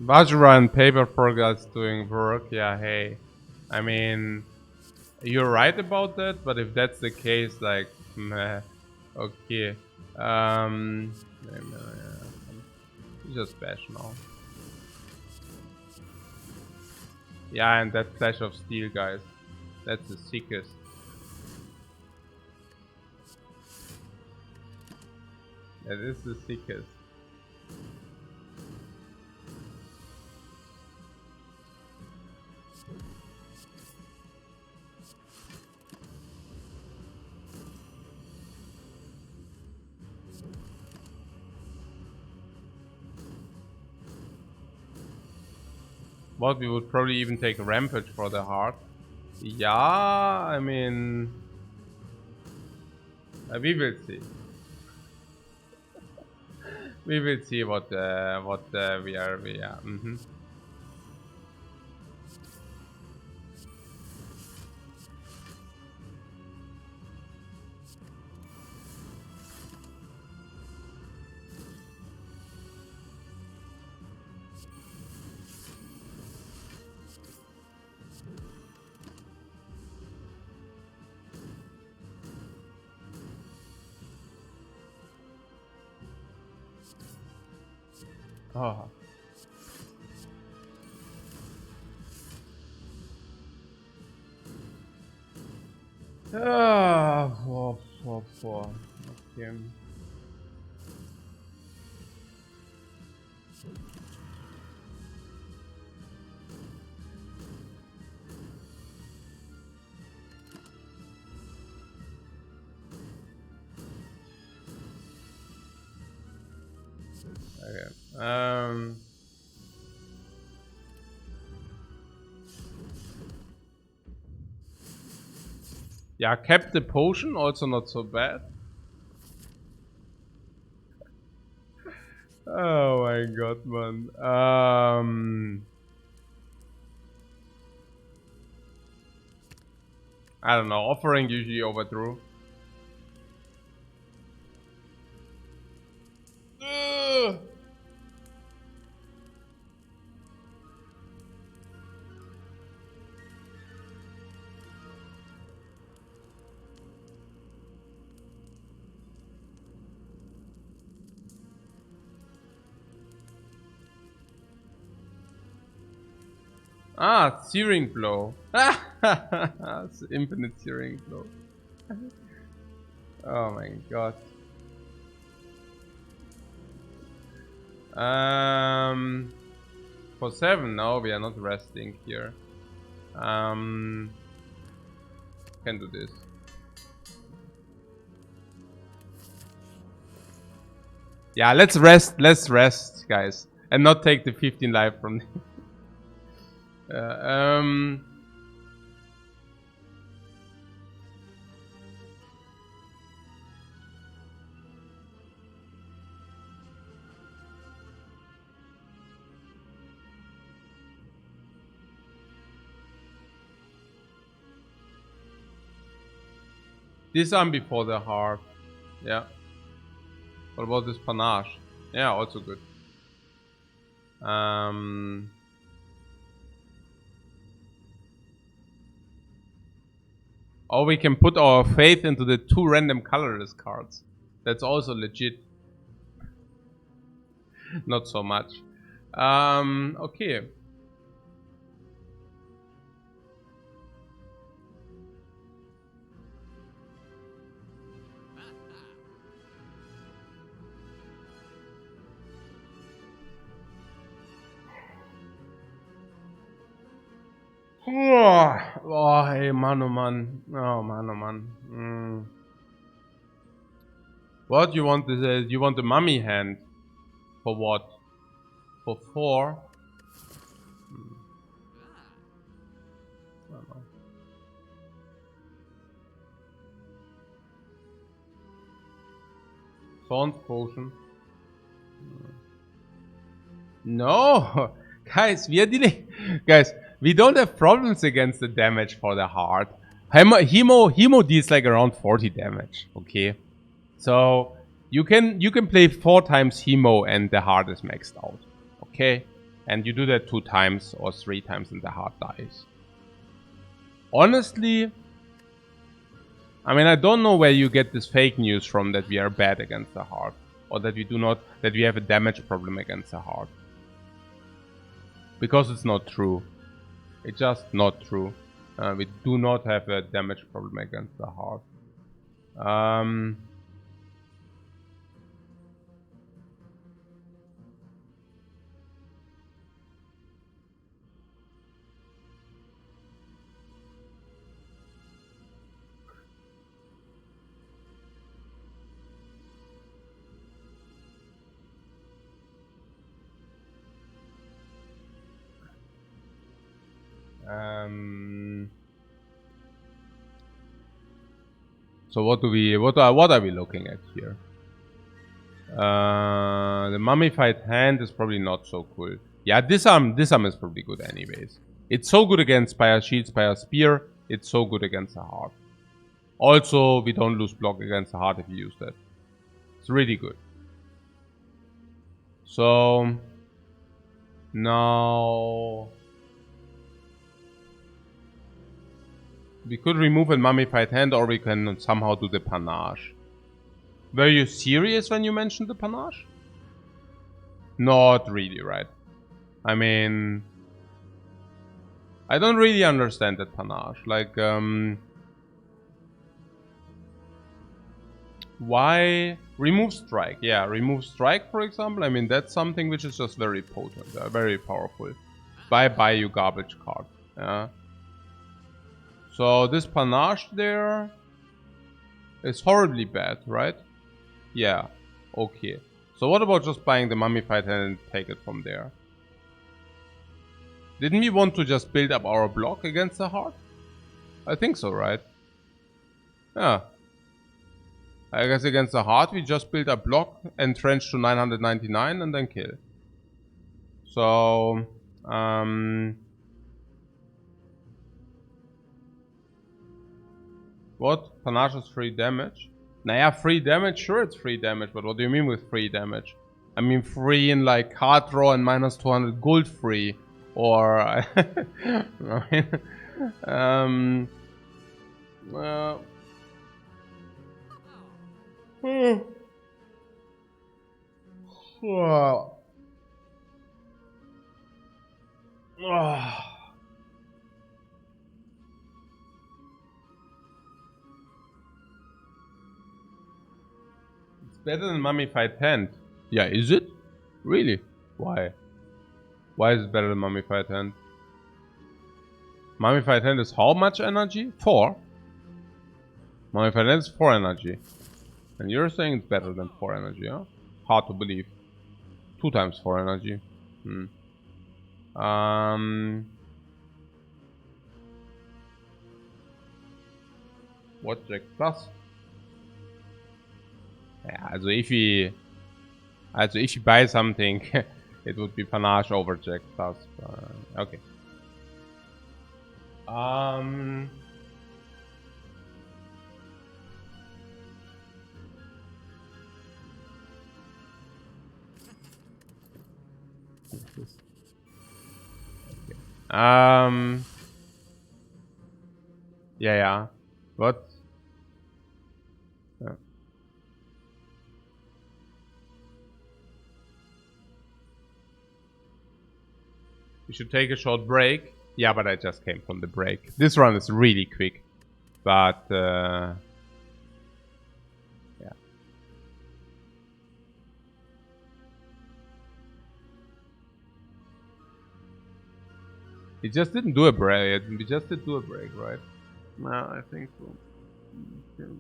Vajra and paper forgets doing work. Yeah, hey. I mean, you're right about that, but if that's the case, like, meh, okay. Just bash now. Yeah, and that Flash of Steel, guys. That's the sickest. That is the sickest. What, we would probably even take a Rampage for the heart. Yeah, I mean... we will see. We will see what we are. Oh. Okay. Okay. Yeah, kept the potion, also not so bad. Oh my god, man. I don't know. Offering usually overdrew. Ah, searing blow. It's infinite searing blow. Oh my god. For 7, no, we are not resting here. Can do this. Yeah, let's rest, guys, and not take the 15 life from them. Disarm before the heart. Yeah. What about this panache? Yeah, also good. Or we can put our faith into the 2 random colorless cards. That's also legit. Not so much. Okay. Oh, hey, man, oh man. Oh, man, oh man. What you want? You want the mummy hand? For what? For 4? Thorns potion. No, guys, we are dealing. Guys, we don't have problems against the damage for the heart. Hemo deals like around 40 damage. Okay, so you can play 4 times Hemo and the heart is maxed out. Okay, and you do that 2 times or 3 times and the heart dies. Honestly, I mean, I don't know where you get this fake news from that we are bad against the heart, or that we have a damage problem against the heart. Because it's not true. It's just not true. We do not have a damage problem against the heart. So what are we looking at here? The mummified hand is probably not so cool. Yeah, disarm is probably good anyways. It's so good against Spire Shield, Spire Spear. It's so good against the heart. Also, we don't lose block against the heart if you use that. It's really good. So now we could remove a mummified hand, or we can somehow do the panache. Were you serious when you mentioned the panache? Not really, right? I mean, I don't really understand that panache. Like, why remove strike? Yeah, remove strike, for example. I mean, that's something which is just very potent, very powerful. Bye, you garbage card. Yeah. So this panache there is horribly bad, right? Yeah. Okay. So what about just buying the mummified hand and take it from there? Didn't we want to just build up our block against the heart? I think so, right? Yeah. I guess against the heart we just build a block, entrench to 999 and then kill. So, what? Panache is free damage? Naja, free damage? Sure, it's free damage, but what do you mean with free damage? I mean free in like card draw and minus 200 gold free. Or... well... Well... It's better than mummified hand. Yeah, is it? Really? Why? Why is it better than mummified hand? Mummified hand is how much energy? 4. Mummified hand is 4 energy. And you're saying it's better than 4 energy, huh? Hard to believe. 2 times 4 energy. What Jack plus? Yeah, also if we buy something, it would be panache over Jack plus. Okay. Yeah. What? Yeah. We should take a short break. Yeah, but I just came from the break. This run is really quick. But, yeah. We just didn't do a break. We just did do a break, right? No, I think so. Okay.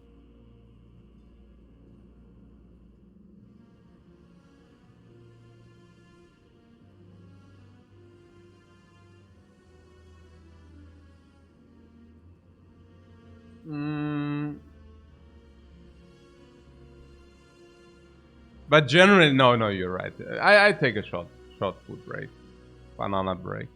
But generally, no, you're right. I take a short food break, banana break.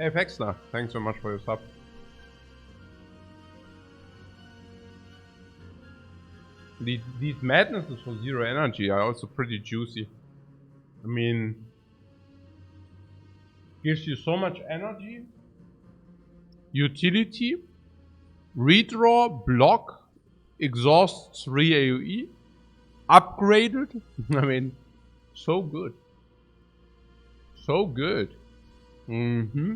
Hey, Vexner, thanks so much for your sub. These madnesses for 0 energy are also pretty juicy. I mean, gives you so much energy, utility, redraw, block, exhaust 3 AoE, upgraded. I mean, so good. So good. Mm-hmm.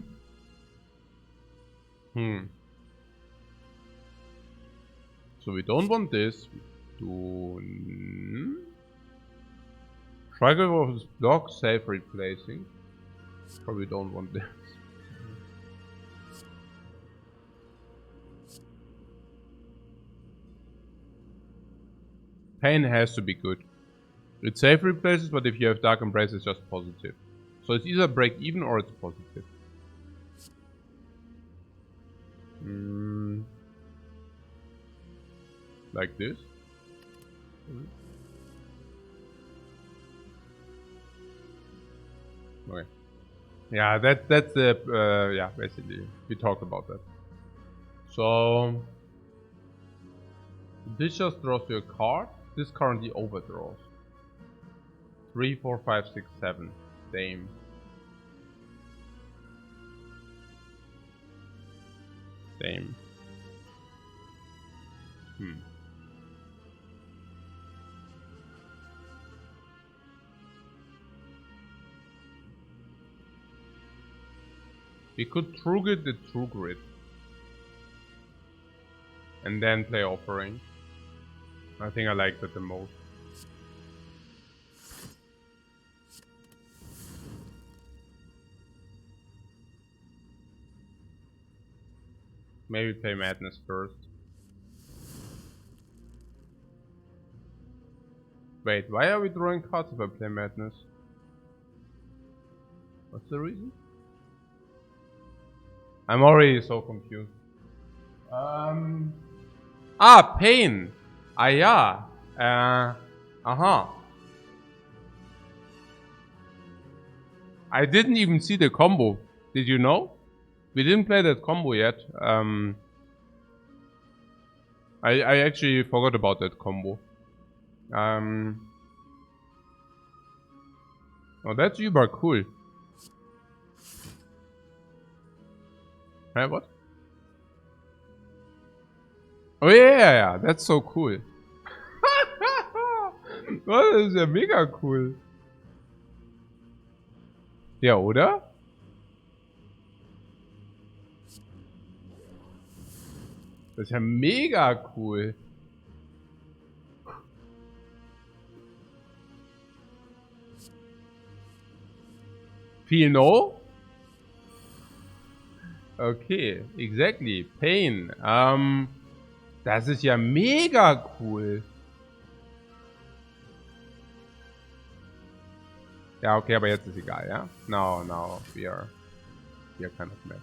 So we don't want this. We do... Trigger versus block, safe replacing. Probably don't want this. Pain has to be good. It safe replaces, but if you have Dark Embrace, it's just positive. So it's either break even or it's positive. Like this. Okay. Yeah, that's the yeah, basically we talked about that. So this just draws you a card. This currently overdraws. 3, 4, 5, 6, 7. Same. Same. We could True Grid the True Grid. And then play Offering. I think I like that the most. Maybe play Madness first. Wait, why are we drawing cards if I play Madness? What's the reason? I'm already so confused. Pain! Ah, yeah. I didn't even see the combo. Did you know? We didn't play that combo yet. I actually forgot about that combo. Oh, that's uber cool. Hey, what? Oh yeah, that's so cool. Oh, das ist ja mega cool. Ja, oder? Das ist ja mega cool. Feel no? Okay, exactly. Pain. Das ist ja mega cool. Ja, okay, aber jetzt ist egal, ja? No, we are kind of mad.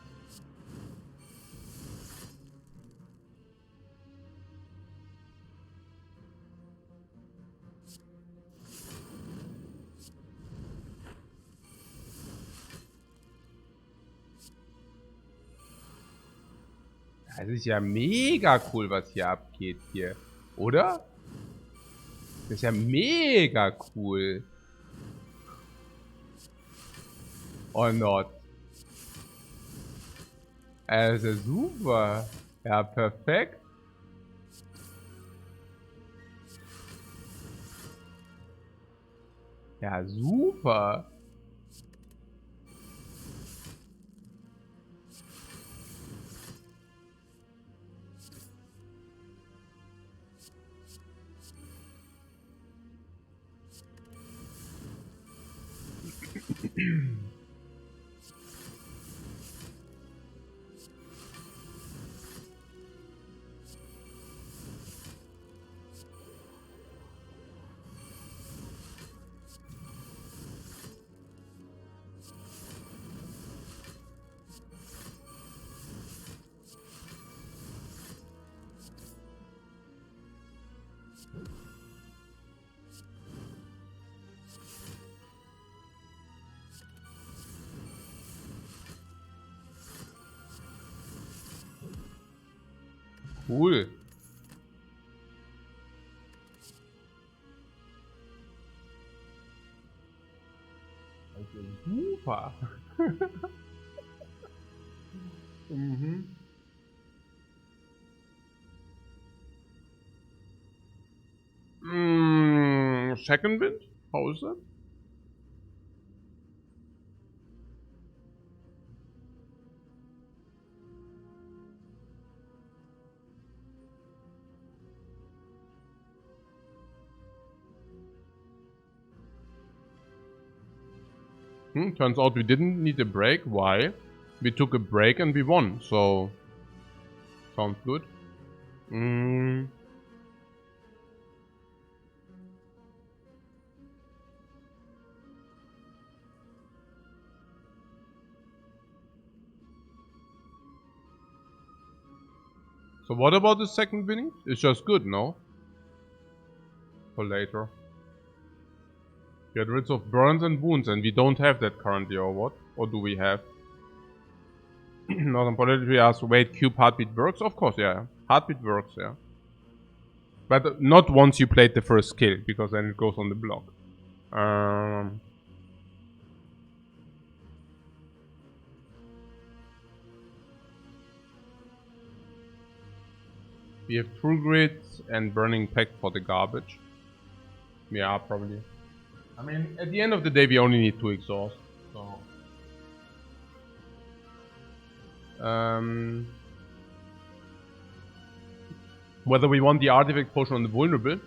Das ist ja mega cool, was hier abgeht hier. Oder? Das ist ja mega cool. Or not? Das ist ja super. Ja, perfekt. Ja, super. Cool. Super. Mhm. Second wind? How is that? Turns out we didn't need a break. Why? We took a break and we won. So, sounds good. So what about the second winning? It's just good, no? For later. Get rid of burns and wounds, and we don't have that currently, or what? Or do we have? Northern Politically asks, wait, cube heartbeat works? Of course, yeah. Heartbeat works, yeah. But not once you played the first skill, because then it goes on the block. We have True Grit and Burning Pact for the garbage. Yeah, probably. I mean, at the end of the day, we only need 2 exhaust. So. Whether we want the artifact potion on the vulnerable.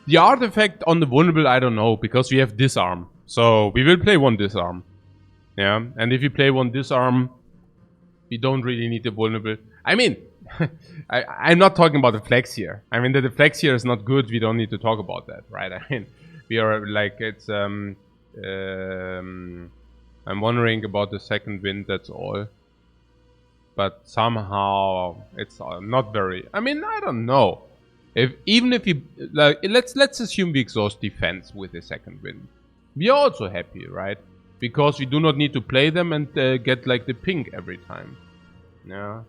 The artifact on the vulnerable, I don't know, because we have disarm. So we will play 1 disarm. Yeah, and if you play 1 disarm, we don't really need the vulnerable. I mean, I'm not talking about the flex here. I mean, the flex here is not good. We don't need to talk about that, right? I mean, we are like, it's, I'm wondering about the second wind, that's all. But somehow, it's not very, I mean, I don't know. Even if you, like, let's assume we exhaust defense with the second wind. We are also happy, right? Because we do not need to play them and get like the pink every time. Yeah.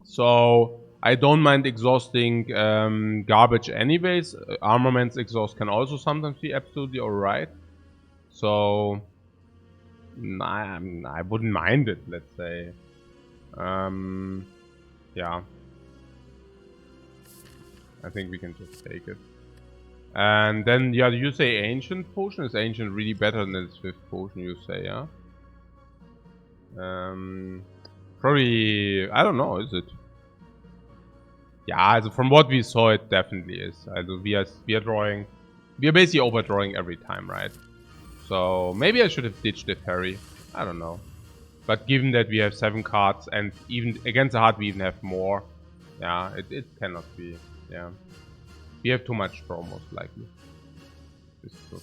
So I don't mind exhausting garbage anyways. Armaments exhaust can also sometimes be absolutely alright. So I wouldn't mind it, let's say. Yeah. I think we can just take it. And then, yeah, you say Ancient Potion? Is Ancient really better than the Swift Potion, you say, yeah? Probably, I don't know, is it? Yeah, from what we saw, it definitely is. We are drawing, we are basically overdrawing every time, right? So maybe I should have ditched the ferry. I don't know. But given that we have 7 cards and even against the heart we even have more, yeah, it cannot be. Yeah, we have too much draw most likely. This is true.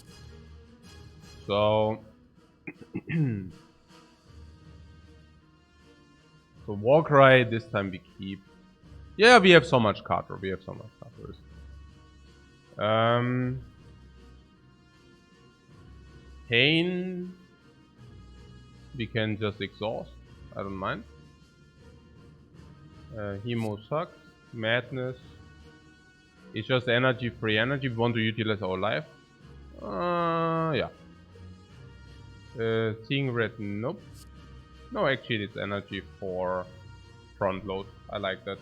So. So Warcry, this time we keep. Yeah, we have so much card draw. We have so much card draw. Pain. We can just exhaust. I don't mind. Hemo sucks. Madness. It's just energy, free energy. We want to utilize our life. Yeah. Seeing red, nope. No, actually it's energy for front load. I like that.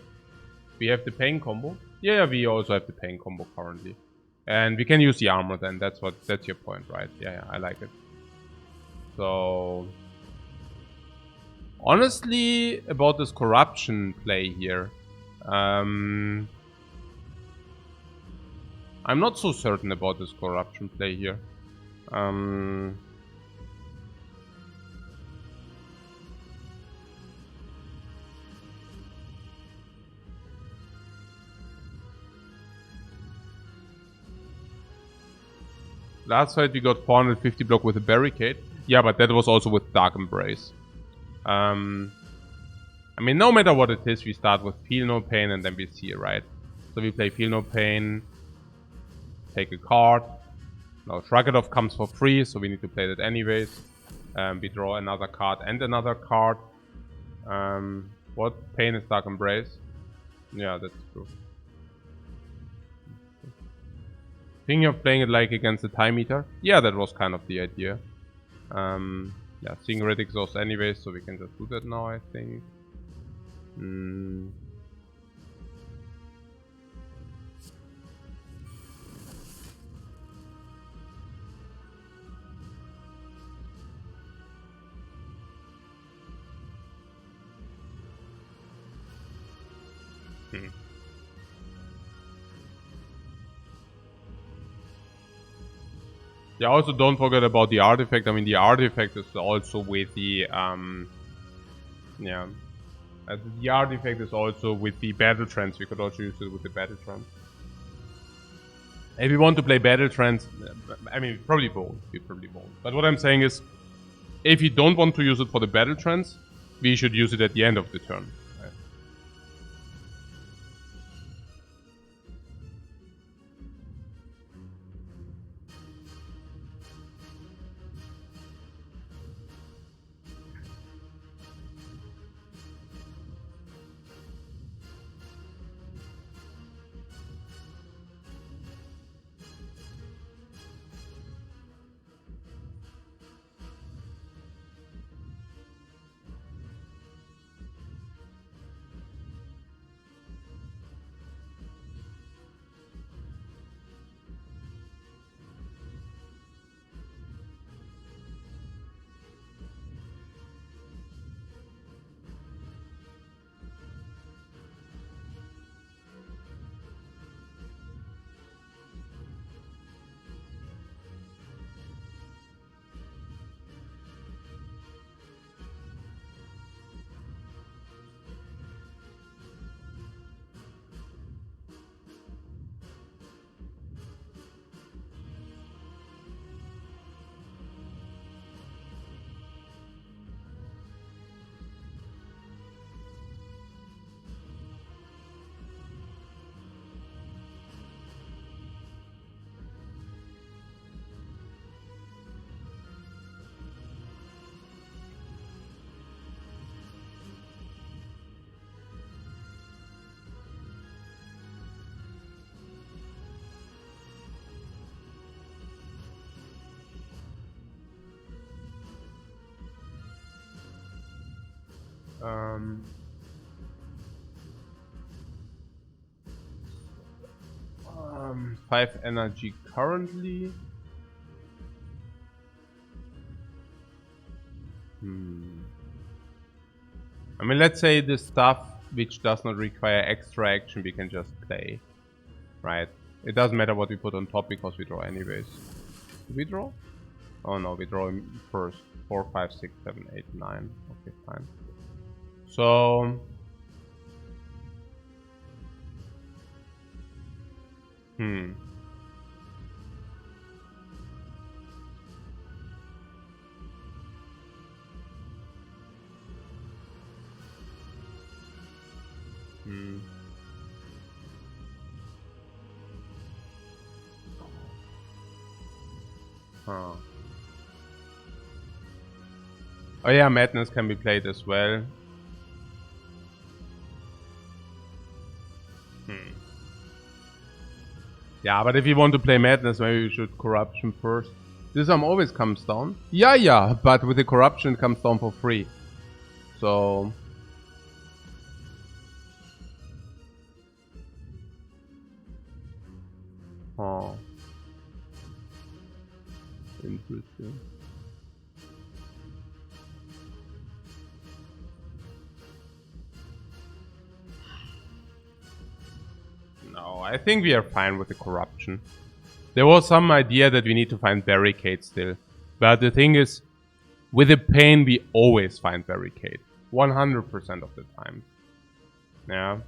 We have the pain combo. Yeah, we also have the pain combo currently. And we can use the armor then. That's your point, right? Yeah, I like it. So honestly, about this corruption play here, I'm not so certain about this corruption play here. Last fight we got 450 block with a barricade. Yeah, but that was also with Dark Embrace. I mean, no matter what it is, we start with Feel No Pain and then we see it, right? So we play Feel No Pain, take a card. Now Shrug It Off comes for free, so we need to play that anyways. We draw another card and another card. What? Pain is Dark Embrace? Yeah, that's true. Thinking of playing it like against the Time Eater? Yeah, that was kind of the idea. Yeah, seeing Red Exhaust anyways, so we can just do that now, I think. Yeah, also don't forget about the artifact. I mean, the artifact is also with the, yeah. The artifact is also with the battle trance. We could also use it with the battle trance. If you want to play battle trance, I mean, probably both. We probably won't. But what I'm saying is, if you don't want to use it for the battle trance, we should use it at the end of the turn. Right? Um, 5 energy currently. I mean, let's say the stuff which does not require extra action we can just play, right? It doesn't matter what we put on top because we draw anyways. Do we draw? Oh no, we draw him first. 4, 5, 6, 7, 8, 9. Okay, fine. So... Huh. Oh yeah, Madness can be played as well. Yeah, but if you want to play Madness, maybe you should Corruption first. Disarm always comes down. Yeah, but with the Corruption it comes down for free. So... Oh. Interesting. No, I think we are fine with the Corruption. There was some idea that we need to find Barricade still. But the thing is, with the Pain we always find Barricade. 100% of the time. Yeah.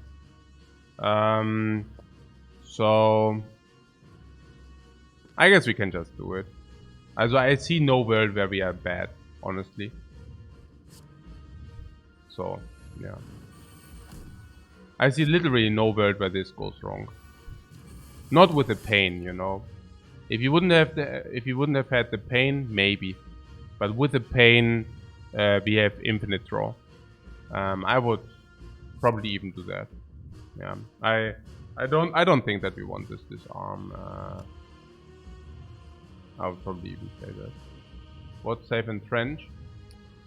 So... I guess we can just do it. Also, I see no world where we are bad, honestly. So, yeah. I see literally no world where this goes wrong. Not with the Pain, you know. If you wouldn't have had the Pain, maybe. But with the Pain, we have infinite draw. I would probably even do that. Yeah, I don't think that we want this disarm. I would probably even say that. What save entrench?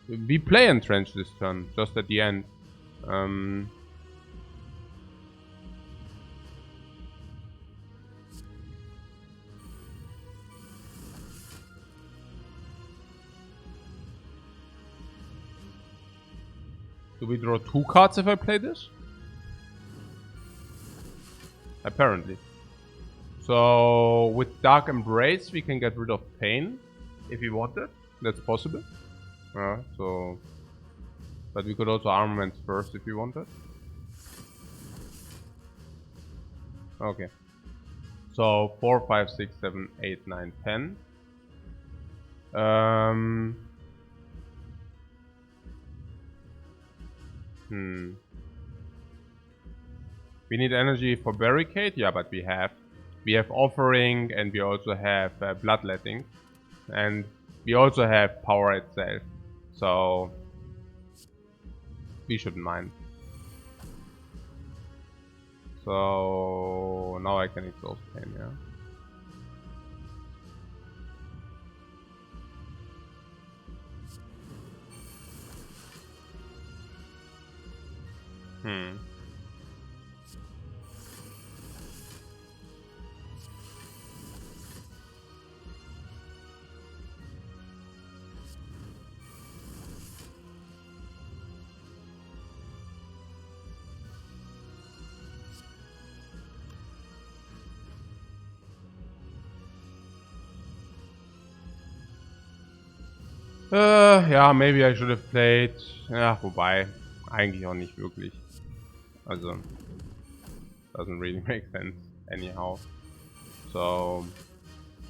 We play entrench this turn, just at the end. Do we draw 2 cards if I play this? Apparently. So with Dark Embrace we can get rid of Pain if we want it. That's possible. So, but we could also Armaments first if we wanted. Okay. So 4, 5, 6, 7, 8, 9, 10. We need energy for Barricade, yeah, but we have Offering, and we also have Bloodletting, and we also have Power itself, so we shouldn't mind. So now I can exhaust Pain, yeah. Ja, maybe I should have played. Ja, wobei, eigentlich auch nicht wirklich. Also, doesn't really make sense anyhow. So,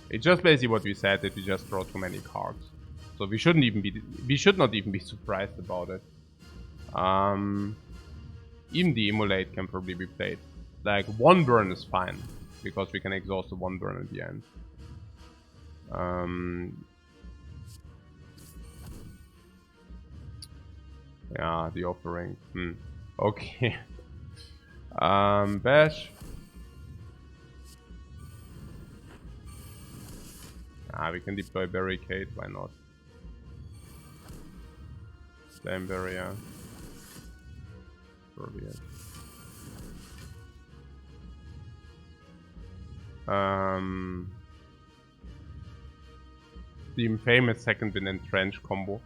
it's just basically what we said, that we just draw too many cards. So we should not even be surprised about it. Even the Immolate can probably be played. Like, 1 burn is fine, because we can exhaust the 1 burn at the end. Yeah, the Offering. Okay. Bash. We can deploy Barricade, why not? Flame Barrier. Probably it. The infamous second wind and trench combo.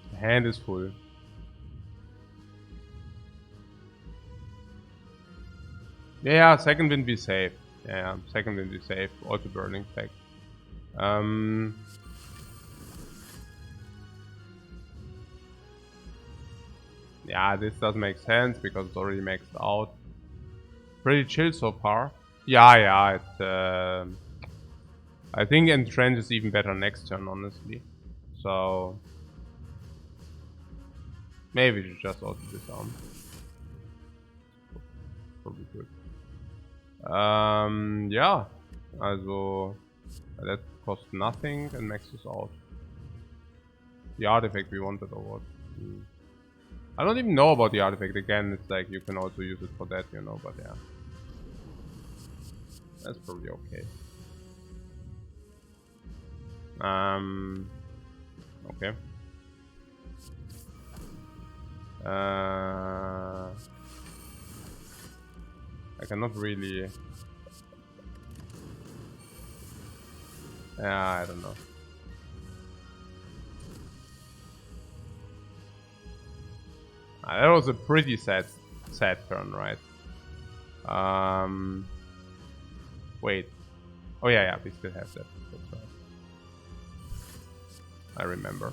The hand is full. Yeah, second wind be safe. Yeah, second wind be safe. Also burning tech. Yeah, this doesn't make sense because it's already maxed out. Pretty chill so far. Yeah, it's I think Entrench is even better next turn, honestly. So maybe we should just also disarm. Probably good. Yeah. Also that costs nothing and maxes out. The artifact we wanted or what? I don't even know about the artifact. Again, it's like you can also use it for that, you know, but yeah. That's probably okay. Okay. I cannot really... I don't know. That was a pretty sad turn, right? Wait. Oh yeah, we still have that. That's right. I remember.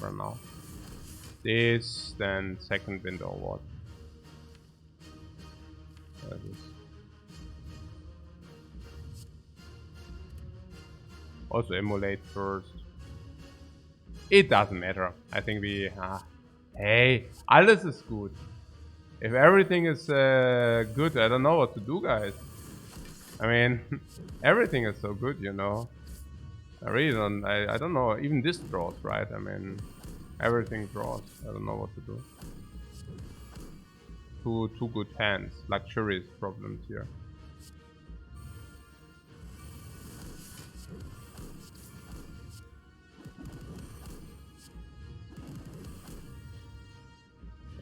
whatever now. This, then second window or what? That is. Also emulate first. It doesn't matter. I think we... hey, alles is good. If everything is good, I don't know what to do, guys. I mean, everything is so good, you know. I really don't... I don't know. Even this draws, right? I mean, everything draws. I don't know what to do. Two good hands. Luxurious problems here.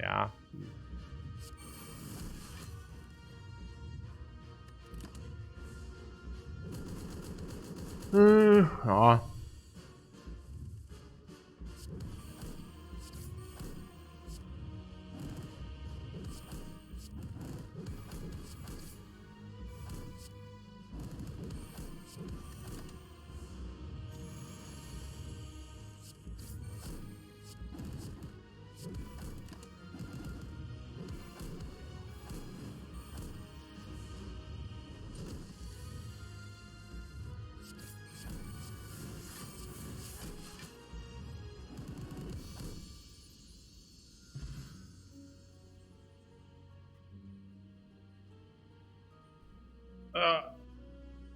Yeah. Oh.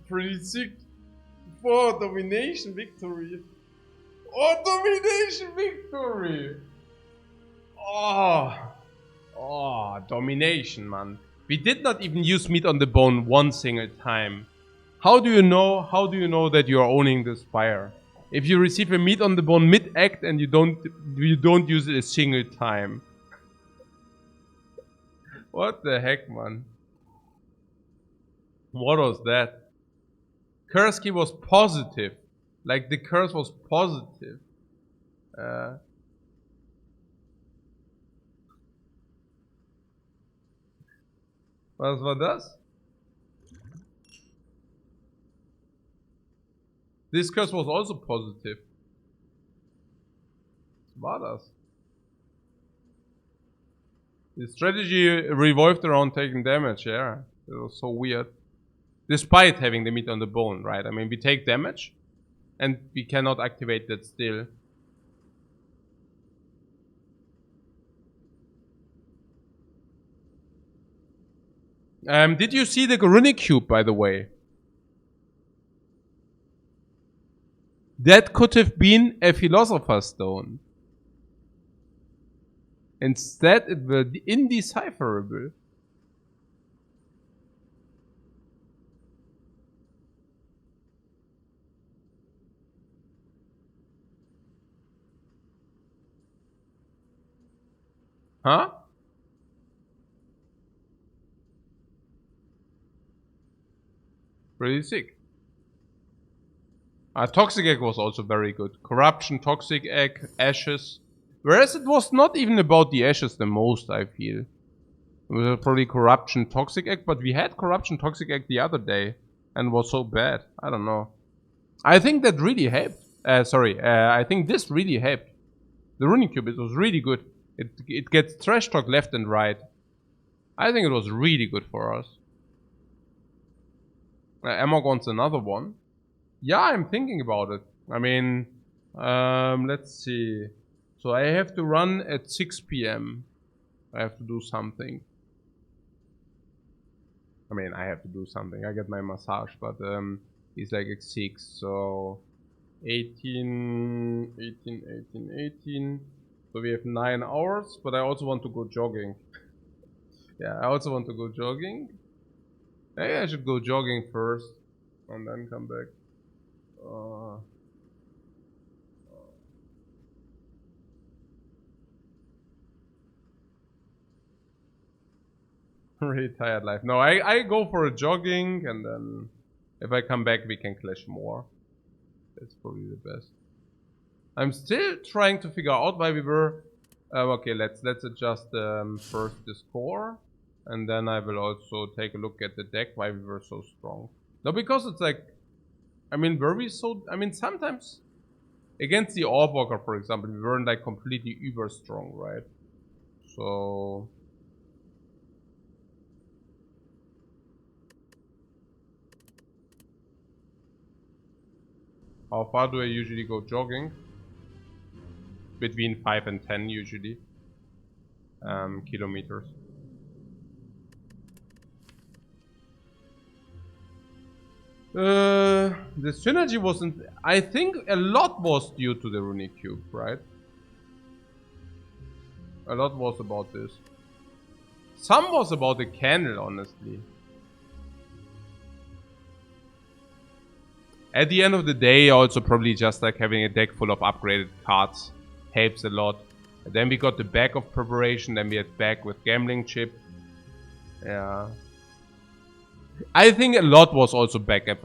Pretty sick for domination victory. Oh, domination victory! Oh, domination, man. We did not even use meat on the bone one single time. How do you know? How do you know that you are owning the Spire? If you receive a meat on the bone mid-act and you don't use it a single time. What the heck, man? What was that? Kursky was positive. Like, the curse was positive. Was war das? This curse was also positive. Was war das? The strategy revolved around taking damage, yeah. It was so weird. Despite having the meat on the bone, right? I mean, we take damage, and we cannot activate that still. Did you see the Runic Cube, by the way? That could have been a Philosopher's Stone. Instead, it was indecipherable. Huh? Pretty sick. Toxic Egg was also very good. Corruption, Toxic Egg, Ashes. Whereas it was not even about the Ashes the most, I feel. It was probably Corruption, Toxic Egg, but we had Corruption, Toxic Egg the other day. And was so bad. I don't know. I think that really helped. I think this really helped. The Runic Cube, it was really good. It gets trash talk left and right. I think it was really good for us. Amok wants another one. Yeah, I'm thinking about it. I mean, let's see. So I have to run at 6 p.m. I have to do something. I mean, I have to do something. I get my massage, but it's like at 6. So 18. So we have 9 hours, but I also want to go jogging. Yeah, I also want to go jogging. Maybe I should go jogging first and then come back. Retired life. No, I go for a jogging and then if I come back we can clash more. That's probably the best. I'm still trying to figure out why we were... okay, let's adjust first the score. And then I will also take a look at the deck, why we were so strong. No, because it's like... I mean, were we so... I mean, sometimes... against the Orborger, for example, we weren't like completely uber strong, right? So how far do I usually go jogging? Between 5 and 10 usually. Kilometers. The synergy wasn't... I think a lot was due to the runic cube, right? A lot was about this. Some was about the candle, honestly. At the end of the day, also probably just like having a deck full of upgraded cards helps a lot. And then we got the back of preparation, then we had back with gambling chip. Yeah. I think a lot was also back of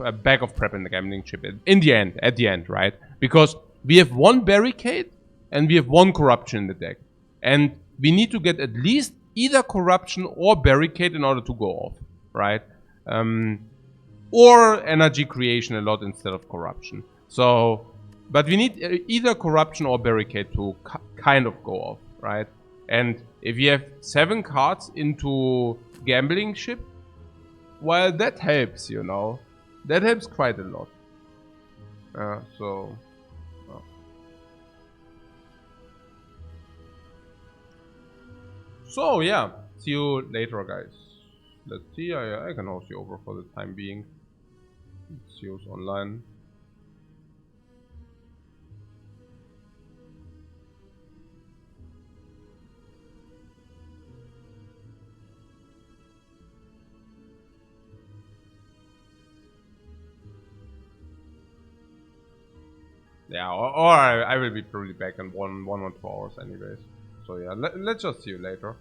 prep and the gambling chip in the end, at the end, right? Because we have one barricade and we have one corruption in the deck. And we need to get at least either corruption or barricade in order to go off, right? Or energy creation a lot instead of corruption. So, but we need either corruption or barricade to kind of go off, right? And if you have 7 cards into gambling chip, well, that helps, you know. That helps quite a lot. So yeah, see you later, guys. Let's see. I can host you over for the time being. Let's use online. Yeah, or I will be probably back in one or 2 hours anyways. So yeah, let's just see you later.